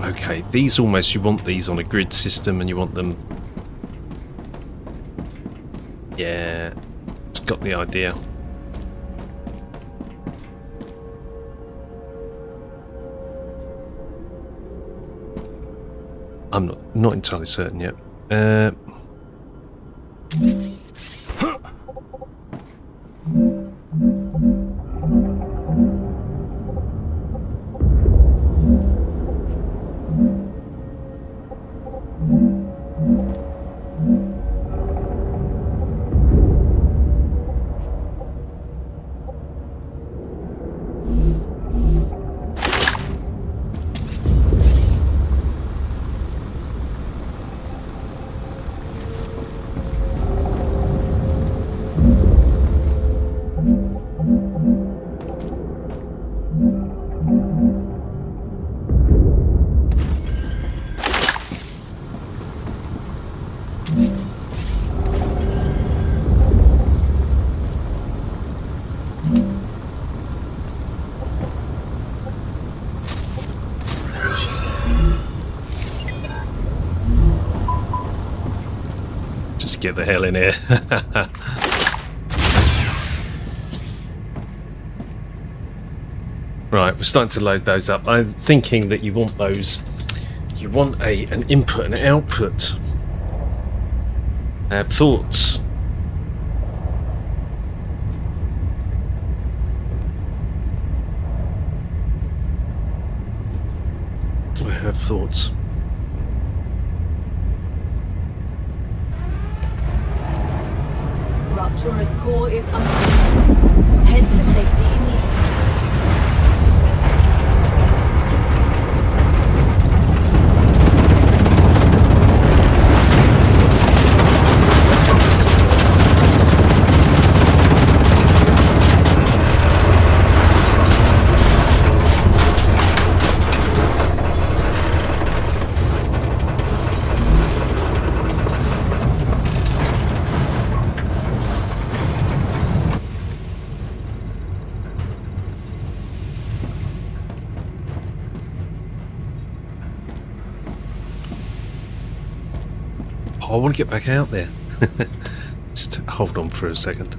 Okay, these almost, you want these on a grid system and you want them... Yeah, got the idea. I'm not entirely certain yet. Just get the hell in here. Right, we're starting to load those up. I'm thinking that you want those. You want an input and output. I have thoughts. I have thoughts. Rupture's core is unstable. Head to safety immediately. I want to get back out there. Just hold on for a second.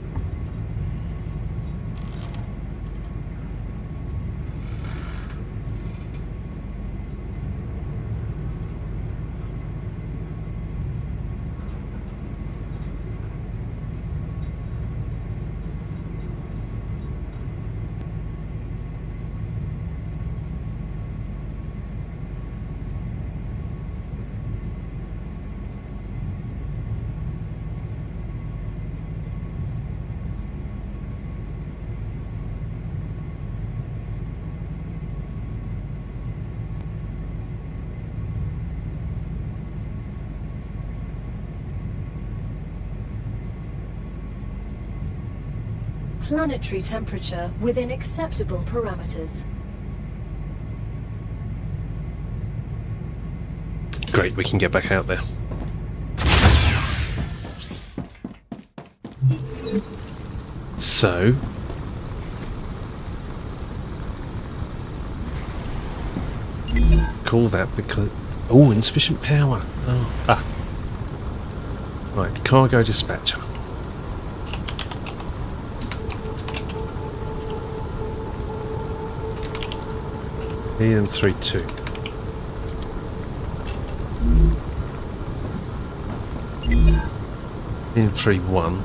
Planetary temperature within acceptable parameters. Great, we can get back out there. So... call that because... oh, insufficient power. Oh, ah. Right, cargo dispatcher. Helium 3-2. Helium 3-1.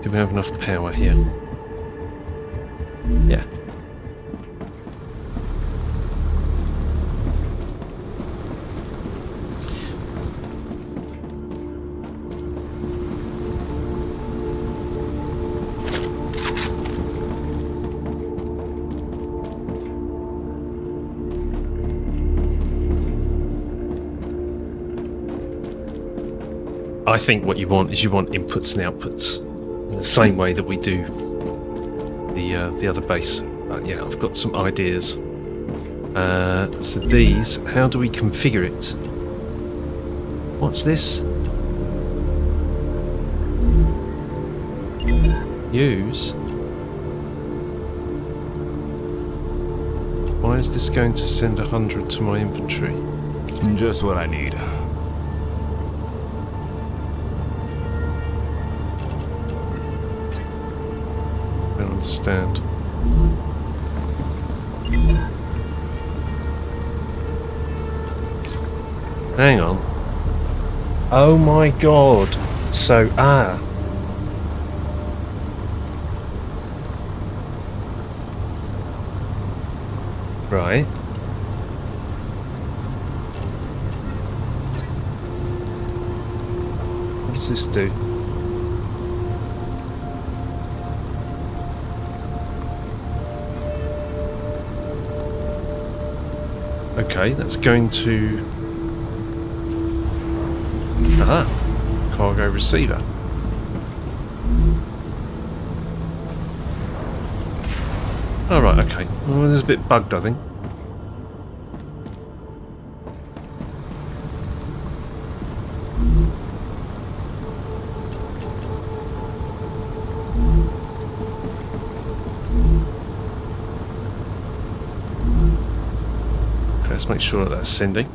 Do we have enough power here? Yeah. I think what you want is you want inputs and outputs in the same way that we do the other base. Yeah, I've got some ideas. So these, how do we configure it? What's this? Use? Why is this going to send 100 to my inventory? Just what I need. I don't understand. Hang on. Oh my god. So, right. What does this do? Okay, that's going to... aha, cargo receiver. Alright, okay. Well, there's a bit bugged, I think. Let's make sure that that's sending.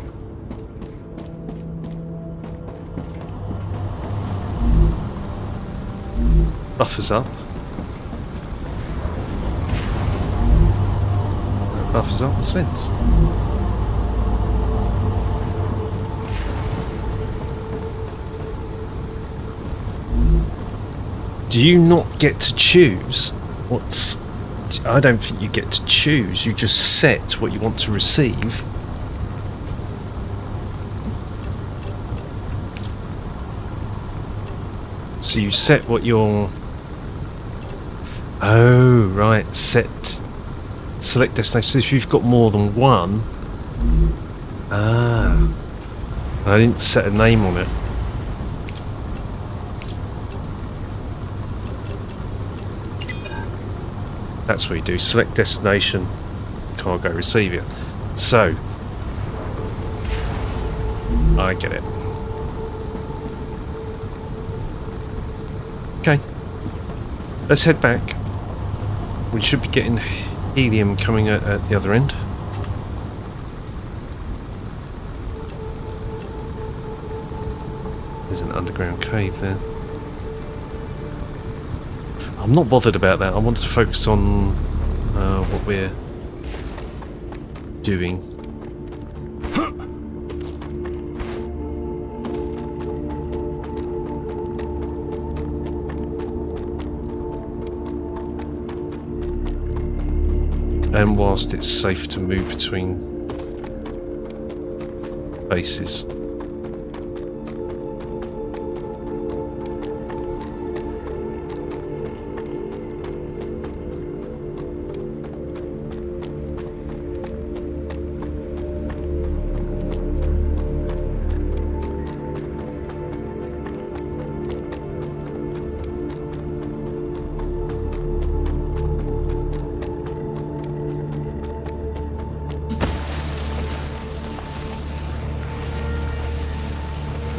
Buffers up. Buffers up and sends. Do you not get to choose what's... I don't think you get to choose. You just set what you want to receive. So you set what your... oh, right. Select destination. So if you've got more than one... ah. I didn't set a name on it. That's what you do. Select destination, cargo receiver. So, I get it. Okay. Let's head back. We should be getting helium coming at the other end. There's an underground cave there. I'm not bothered about that. I want to focus on what we're doing. And whilst it's safe to move between bases.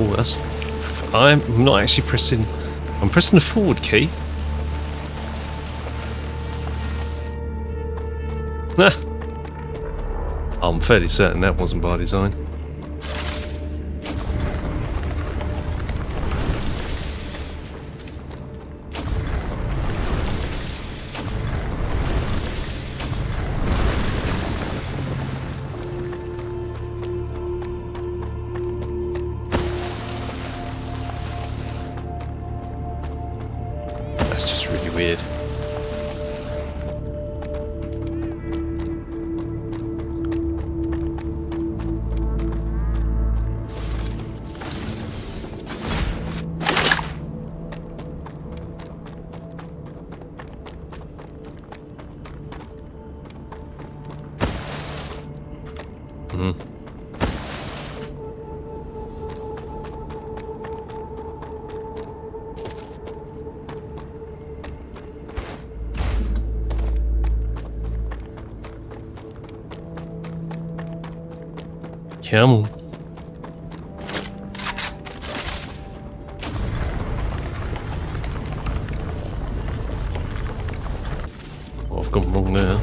Oh, that's... I'm not actually pressing... I'm pressing the forward key. I'm fairly certain that wasn't by design. That's just really weird. Come on. Oh, I've gone wrong there.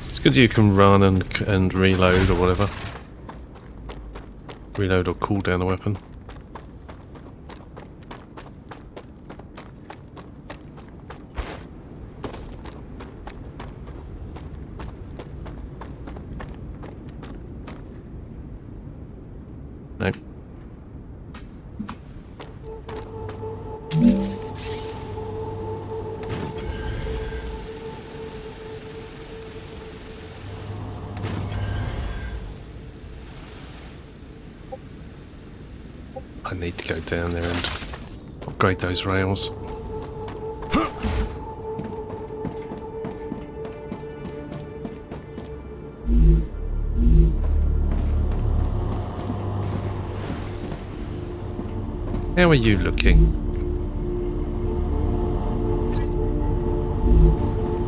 It's good you can run and reload or whatever. Reload or cool down the weapon. No. I need to go down there and upgrade those rails. How are you looking?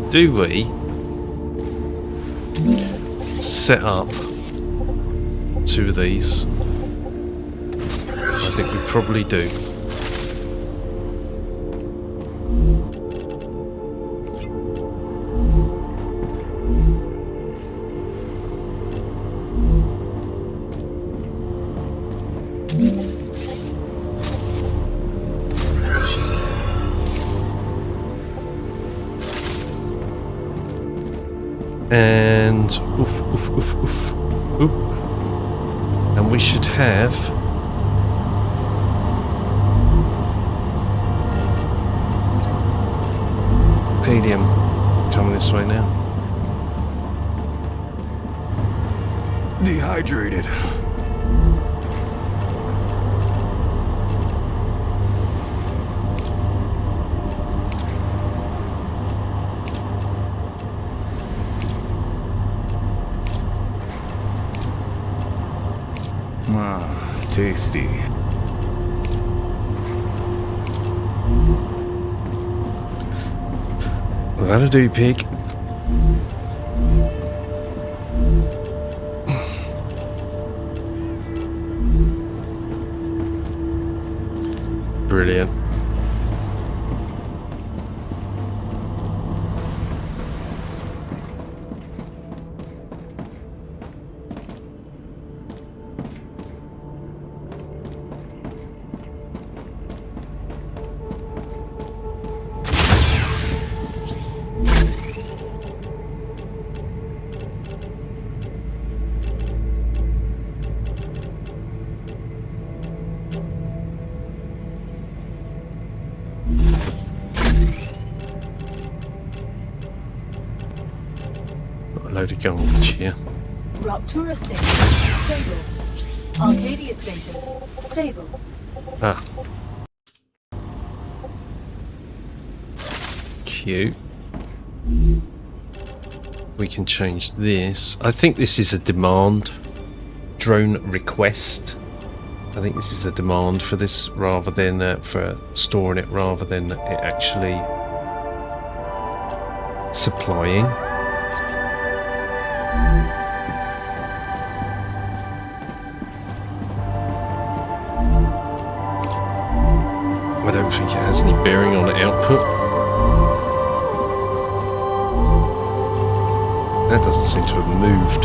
Do we set up two of these? I think we probably do. And oof, oof, oof, oof, oop. And we should have helium coming this way now. Dehydrated. Ah, tasty. That'll do, pig. load of garbage here. Ruptura status stable. Arcadia status stable. Ah. Cute. We can change this. I think this is a demand. Drone request. I think this is a demand for this rather than for storing it rather than it actually supplying. I don't think it has any bearing on the output. That doesn't seem to have moved.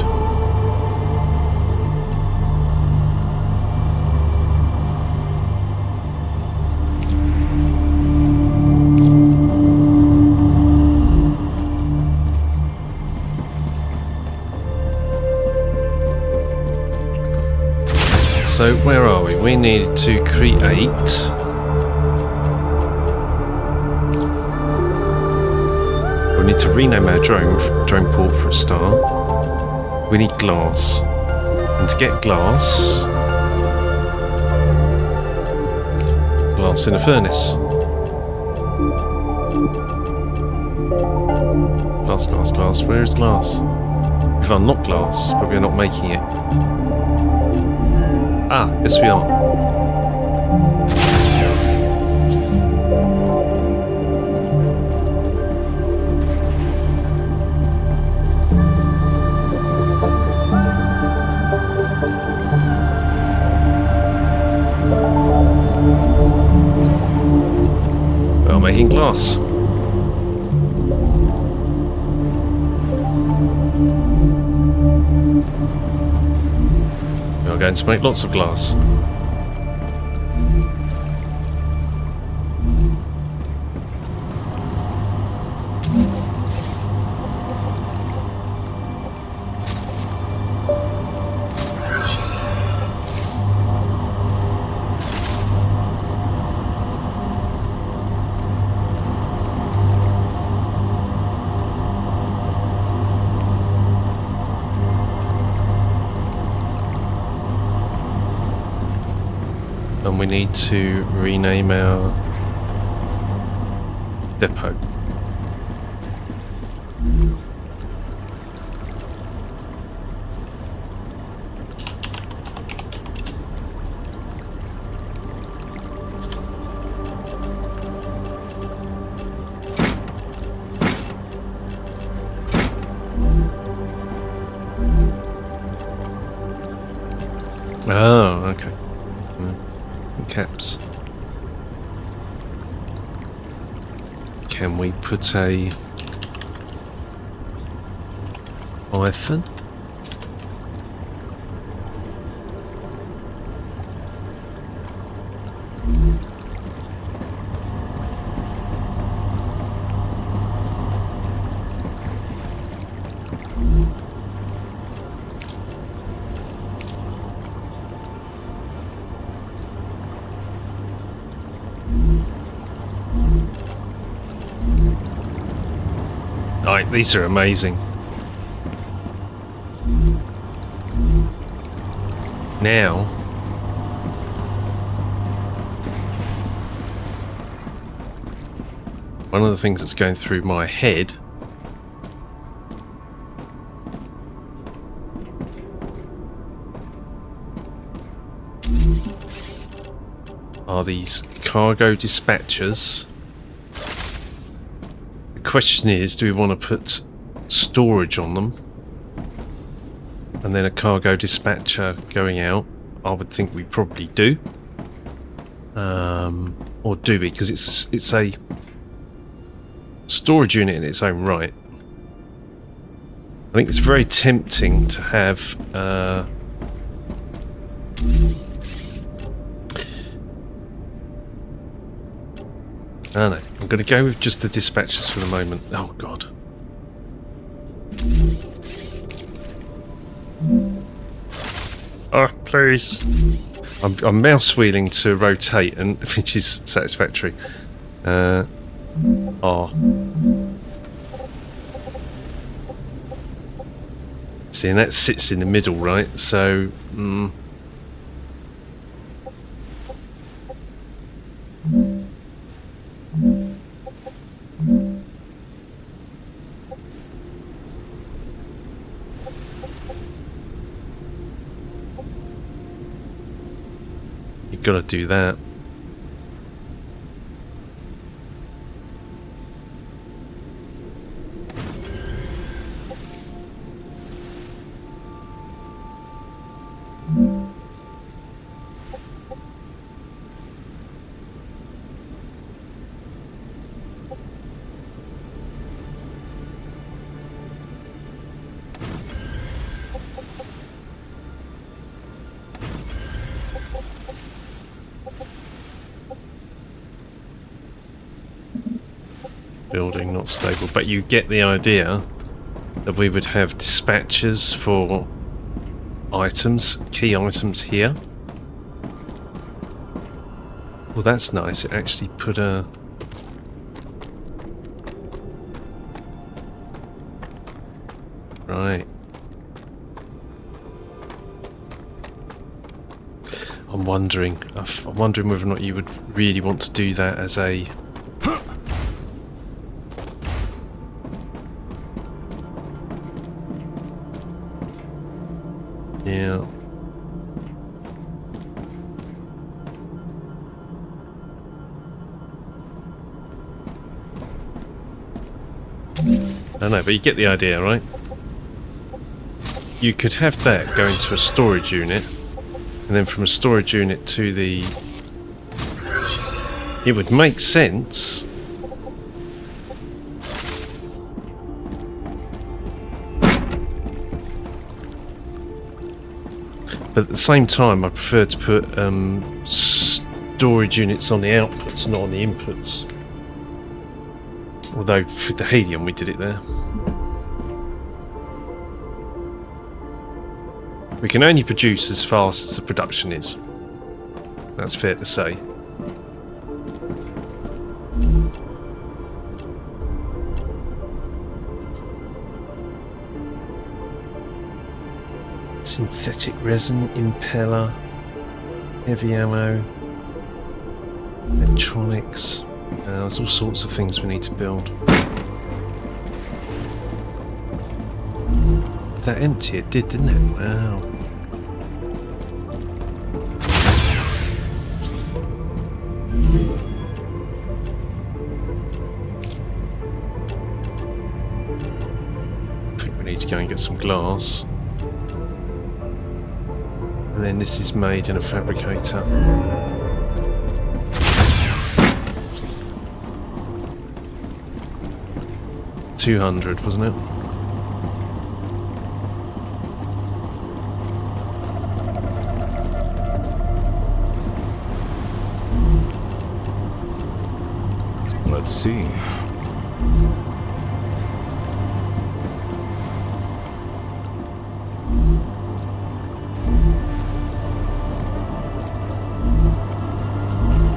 So where are we? We need to create we need to rename our drone port for a start. We need glass. And to get glass in a furnace. Glass. Where is glass? We've unlocked glass, but we're not making it. Ah, yes we are. We are making glass. We are going to make lots of glass. And we need to rename our depot. Oh, okay. Caps. Can we put a hyphen? Right, these are amazing. Now, one of the things that's going through my head are these cargo dispatchers. The question is, do we want to put storage on them and then a cargo dispatcher going out? I would think we probably do, or do we? Because it's a storage unit in its own right. I think it's very tempting to have I don't know. I'm going to go with just the dispatchers for the moment. Oh, God. Oh, please. I'm mouse wheeling to rotate, and which is satisfactory. See, and that sits in the middle, right? So, you've got to do that. Building not stable, but you get the idea that we would have dispatchers for items, key items here. Well, that's nice. It actually put a... Right. I'm wondering whether or not you would really want to do that as a... Yeah. I don't know, but you get the idea, right? You could have that go into a storage unit, and then from a storage unit to the... It would make sense. But at the same time, I prefer to put storage units on the outputs, not on the inputs. Although, for the helium, we did it there. We can only produce as fast as the production is. That's fair to say. Synthetic resin, impeller, heavy ammo, electronics. There's all sorts of things we need to build. That empty, it did, didn't it? Wow. I think we need to go and get some glass. And then this is made in a fabricator. $200, wasn't it? Let's see.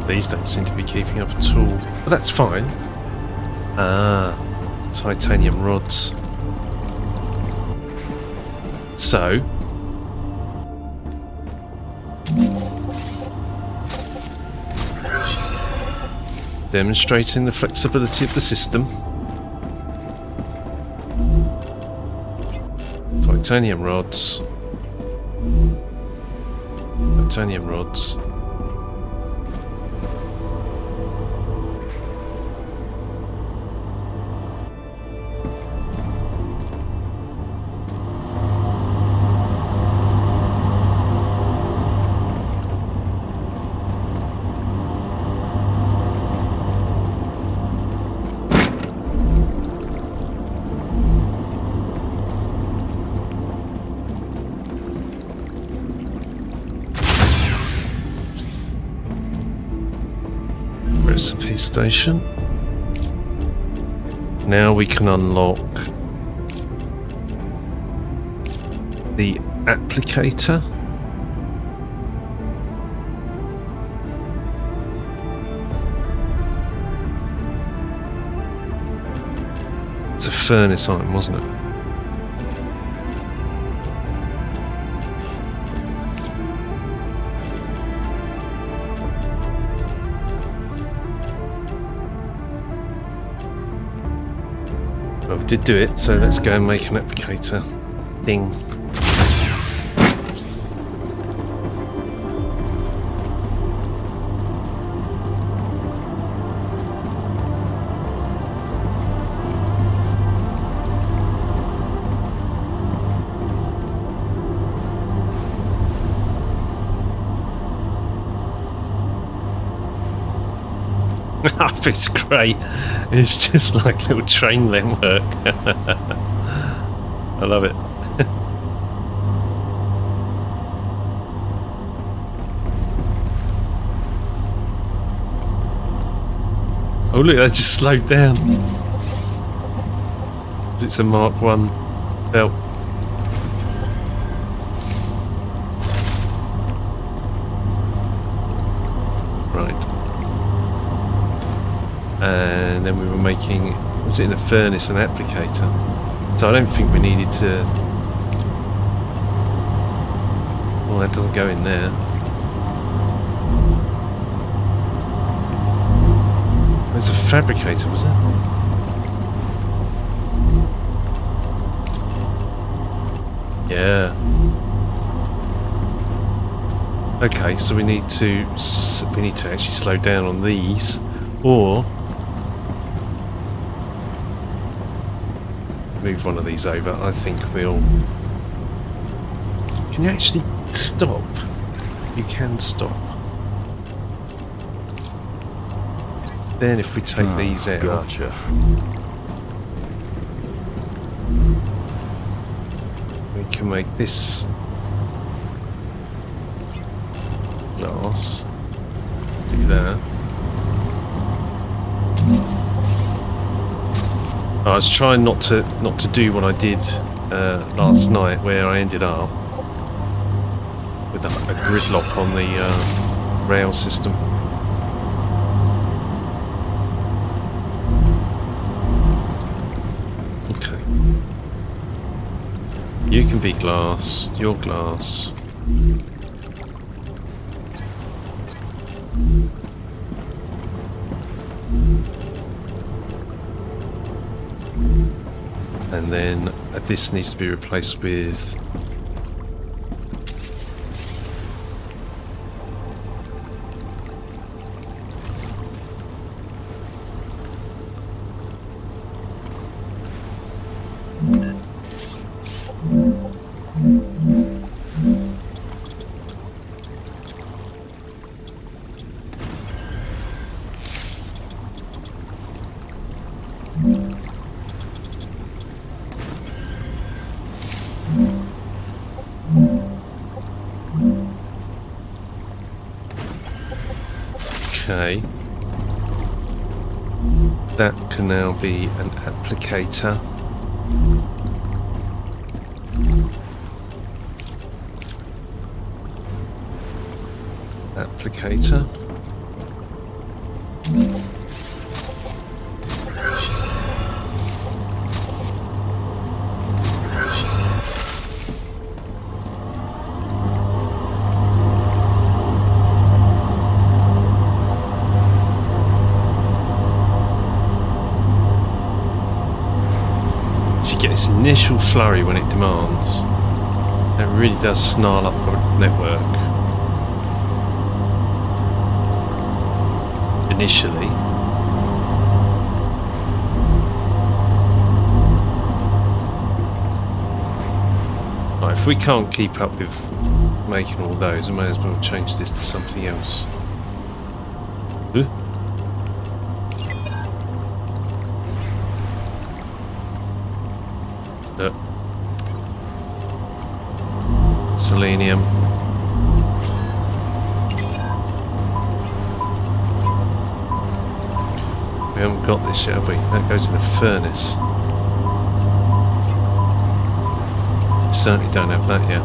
These don't seem to be keeping up at all. But that's fine. Ah, titanium rods. So, demonstrating the flexibility of the system. Titanium rods. Titanium rods. Recipe station. Now we can unlock the applicator. It's a furnace item, wasn't it? That did do it, so let's go and make an applicator. Ding. It's great. It's just like little train network. I love it. Oh look, that just slowed down. It's a Mark 1 belt. And then we were making, was it in a furnace, an applicator? So I don't think we needed to. Well, that doesn't go in there. There's a fabricator, was it? Yeah. Okay, so we need to actually slow down on these, or move one of these over. I think we'll... Can you actually stop? You can stop. Then if we take these out... Gotcha. We can make this glass. Do that. I was trying not to do what I did last night, where I ended up with a gridlock on the rail system. Okay. You can be glass. You're glass. And then this needs to be replaced with okay. That can now be an applicator. Applicator. You get this initial flurry when it demands. It really does snarl up the network. Initially. Right, if we can't keep up with making all those, I may as well change this to something else. Huh? Selenium. We haven't got this yet, have we? That goes in a furnace. Certainly don't have that yet.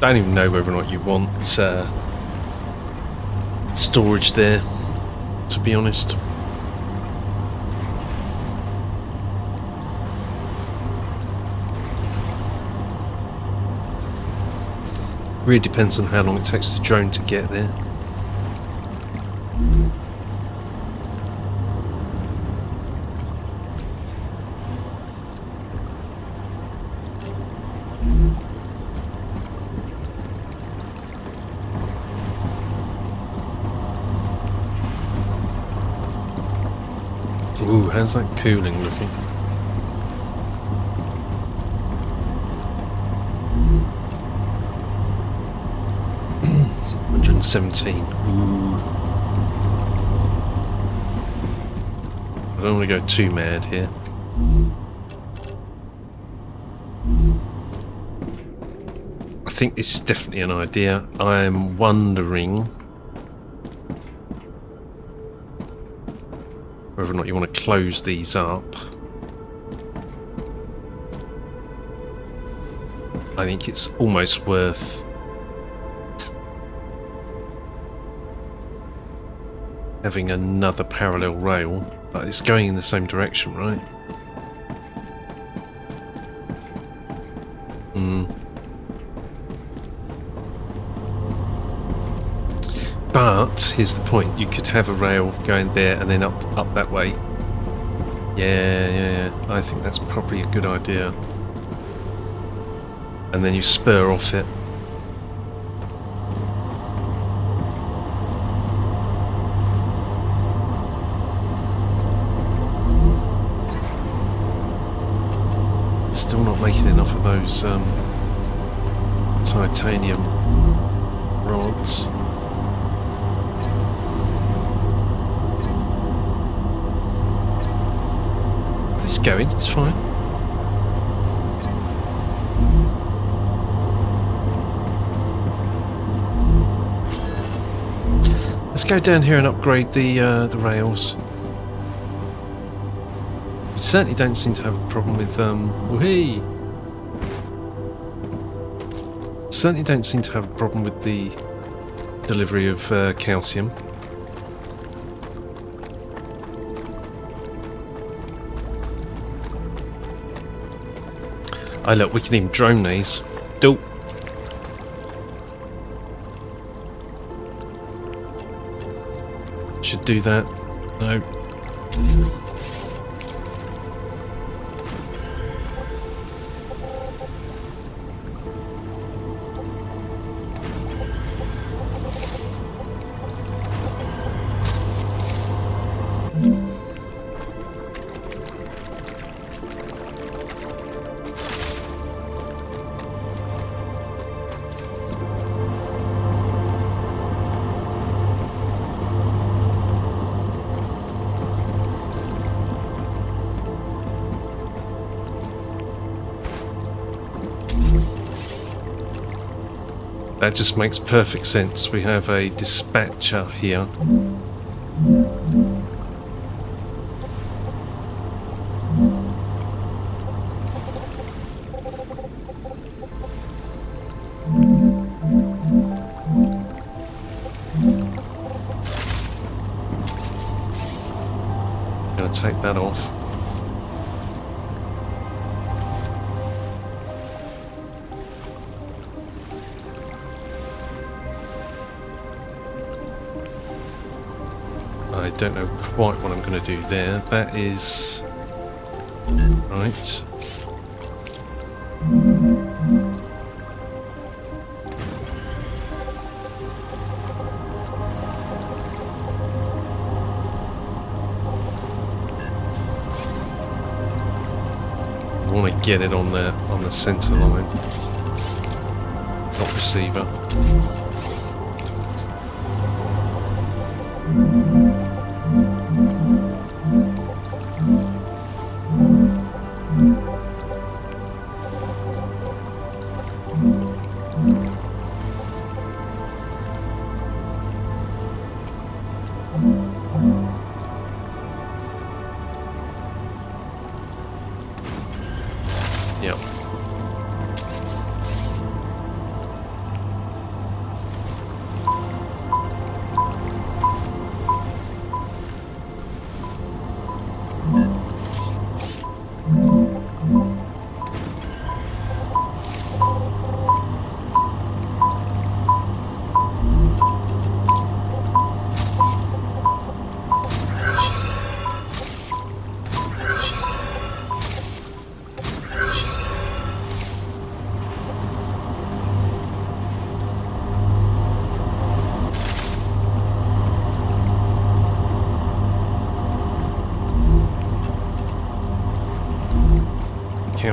Don't even know whether or not you want storage there, to be honest. Really depends on how long it takes the drone to get there. Ooh, how's that cooling looking? It's 117. Ooh. I don't want to go too mad here. I think this is definitely an idea. I am wondering whether or not you want to close these up. I think it's almost worth having another parallel rail, but it's going in the same direction, right? But here's the point: you could have a rail going there and then up that way. Yeah. I think that's probably a good idea. And then you spur off it. Still not making enough of those titanium rods. It's going, it's fine. Let's go down here and upgrade the rails. We certainly don't seem to have a problem with whee! Certainly don't seem to have a problem with the delivery of calcium. Oh look, we can even drone these. Dope. Should do that. No. That just makes perfect sense. We have a dispatcher here. Gonna take that off. I don't know quite what I'm going to do there. That is right. I want to get it on the center line, not receiver.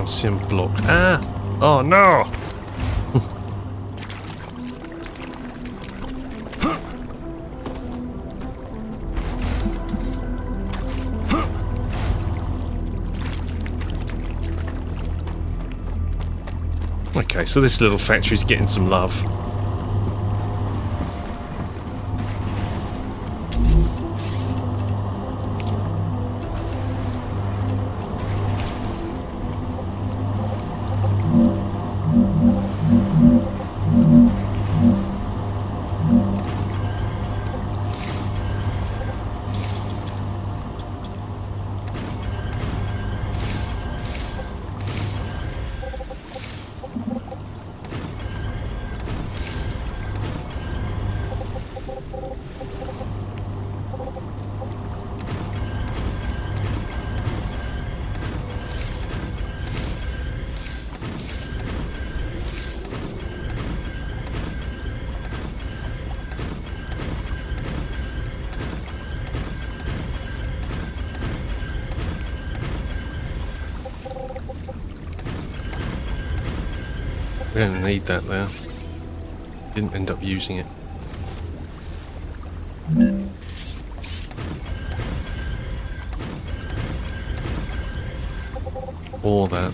calcium block. Ah! Oh no! Okay, so this little factory's getting some love. We don't need that there. Didn't end up using it. Or that.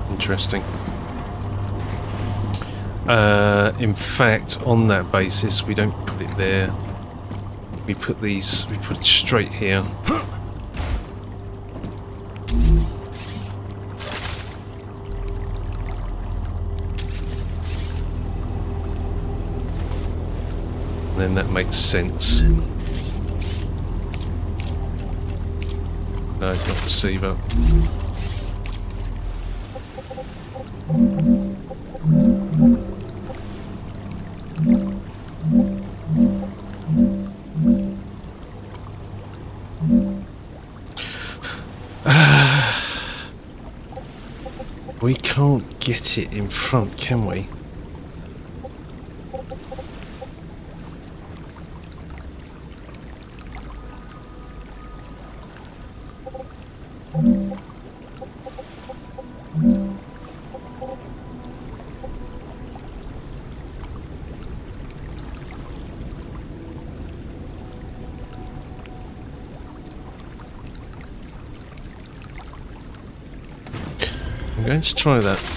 Interesting. In fact, on that basis, we don't put it there. We put it straight here. And then that makes sense. No, not receiver. We can't get it in front, can we? I'm going to try that.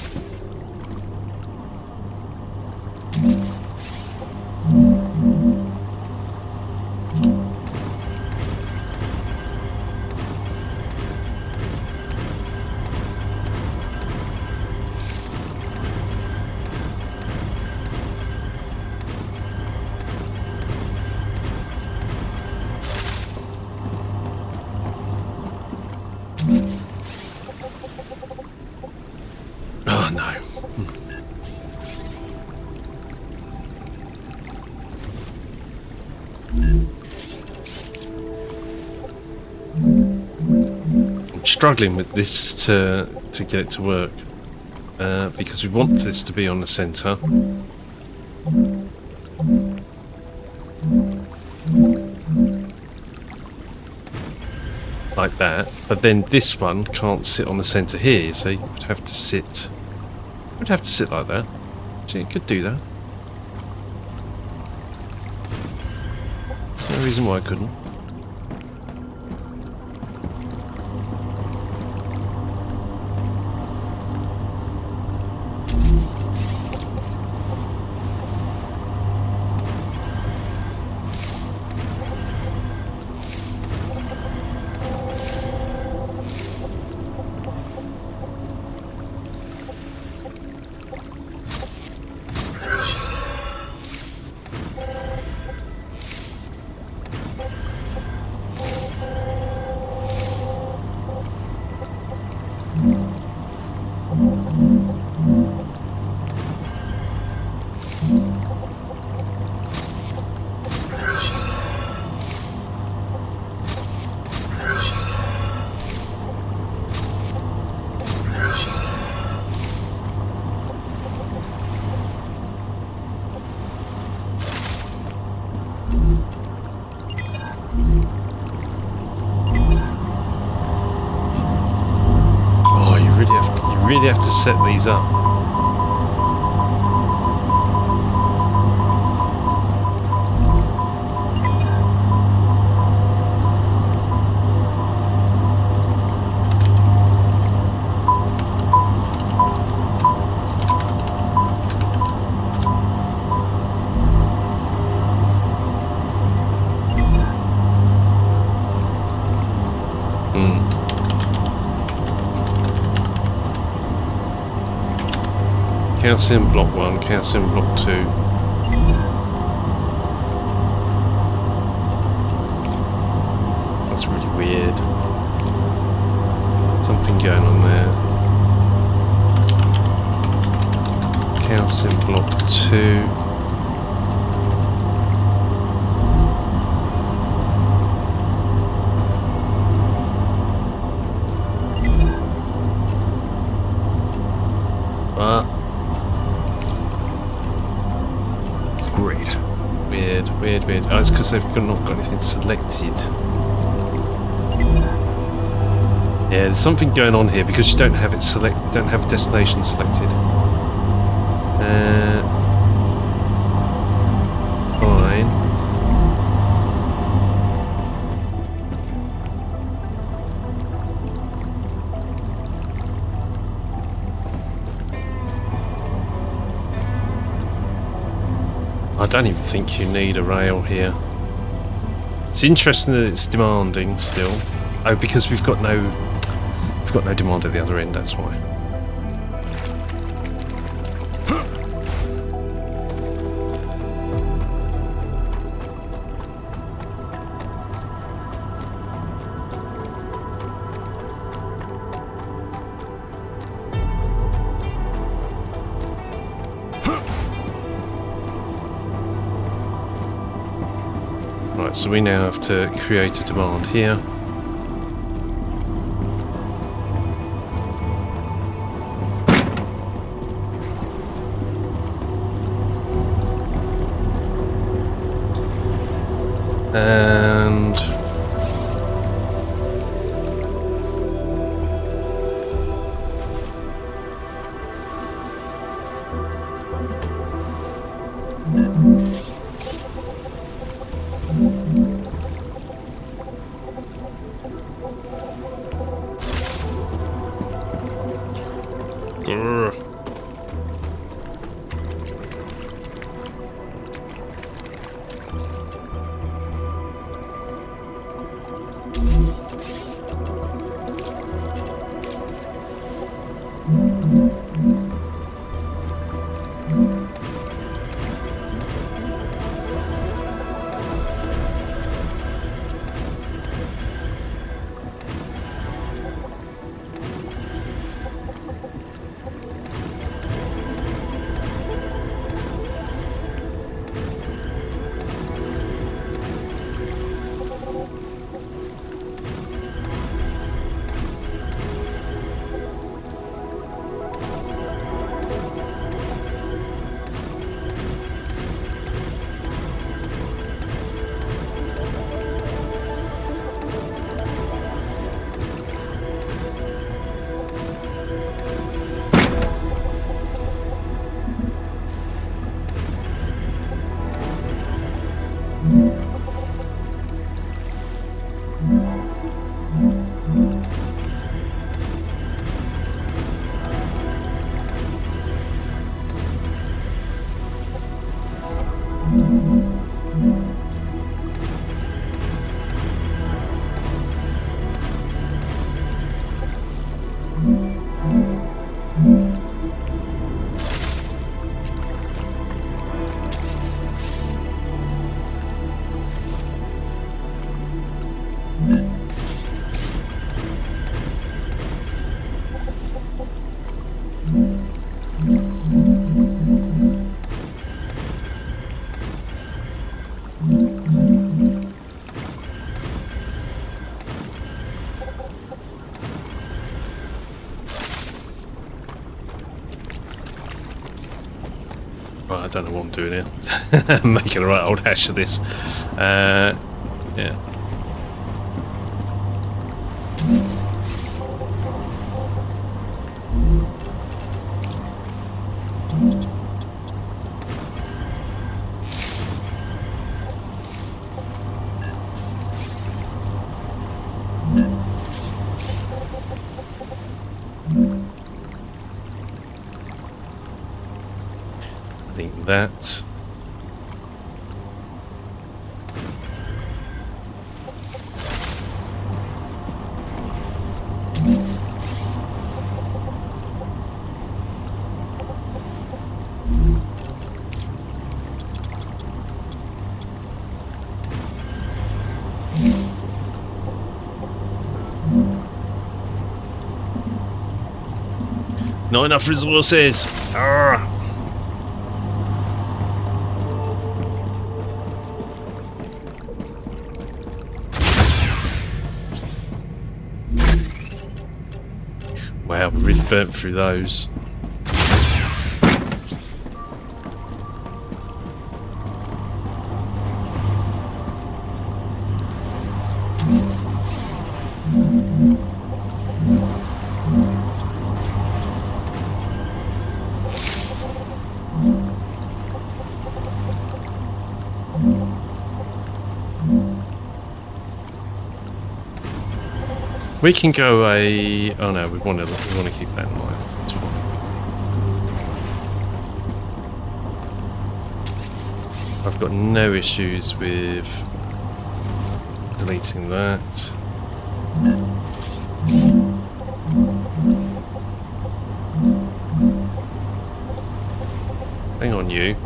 Oh no. I'm struggling with this to get it to work because we want this to be on the centre. Like that, but then this one can't sit on the centre here, so you would have to sit. Would have to sit like that. Actually, it could do that. There's no reason why I couldn't. really have to set these up. Calcium block 1, calcium block 2. That's really weird. Something going on there. Calcium block 2. Weird. Oh, it's because they've not got anything selected. Yeah, there's something going on here because you don't have it don't have destination selected. Fine. I don't even think you need a rail here. It's interesting that it's demanding still. Oh, because we've got no demand at the other end. That's why. Right, so we now have to create a demand here. And right, I don't know what I'm doing here. I'm making a right old hash of this. Yeah. that. Not enough resources. Arrgh. Wow, we really burnt through those. We can go a... Oh no, we want to keep that in mind. It's fine. I've got no issues with deleting that. Hang on, you.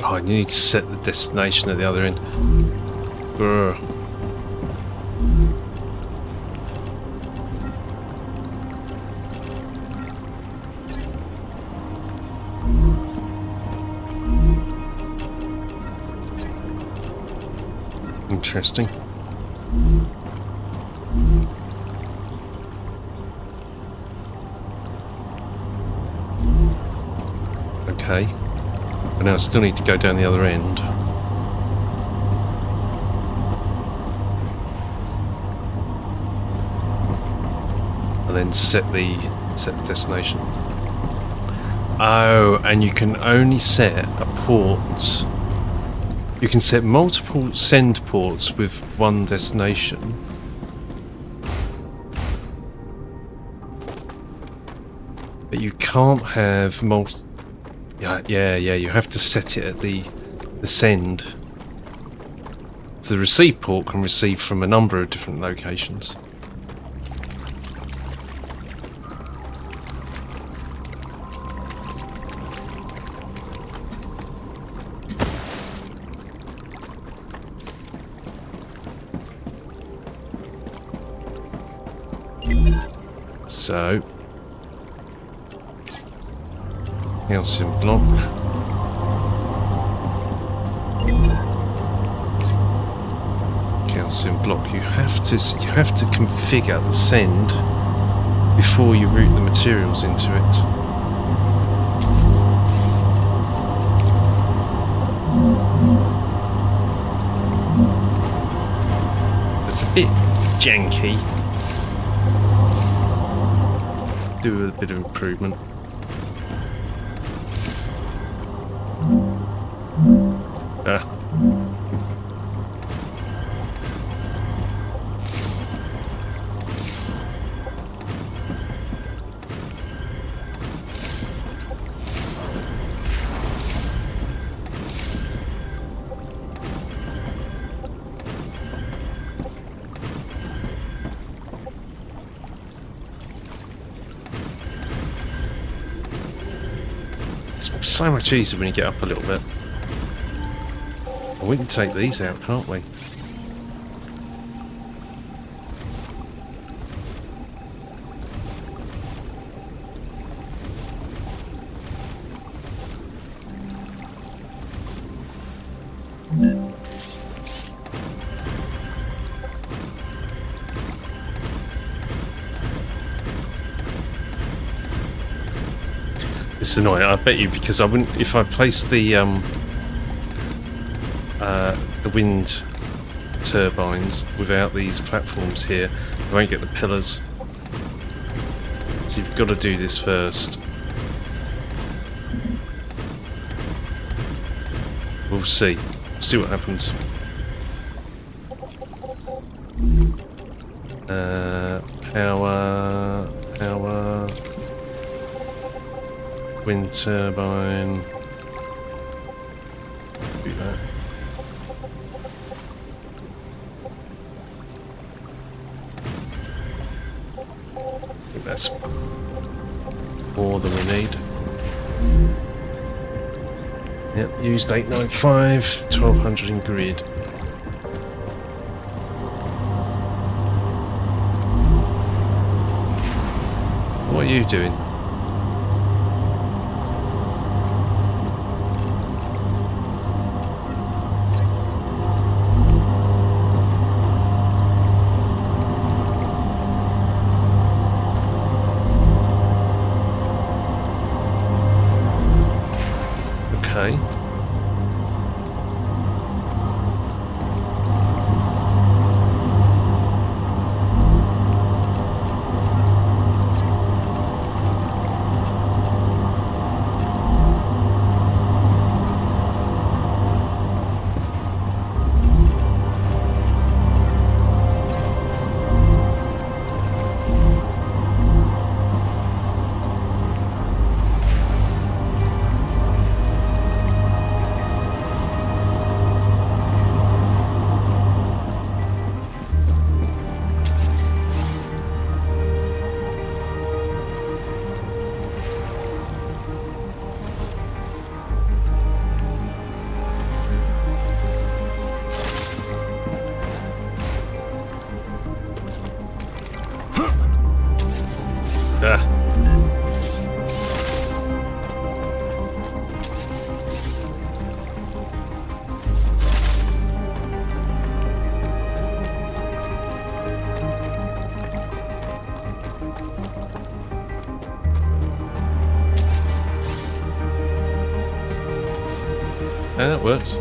Oh, you need to set the destination at the other end. Grr. Interesting. Okay. But now I still need to go down the other end. And then set the destination. Oh, and you can only set a port. You can set multiple send ports with one destination. But you can't have multiple. Yeah, you have to set it at the send. So the receive port can receive from a number of different locations. So calcium block. Calcium block. You have to configure the send before you route the materials into it. It's a bit janky. Do a bit of improvement. It's so much easier when you get up a little bit. And we can take these out, can't we? That's annoying. I bet you, because I wouldn't. If I place the wind turbines without these platforms here, I won't get the pillars. So you've got to do this first. We'll see. See what happens. Power. Wind turbine. Do that. I think that's more than we need. Yep, used 895, 1200 in grid. What are you doing? Okay. That works.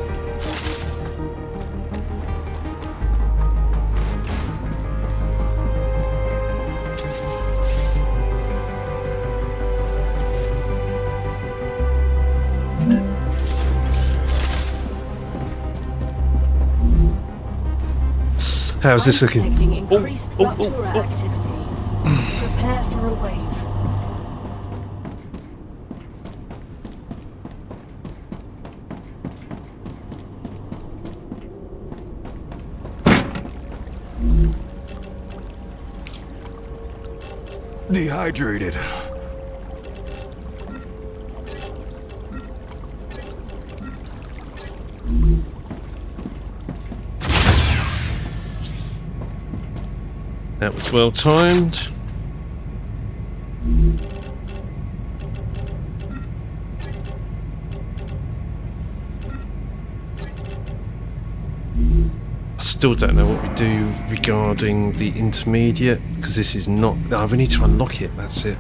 How's this looking? Increased rupture activity. Prepare for a wave. Dehydrated. That was well timed. I still don't know what we do regarding the intermediate, because this is not... Oh, we need to unlock it, that's it.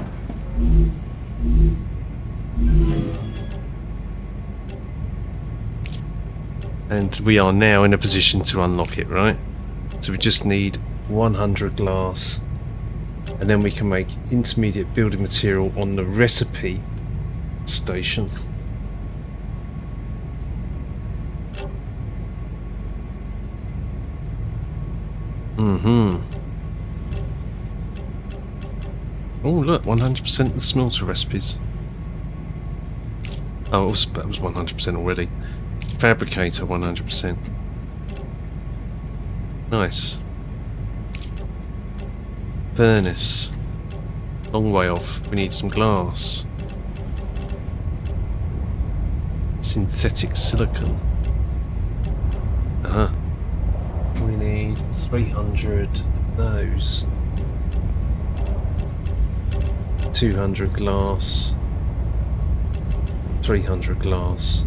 And we are now in a position to unlock it, right? So we just need 100 glass, and then we can make intermediate building material on the recipe station. Oh look, 100% the smelter recipes. Oh, that was 100% already. Fabricator 100%. Nice. Furnace. Long way off. We need some glass. Synthetic silicon. We need 300 of those. 200 glass. 300 glass.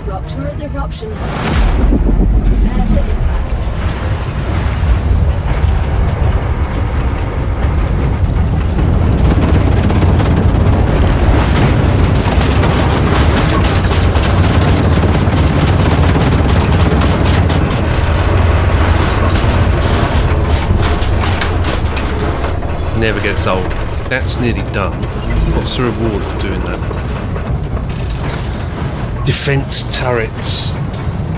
Rupture's eruption has started. Prepare for impact. Never gets old. That's nearly done. What's the reward for doing that? Defense turrets.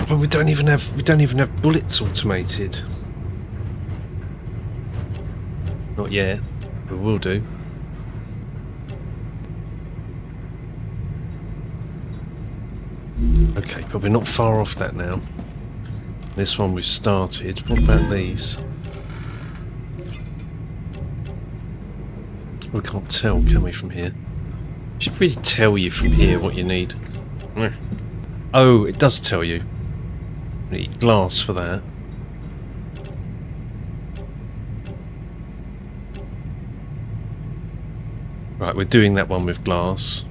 Well, we don't even have bullets automated. Not yet. We will do. Okay, but we're not far off that now. This one we've started. What about these? We can't tell, can we, from here? Should really tell you from here what you need. Oh, it does tell you. You need glass for that. Right, we're doing that one with glass.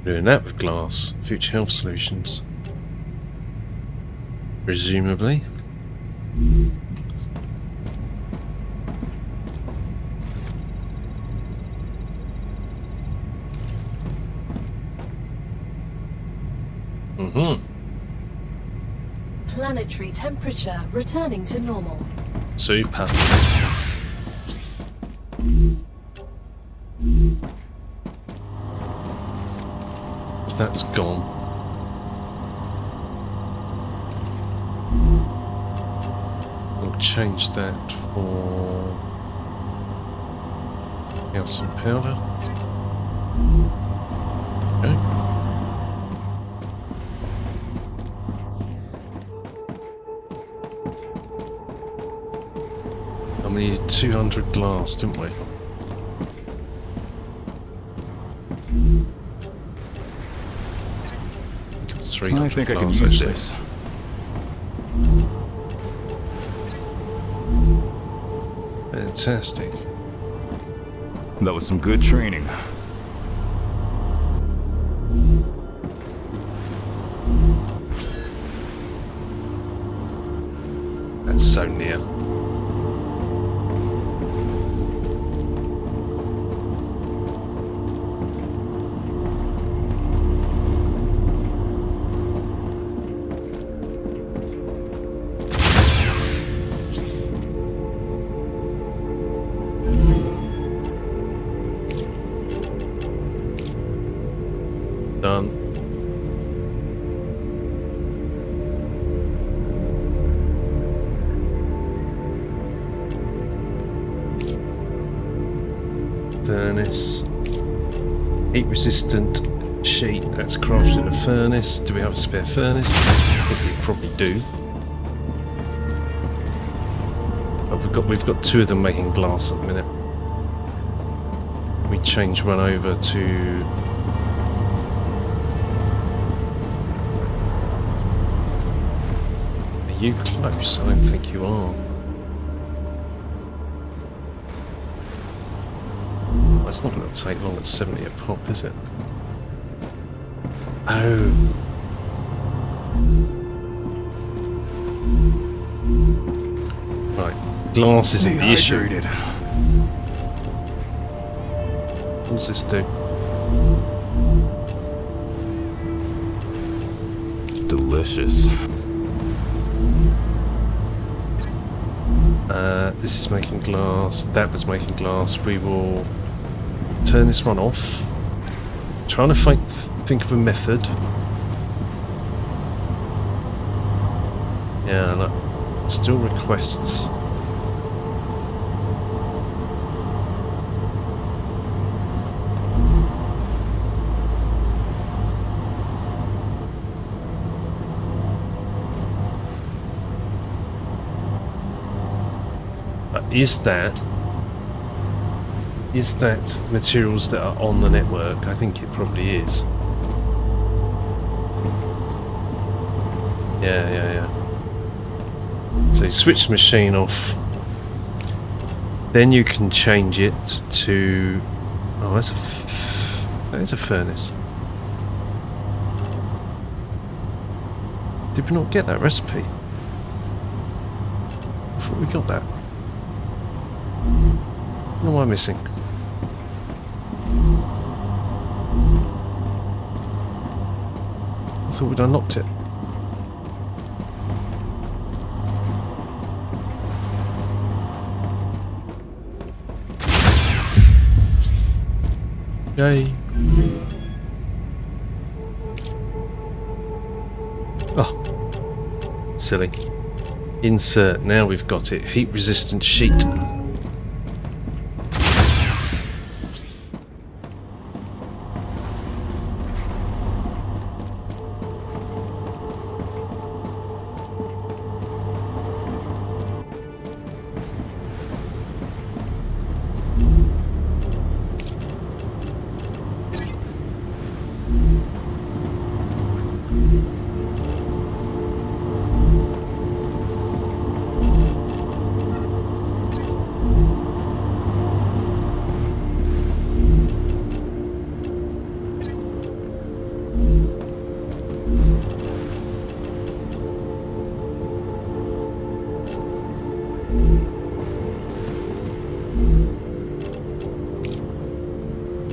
Doing that with glass. Future health solutions. Presumably. Planetary temperature returning to normal. Super. That's gone. We'll change that for calcium powder. Okay. And we needed 200 glass, didn't we? I think I can use this. Fantastic. That was some good training. That's so near. Done. Furnace. Heat resistant sheet. That's crafted in a furnace. Do we have a spare furnace? I think we probably do. But we've got two of them making glass at the minute. We change one over to. Are you close? I don't think you are. That's not going to take long at 70 a pop, is it? Oh. Right. Glass isn't the issue. What does this do? Delicious. This is making glass. That was making glass. We will turn this one off. Trying to think of a method. Yeah, look. Still requests. Is that materials that are on the network? I think it probably is. Yeah. So you switch the machine off. Then you can change it to. Oh, that is a furnace. Did we not get that recipe? I thought we got that. What am I missing? I thought we'd unlocked it. Yay. Oh, silly. Insert. Now we've got it. Heat resistant sheet.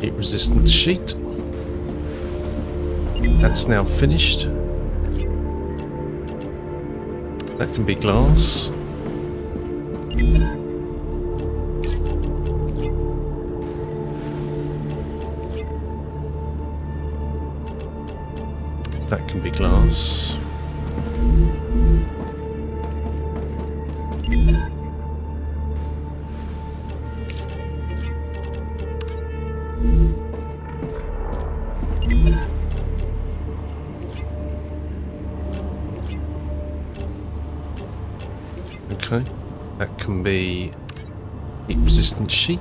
Heat resistant sheet. That's now finished. That can be glass. That can be glass. Okay, that can be heat resistant sheet.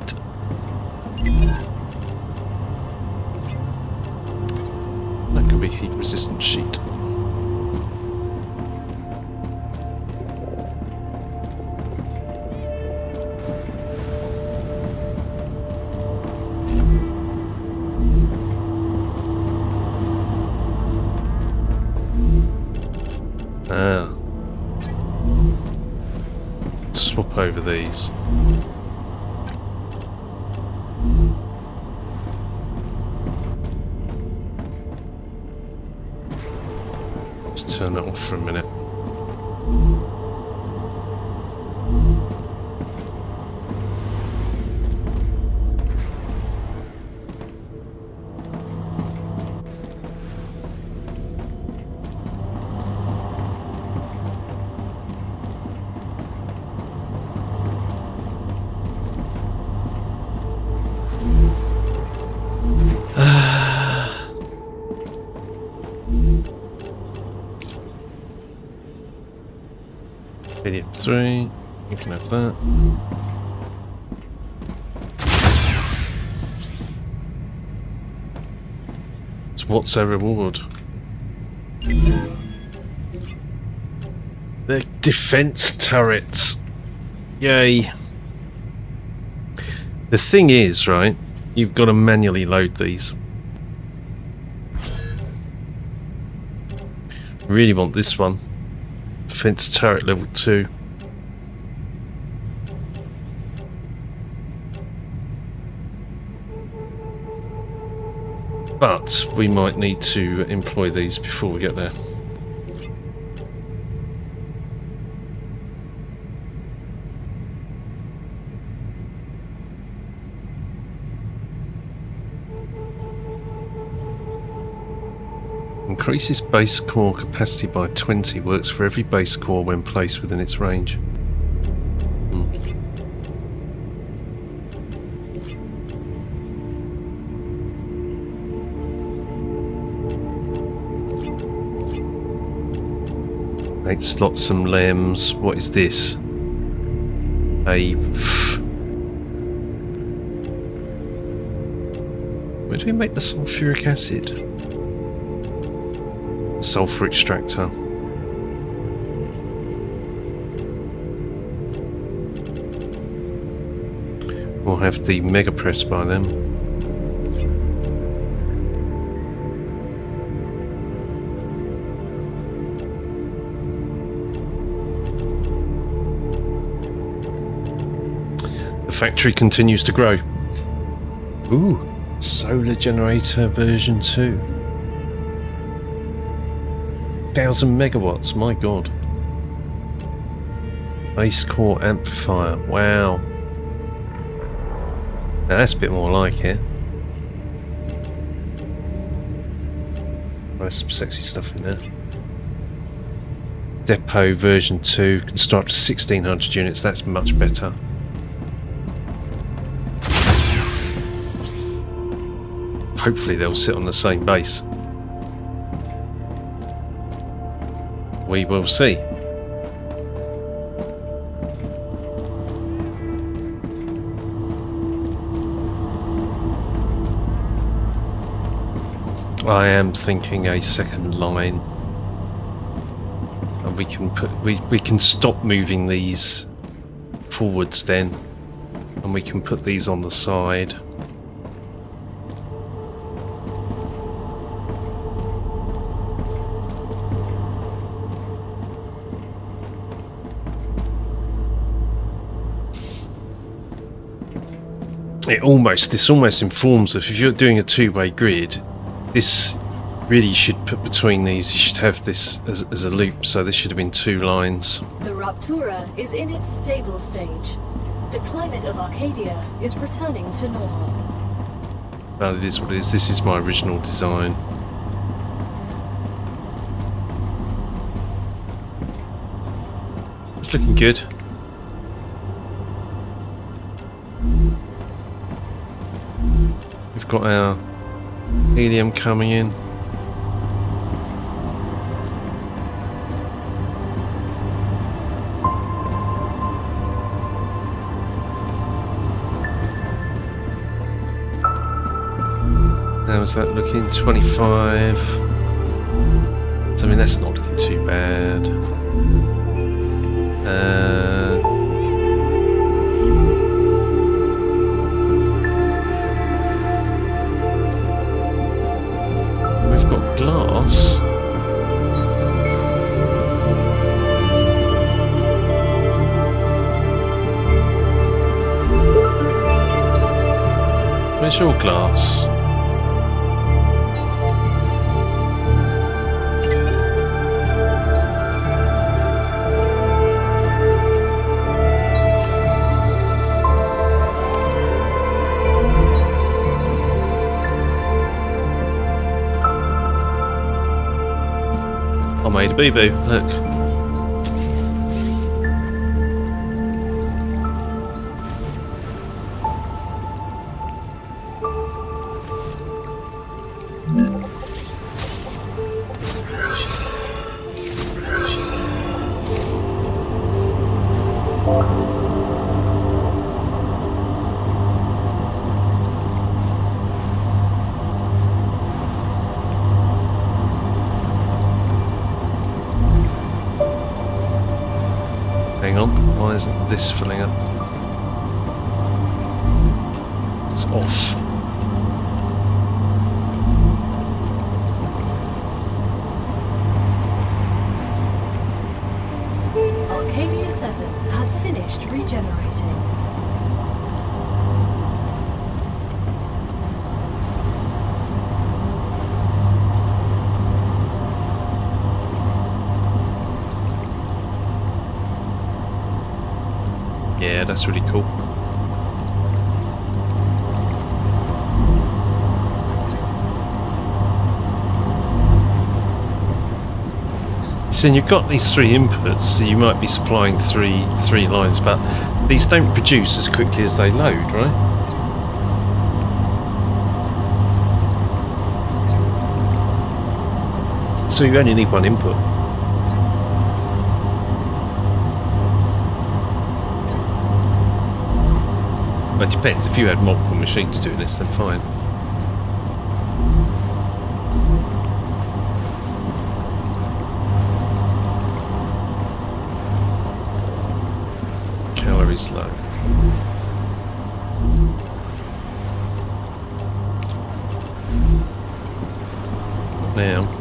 That can be heat resistant sheet. Ah. Swap over these. Let's turn that off for a minute. Medium 3, you can have that. So what's our reward? The defense turrets. Yay. The thing is, right, you've got to manually load these. Really want this one. Defense turret level 2. But we might need to employ these before we get there. Increases base core capacity by 20. Works for every base core when placed within its range. Eight slots, some LEMs. What is this? Where do we make the sulfuric acid? Sulfur extractor. We'll have the mega press by then. The factory continues to grow. Ooh, solar generator version 2. 1,000 megawatts, my god. Base core amplifier, wow. Now that's a bit more like it. There's some sexy stuff in there. Depot version 2 can start to 1600 units. That's much better. Hopefully they'll sit on the same base. We will see. I am thinking a second line, and we can stop moving these forwards then, and we can put these on the side. This almost informs us, if you're doing a two-way grid, this really should put between these, you should have this as a loop, so this should have been 2 lines. The Raptura is in its stable stage. The climate of Arcadia is returning to normal. Well, it is what it is. This is my original design. It's looking good. We've got our helium coming in. How's that looking? 25. So, I mean, that's not looking too bad. We've got glass. Where's your glass? I made a boo-boo, look. Hang on, why isn't this filling up? It's off. Arcadia 7 has finished regenerating. Yeah, that's really cool. So you've got these 3 inputs, so you might be supplying three lines, but these don't produce as quickly as they load, right? So you only need 1 input. Well, it depends. If you had multiple machines doing this, then fine. Calories low. Now.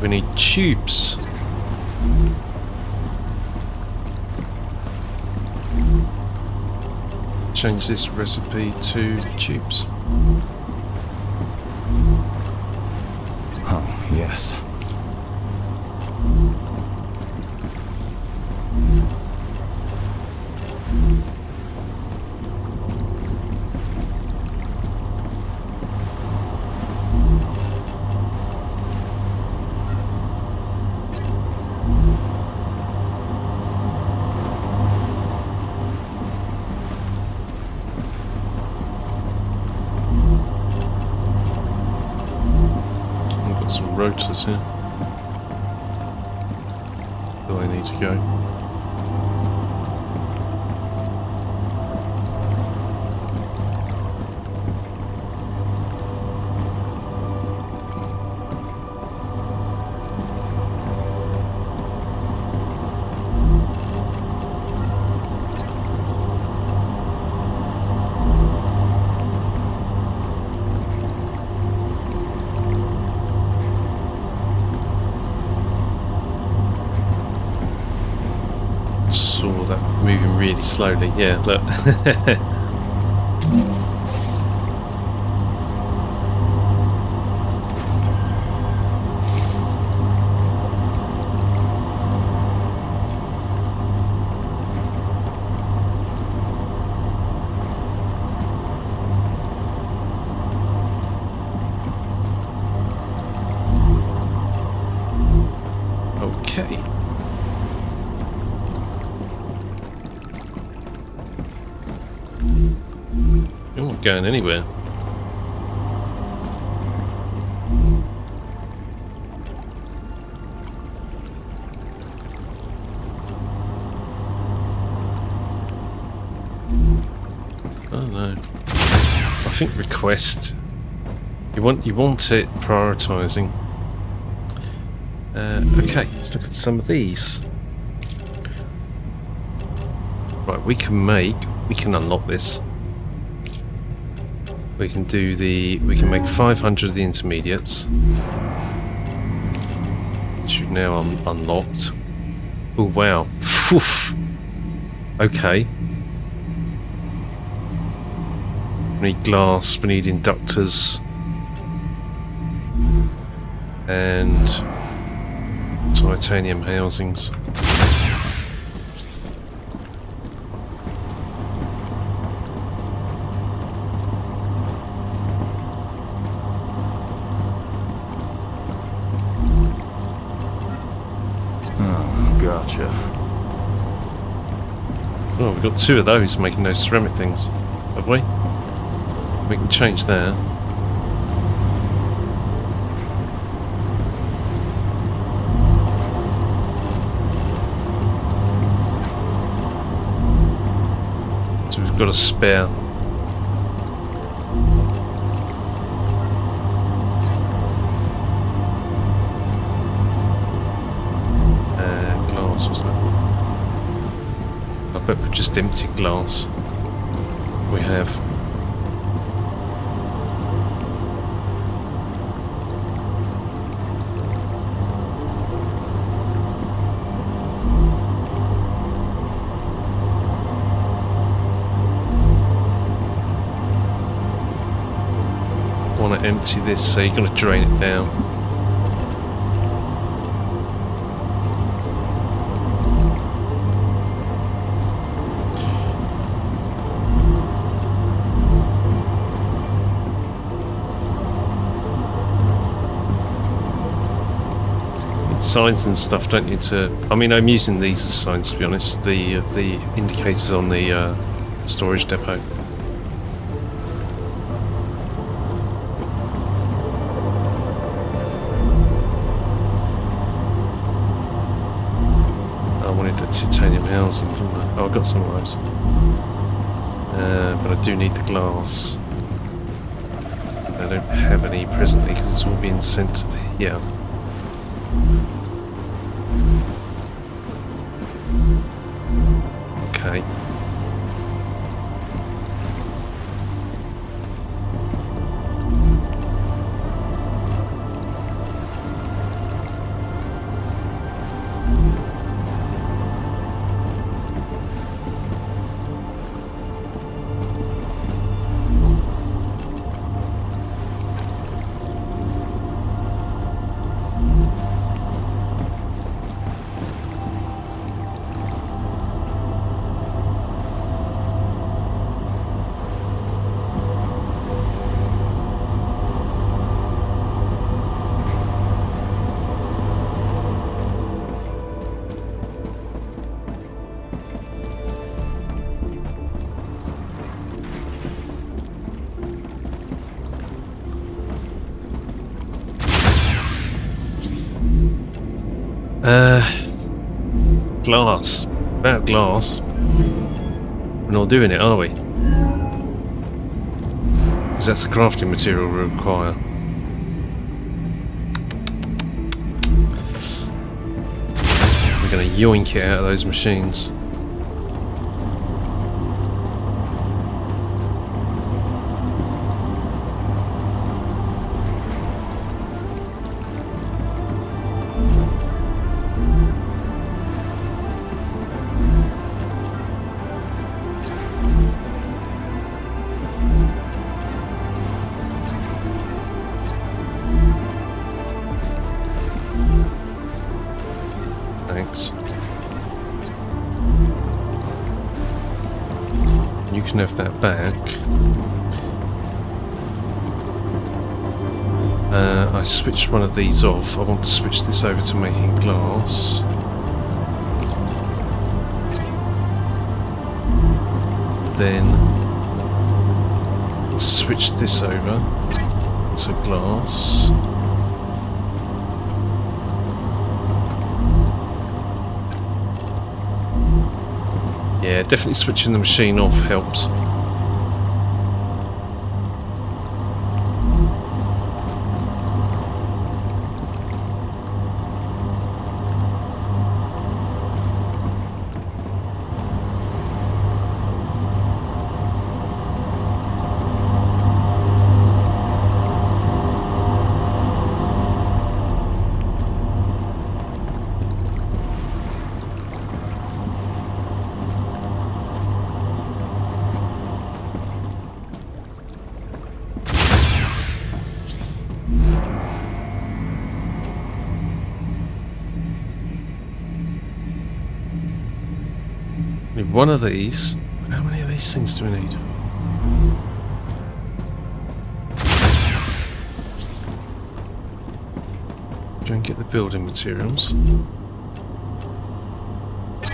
We need tubes. Change this recipe to tubes. Oh, yes. I've got some rotors here. Where I need to go. Saw that moving really slowly. Yeah, look. Okay. You're not going anywhere. Oh no. I think request. You want it prioritising. Okay, let's look at some of these. Right, we can unlock this. We can make 500 of the intermediates, which are now unlocked. Oh wow. Oof. Okay. We need glass, we need inductors, and titanium housings. Gotcha. Oh, we've got 2 of those making those ceramic things, have we? We can change that. So we've got a spare. Glass, wasn't it? I bet we've just emptied glass. We have. Want to empty this, so you're going to drain it down. Signs and stuff, don't you? I mean, I'm using these as signs, to be honest. The indicators on the storage depot. I wanted the titanium housing, didn't I? Oh, I got some of those. But I do need the glass. I don't have any presently because it's all being sent to the... Yeah. Okay. Glass. About glass. We're not doing it, are we? Because that's the crafting material we require. We're going to yoink it out of those machines. Thanks. You can have that back. I switched one of these off. I want to switch this over to making glass. Then switch this over to glass. Yeah, definitely switching the machine off helps. Need one of these. How many of these things do we need? Try and get the building materials.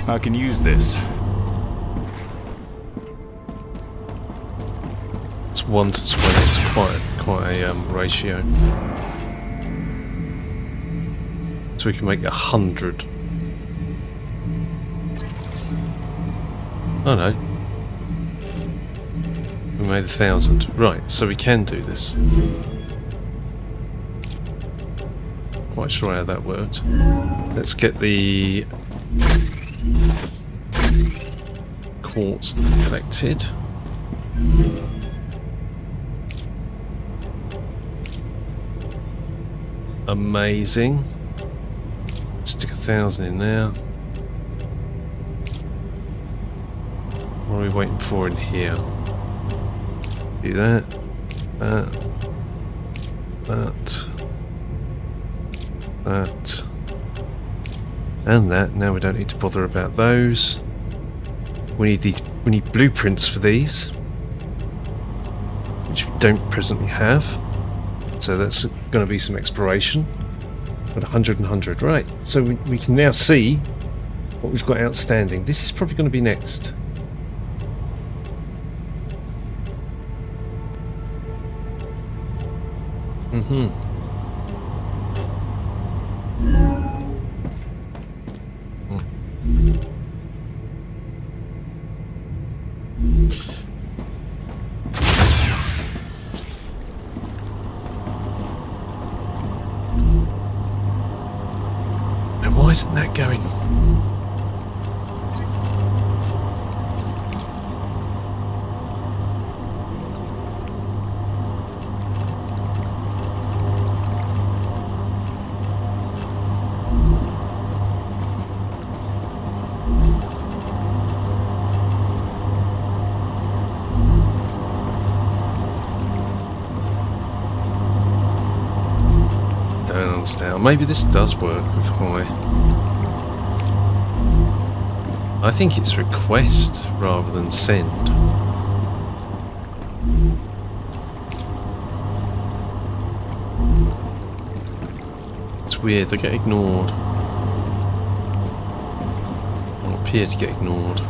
I can use this. It's 1 to 20. It's quite a ratio. So we can make 100. Oh no. We made 1,000. Right, so we can do this. Quite sure how that worked. Let's get the quartz that we collected. Amazing. Stick 1,000 in there. What are we waiting for in here? Do that, that, and that. Now we don't need to bother about those. We need these. We need blueprints for these, which we don't presently have. So that's going to be some exploration. But 100 and 100, right? So we can now see what we've got outstanding. This is probably going to be next. Now why isn't that going? Now maybe this does work with high. I think it's request rather than send. It's weird, they get ignored. Or appear to get ignored.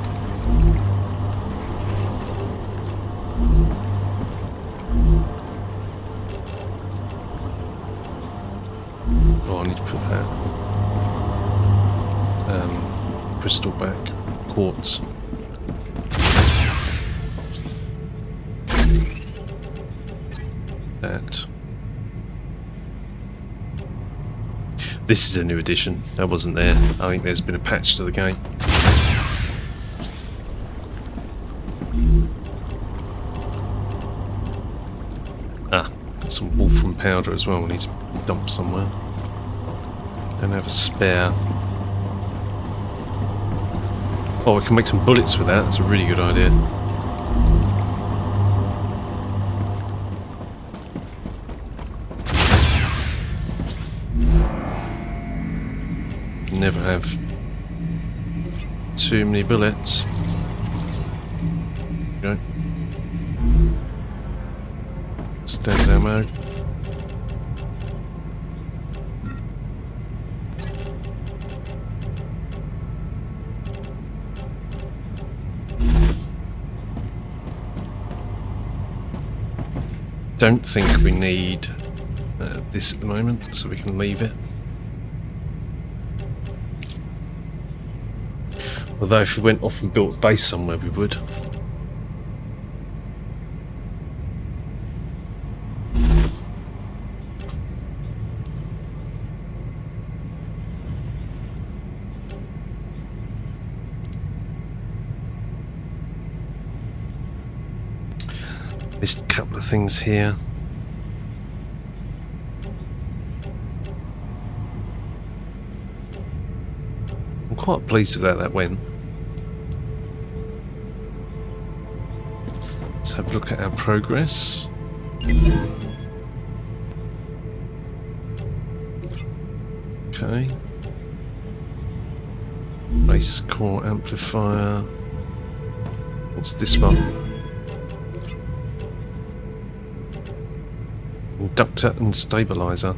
Oh, I need to put that. crystal back. Quartz. That. This is a new addition. That wasn't there. I think there's been a patch to the game. Ah, some wolfram powder as well. We need to dump somewhere. Don't have a spare. Oh, we can make some bullets with that. That's a really good idea. Never have too many bullets. Go. Standard ammo. Don't think we need this at the moment, so we can leave it. Although if we went off and built a base somewhere, we would. There's a couple of things here. I'm quite pleased with how that went. Let's have a look at our progress. Okay. Base core amplifier. What's this one? Inductor and stabilizer.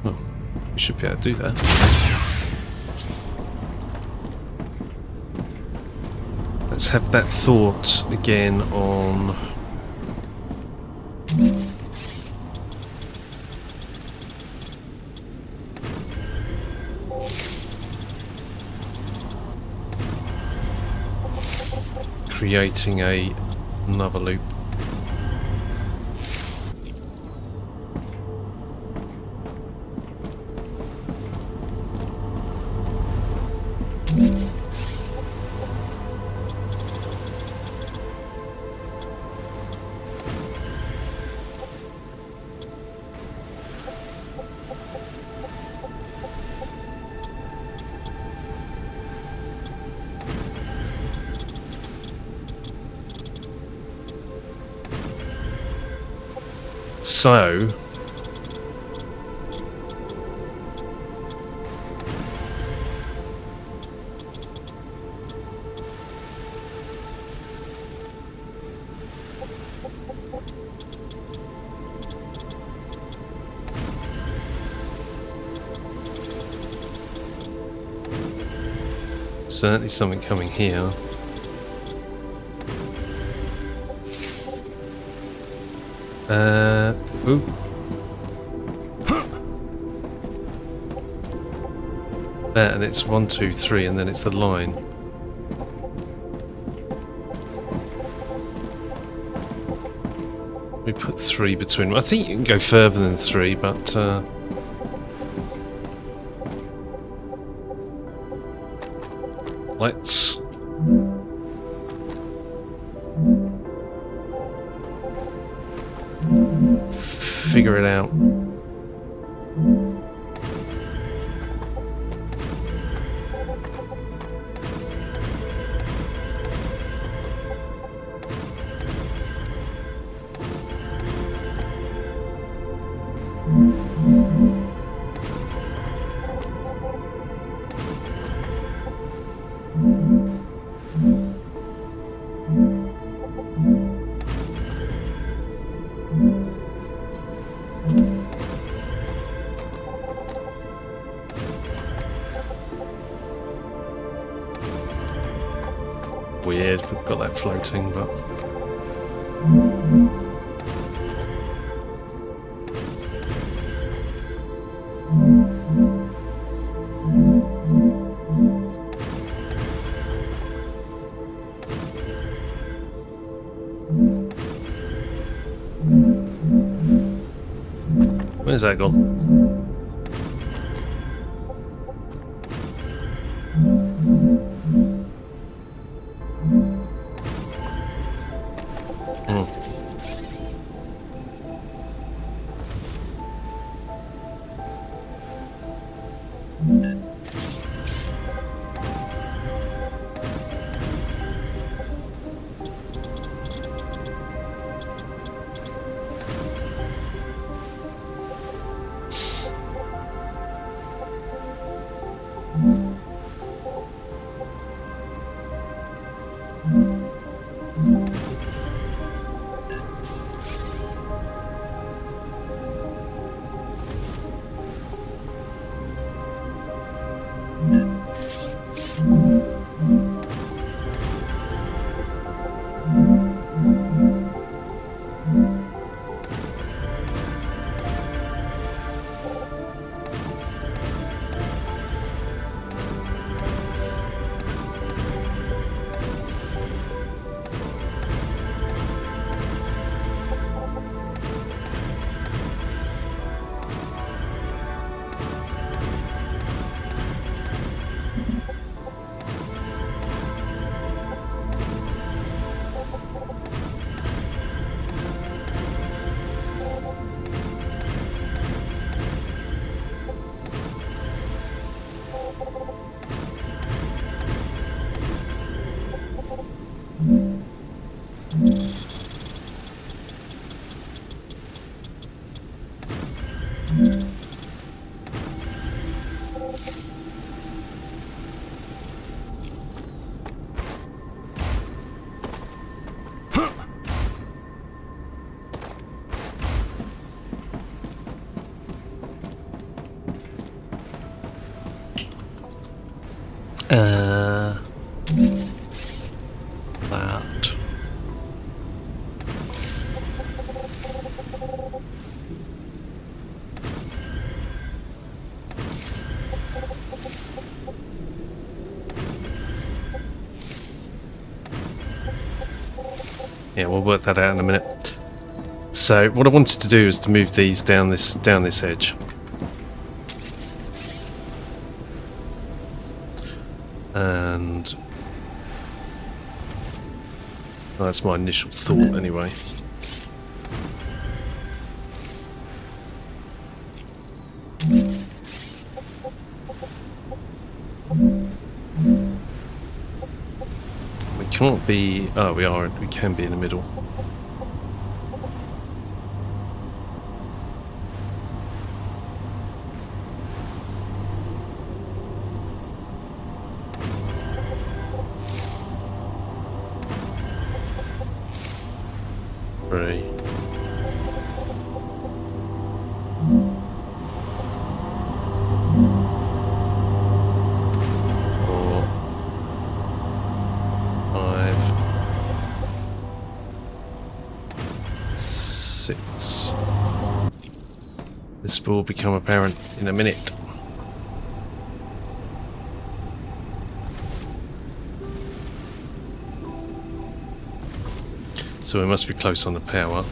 Well, we should be able to do that. Let's have that thought again on creating another loop. So certainly something coming here. Ooh. That, and it's 1, 2, 3, and then it's a line. We put 3 between. I think you can go further than 3, but let's figure it out. Weird, we've got that floating, but Where's that gone? That. Yeah, we'll work that out in a minute. So what I wanted to do is to move these down this edge. And well, that's my initial thought anyway. We can't be... oh, we can be in the middle. Three. 4, 5, 6. This will become apparent in a minute. So we must be close on the power.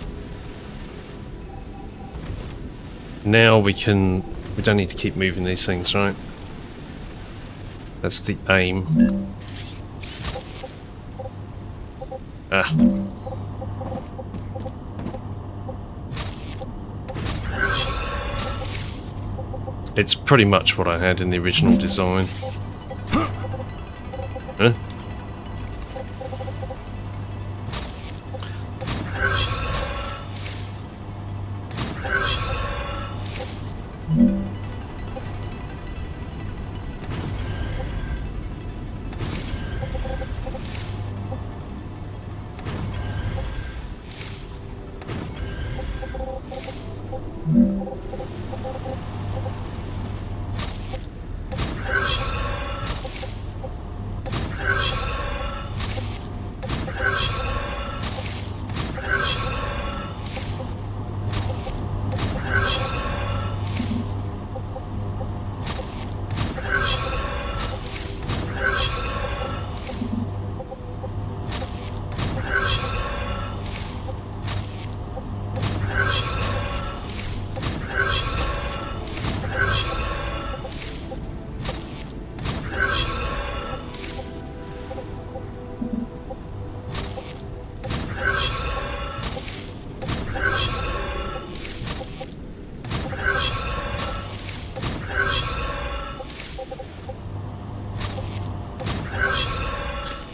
Now we don't need to keep moving these things, right? That's the aim. Ah. It's pretty much what I had in the original design. Huh?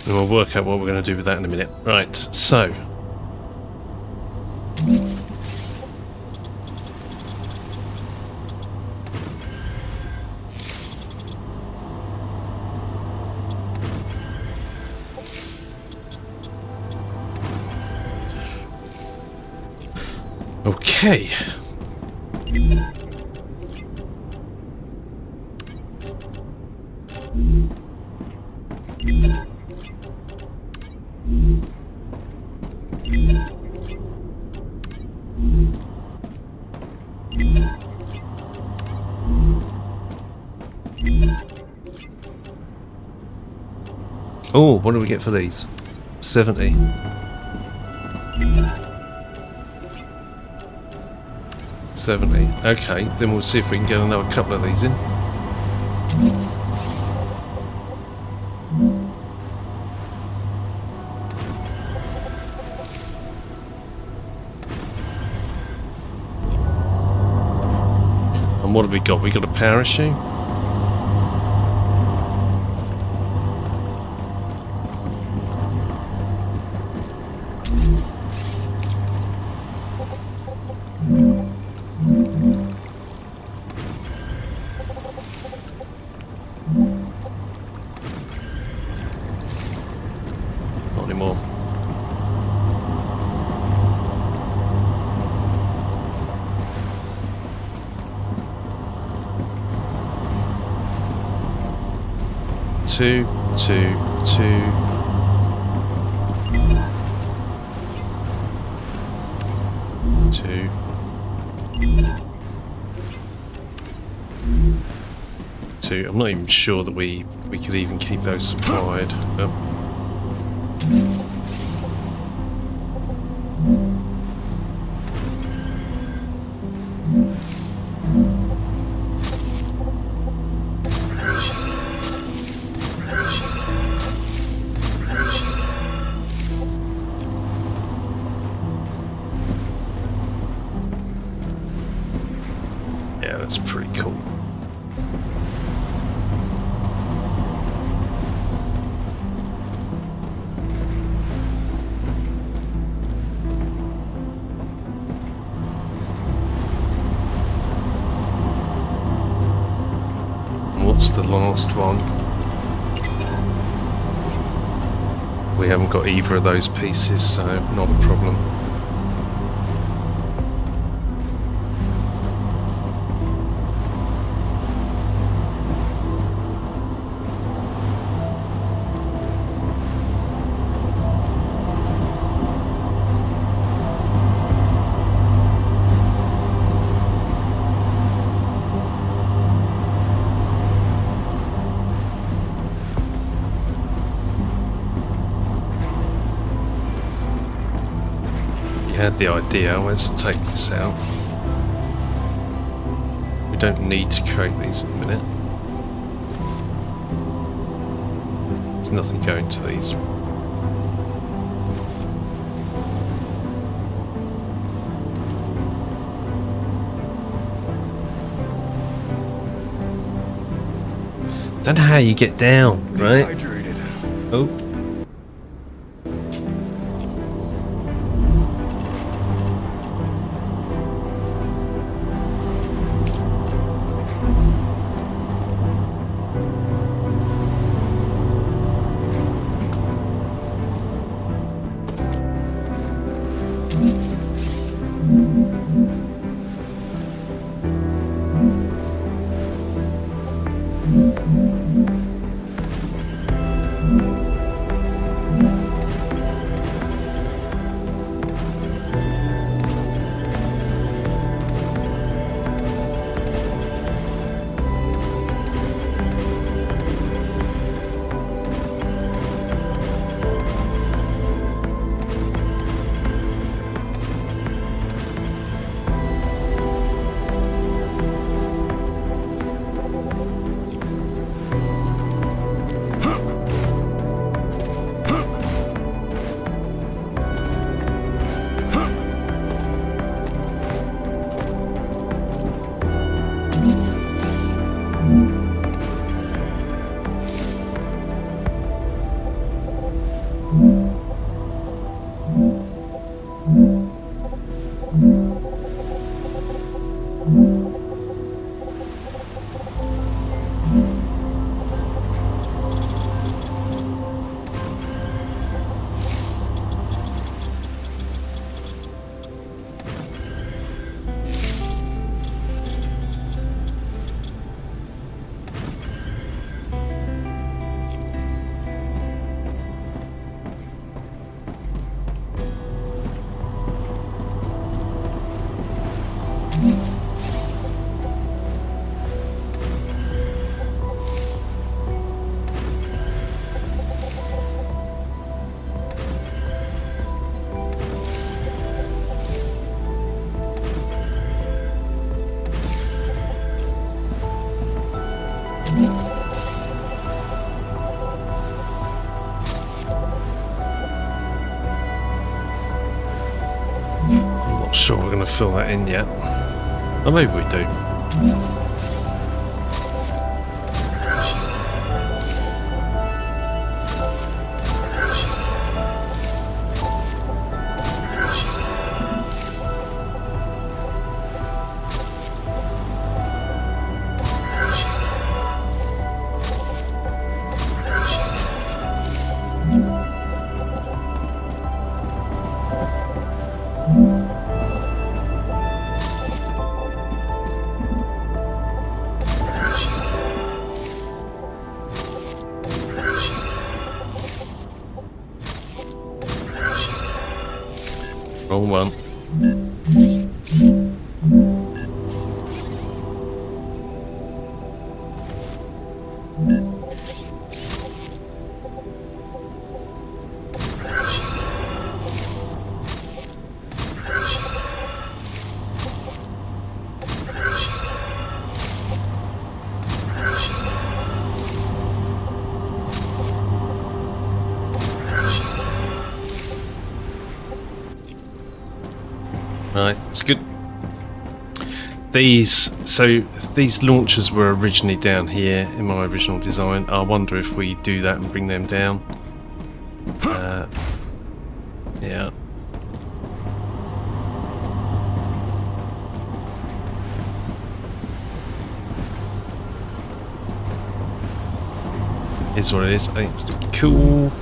And we'll work out what we're going to do with that in a minute. Right, so. Okay. Oh, what do we get for these? 70. Okay, then we'll see if we can get another couple of these in. And what have we got? We got a parachute. Not anymore. Two. I'm not even sure that we could even keep those supplied. Yeah, that's pretty cool. What's the last one? We haven't got either of those pieces, so not a problem. Had the idea. Let's take this out. We don't need to create these in a minute. There's nothing going to these. Don't know how you get down, right? Dehydrated. Oh. not sure we're going to fill that in yet. Or maybe we do. Wrong one. Right, it's good. These launchers were originally down here in my original design. I wonder if we do that and bring them down. Yeah. Is what it is. I think it's cool.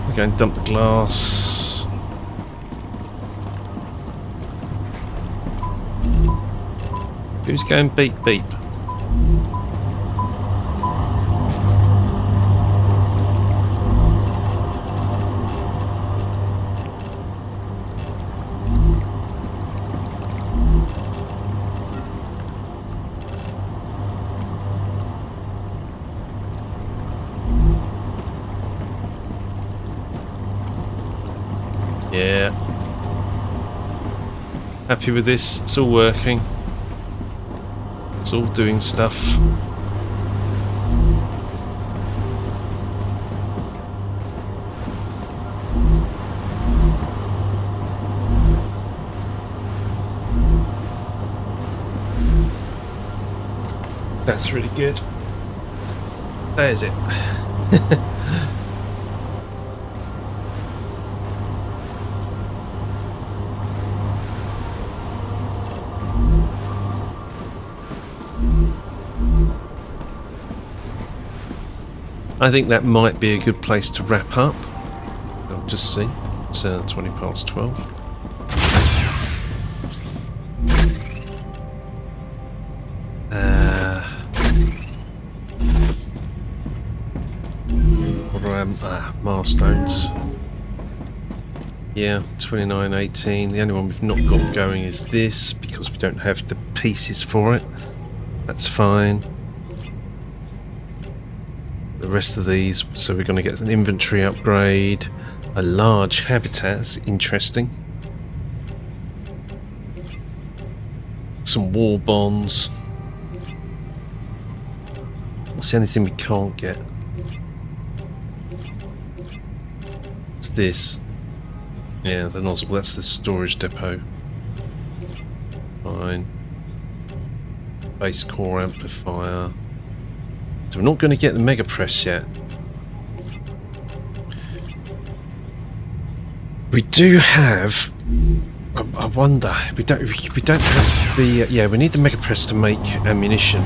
We're going to dump the glass. Who's going beep beep? Yeah. Happy with this? It's all working. It's all doing stuff. That's really good. There's it. I think that might be a good place to wrap up. I'll just see. It's 20 past 12. What are our milestones? Yeah, 29:18. The only one we've not got going is this because we don't have the pieces for it. That's fine. The rest of these, so we're going to get an inventory upgrade, a large habitat, that's interesting, some war bonds. What's the only thing we can't get? It's this. Yeah, the nozzle, that's the storage depot. Fine. Base core amplifier. So we're not going to get the mega press yet. We do have. I wonder. We don't have the. Yeah, we need the mega press to make ammunition.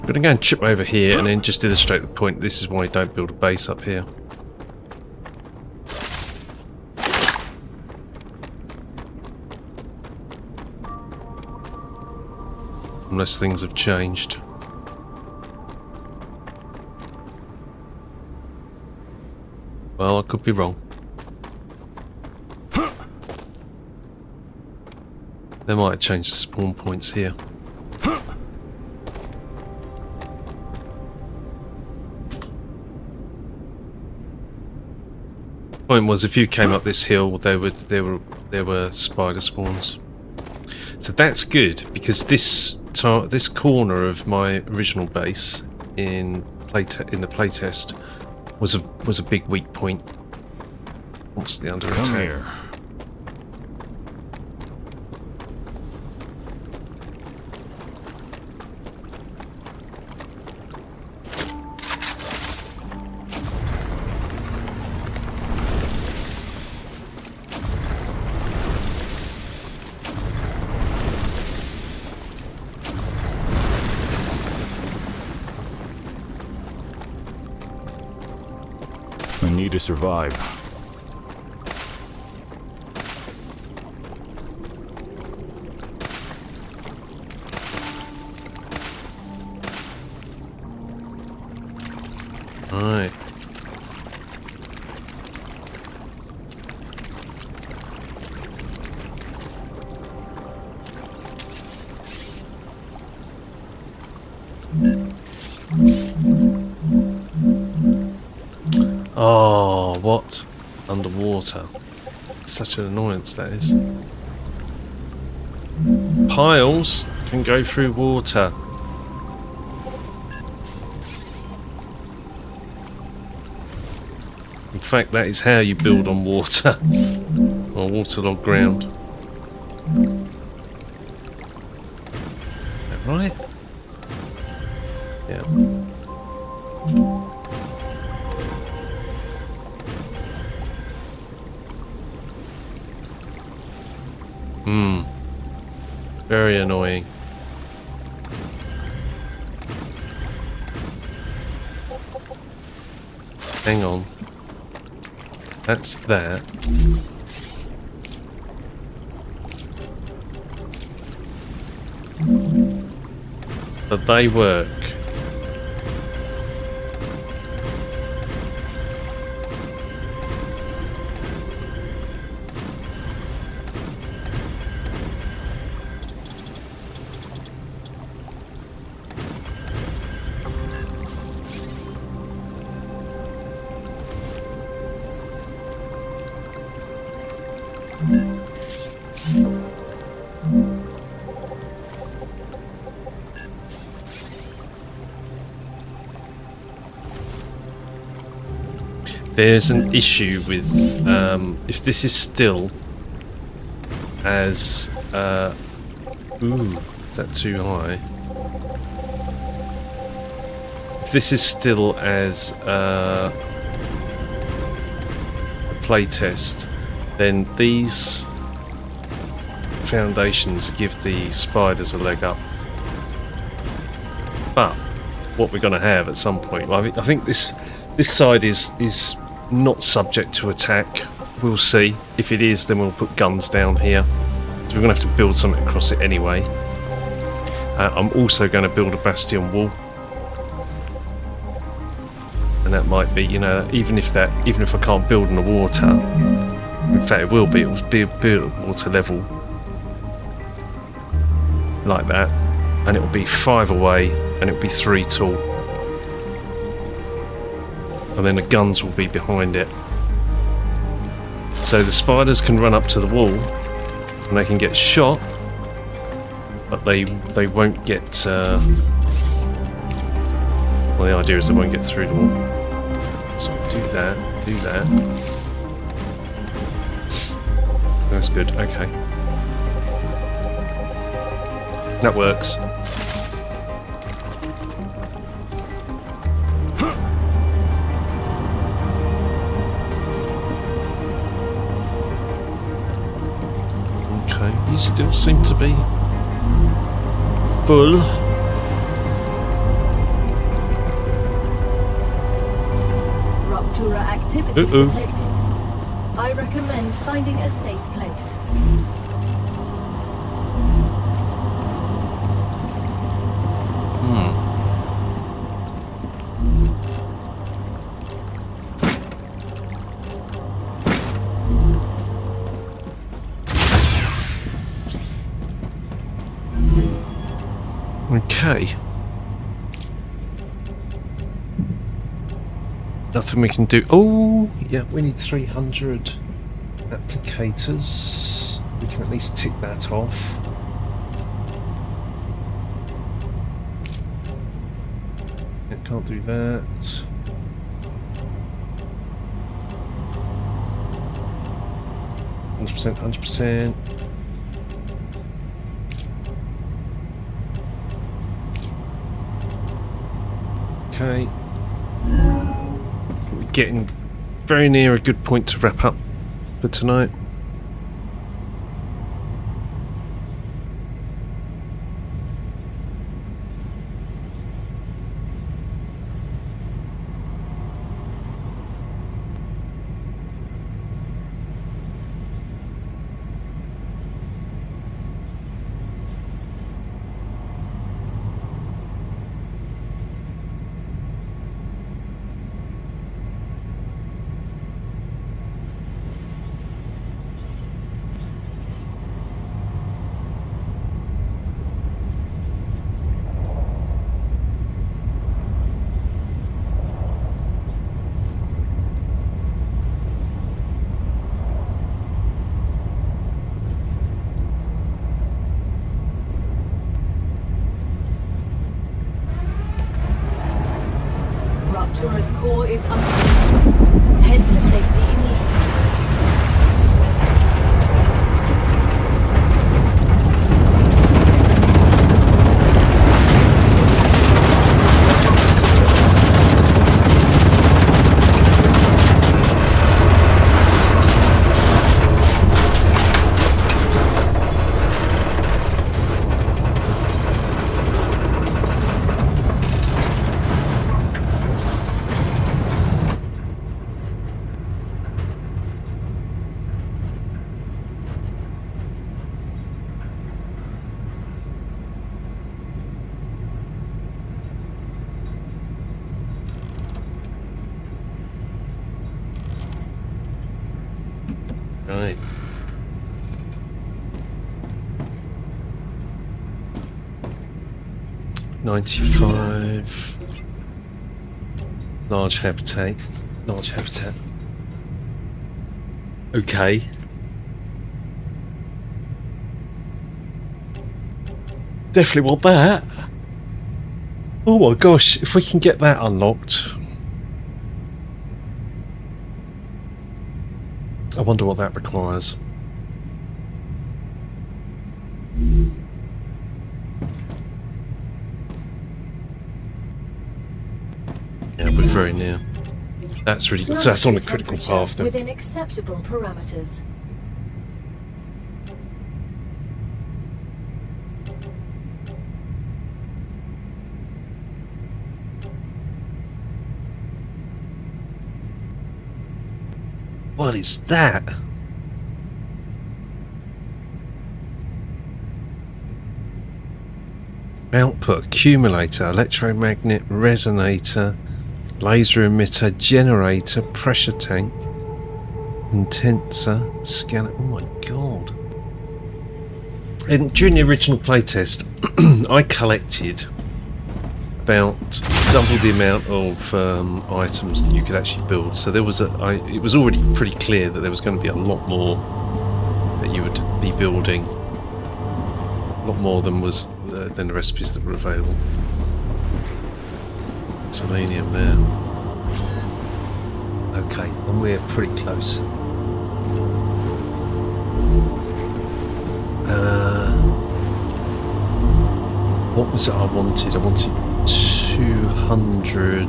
I'm going to go and chip over here and then just illustrate the point. This is why you don't build a base up here. Unless things have changed. Well, I could be wrong. They might have changed the spawn points here. Point was, if you came up this hill, there were spider spawns. So that's good, because this corner of my original base in the playtest was a big weak point. Constantly under Come attack. here. I need to survive. Right. Oh, what? Underwater. Such an annoyance that is. Piles can go through water. In fact, that is how you build on water. Or waterlogged ground. Is that right? Yeah. Very annoying. Hang on. That's that. But they work. There's an issue with if this is still as ooh, is that too high? If this is still as a playtest, then these foundations give the spiders a leg up. But what we're going to have at some point, I think this side is not subject to attack. We'll see. If it is, then we'll put guns down here. So we're going to have to build something across it anyway. I'm also going to build a bastion wall, and that might be, you know, even if I can't build in the water. In fact, it will be built at water level like that, and it will be 5 away, and it will be 3 tall. And then the guns will be behind it. So the spiders can run up to the wall and they can get shot, but they won't get well, the idea is they won't get through the wall. So do that. That's good, okay. That works. You still seem to be full. Rupture activity detected. I recommend finding a safe place. Okay. Nothing we can do. Oh, yeah, we need 300 applicators. We can at least tick that off. Can't do that. %, 100%. Okay. We're getting very near a good point to wrap up for tonight. Raptura's core is unstable. Head to safety immediately. Right. $95. Large habitat. Large habitat. Okay. Definitely want that. Oh my gosh, if we can get that unlocked. I wonder what that requires. Yeah, we're very near. That's really good. So that's on a critical path then. Within acceptable parameters. What is that? Output accumulator, electromagnet resonator, laser emitter, generator, pressure tank, intenser, scanner. Oh my god. And during the original playtest, I collected about double the amount of items that you could actually build. So there was it was already pretty clear that there was going to be a lot more that you would be building. A lot more than was than the recipes that were available. Selenium there. Okay, and we're pretty close. What was it I wanted? I wanted 200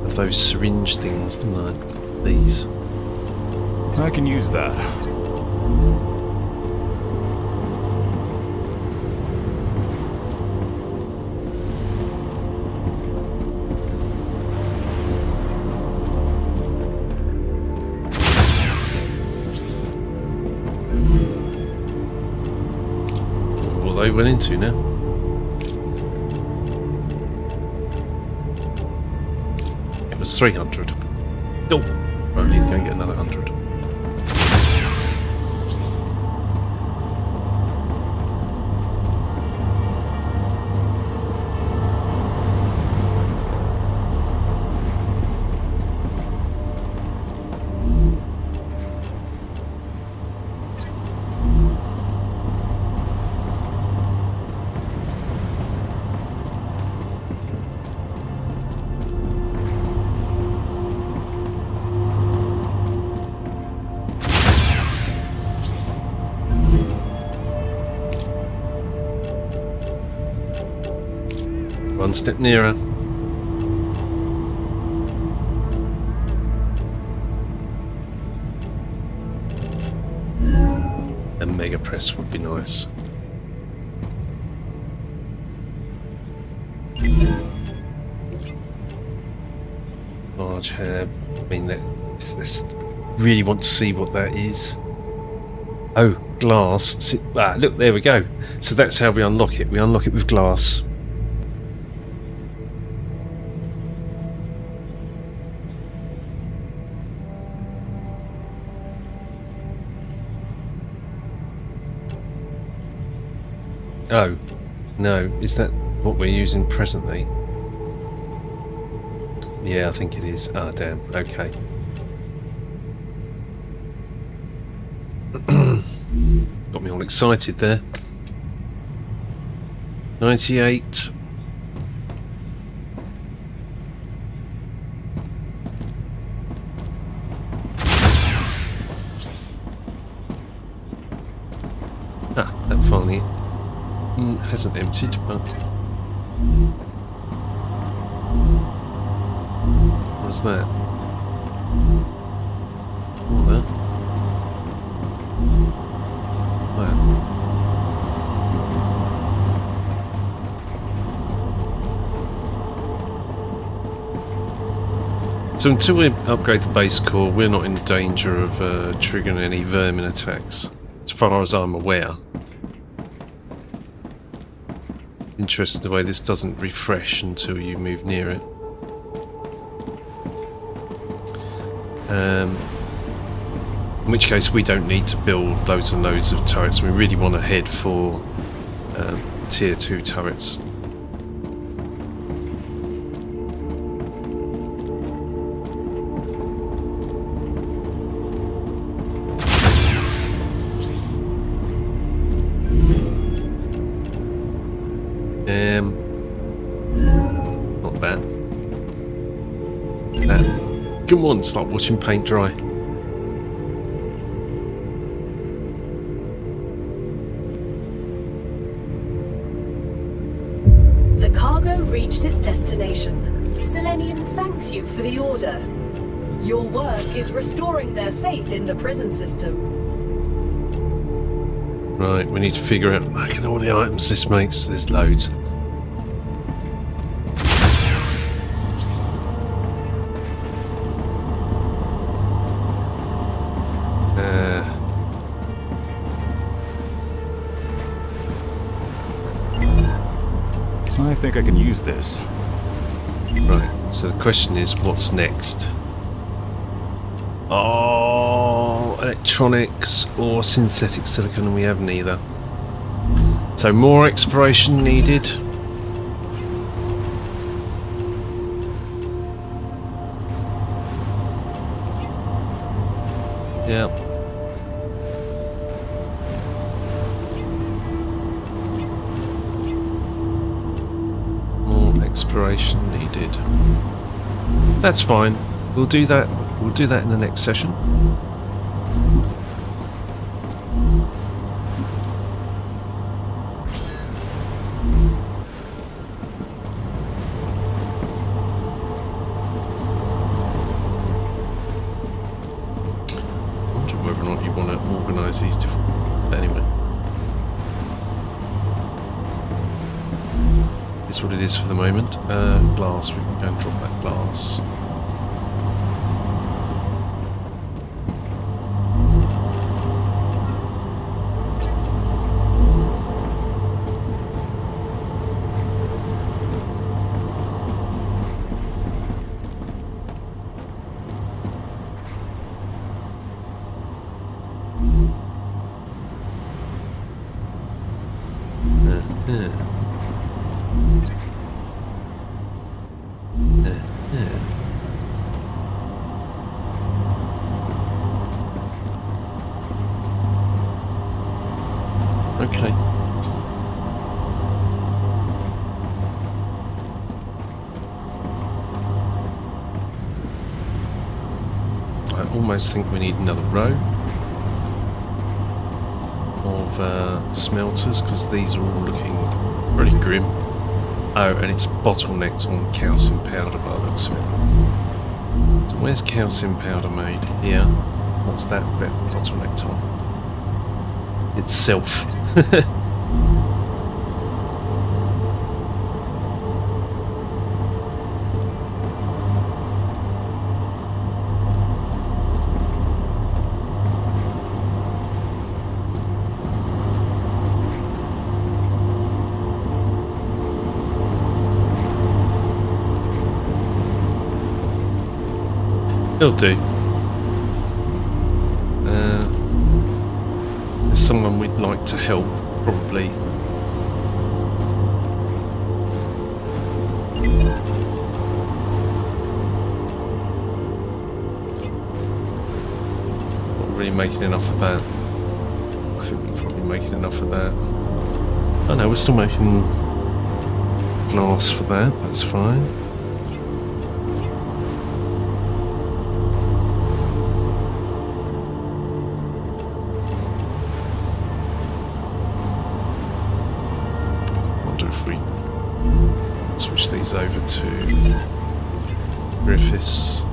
of those syringe things, didn't I? These. I can use that. What they went into now? It was 300. Oh, right, need to go and get another 100. One step nearer. A mega press would be nice. Large herb. I mean, let's really want to see what that is. Oh, glass. Ah, look, there we go. So that's how we unlock it. We unlock it with glass. Oh, no. Is that what we're using presently? Yeah, I think it is. Ah, damn. Okay. Got me all excited there. 98. Ah, that finally hasn't emptied, but what's that? All that. Wow. So until we upgrade the base core, we're not in danger of triggering any vermin attacks, as far as I'm aware. Interesting the way this doesn't refresh until you move near it. In which case we don't need to build loads and loads of turrets. We really want to head for tier 2 turrets. Not bad. Come on, start watching paint dry. The cargo reached its destination. Selenium thanks you for the order. Your work is restoring their faith in the prison system. Right, we need to figure out. Look at all the items this makes. There's loads. I think I can use this. Right, so the question is, what's next? Oh, electronics or synthetic silicon, and we have neither. So more exploration needed. Yeah. Exploration needed. That's fine. We'll do that. We'll do that in the next session. I wonder whether or not you want to organise these different. Anyway. It's what it is for the moment. Glass, we can go and drop that glass. Okay. I almost think we need another row of smelters, because these are all looking pretty grim. Oh, and it's bottlenecked on calcium powder by the looks of it. So where's calcium powder made? Here. What's that bit bottlenecked on? Itself. It'll do. There's someone we'd like to help, probably. Not really making enough of that. I think we're probably making enough of that. Oh no, we're still making glass for that, that's fine. Switch these over to Griffiths.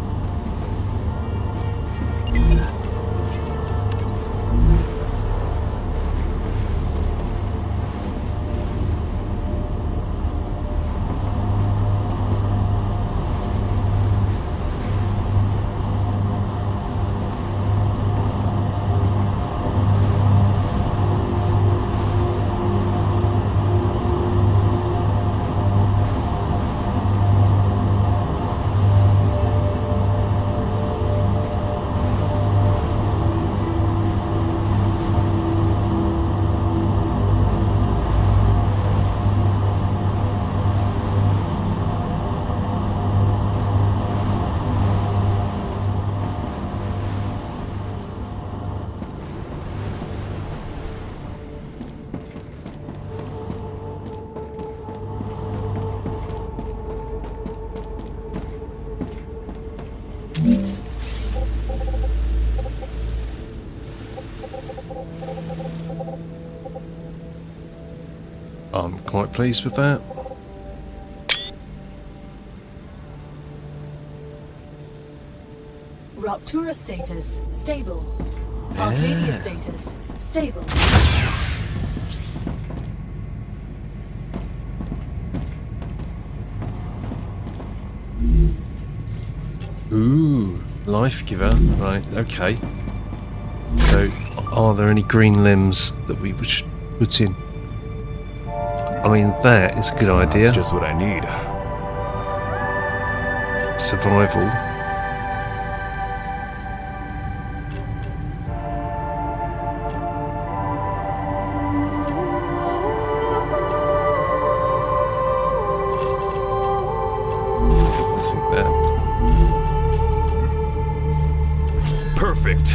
I'm quite pleased with that. Ruptura status, stable. Arcadia status, stable. Ooh, life giver. Right, okay. So, are there any green limbs that we should put in? I mean, that is a good idea. That's just what I need. Survival. I think that. Perfect.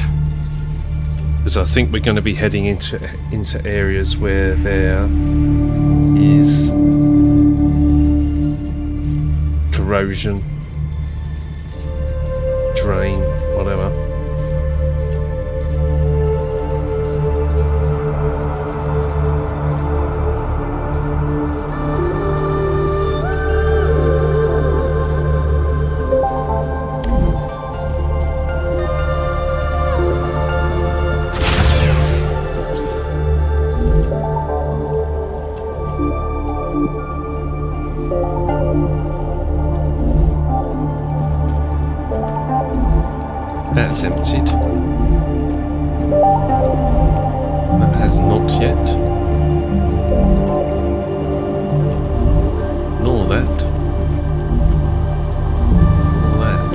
Because I think we're going to be heading into areas where there is corrosion, drain, whatever. That's emptied. That has not yet. Nor that. Nor that.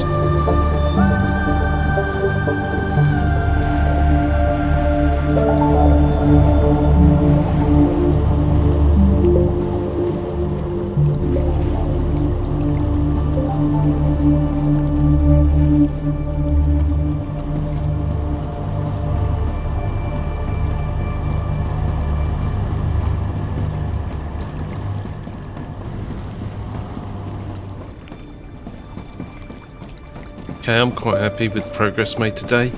Okay, I'm quite happy with the progress made today.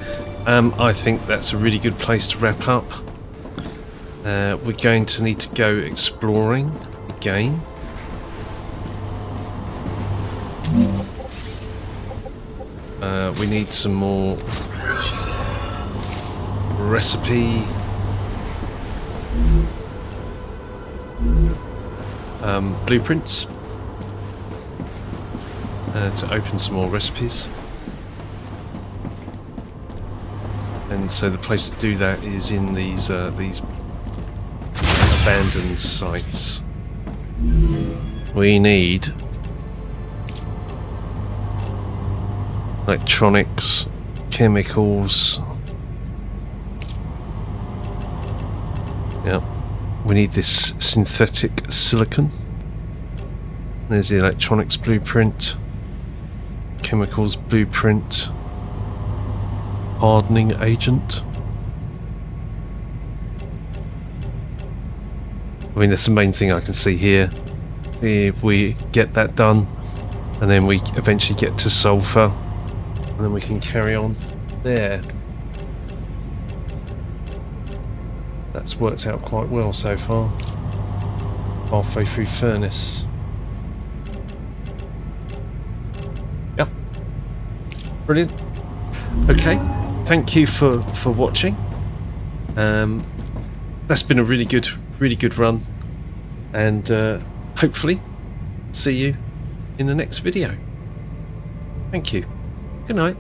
I think that's a really good place to wrap up. We're going to need to go exploring again. We need some more recipe blueprints to open some more recipes. And so the place to do that is in these abandoned sites. We need electronics, chemicals. Yep. We need this synthetic silicon. There's the electronics blueprint, chemicals blueprint, hardening agent. I mean, that's the main thing I can see here. If we get that done, and then we eventually get to sulfur, and then we can carry on there. That's worked out quite well so far. Halfway through furnace. Yeah. Brilliant. Okay. Thank you for watching. That's been a really good run, and hopefully see you in the next video. Thank you. Good night.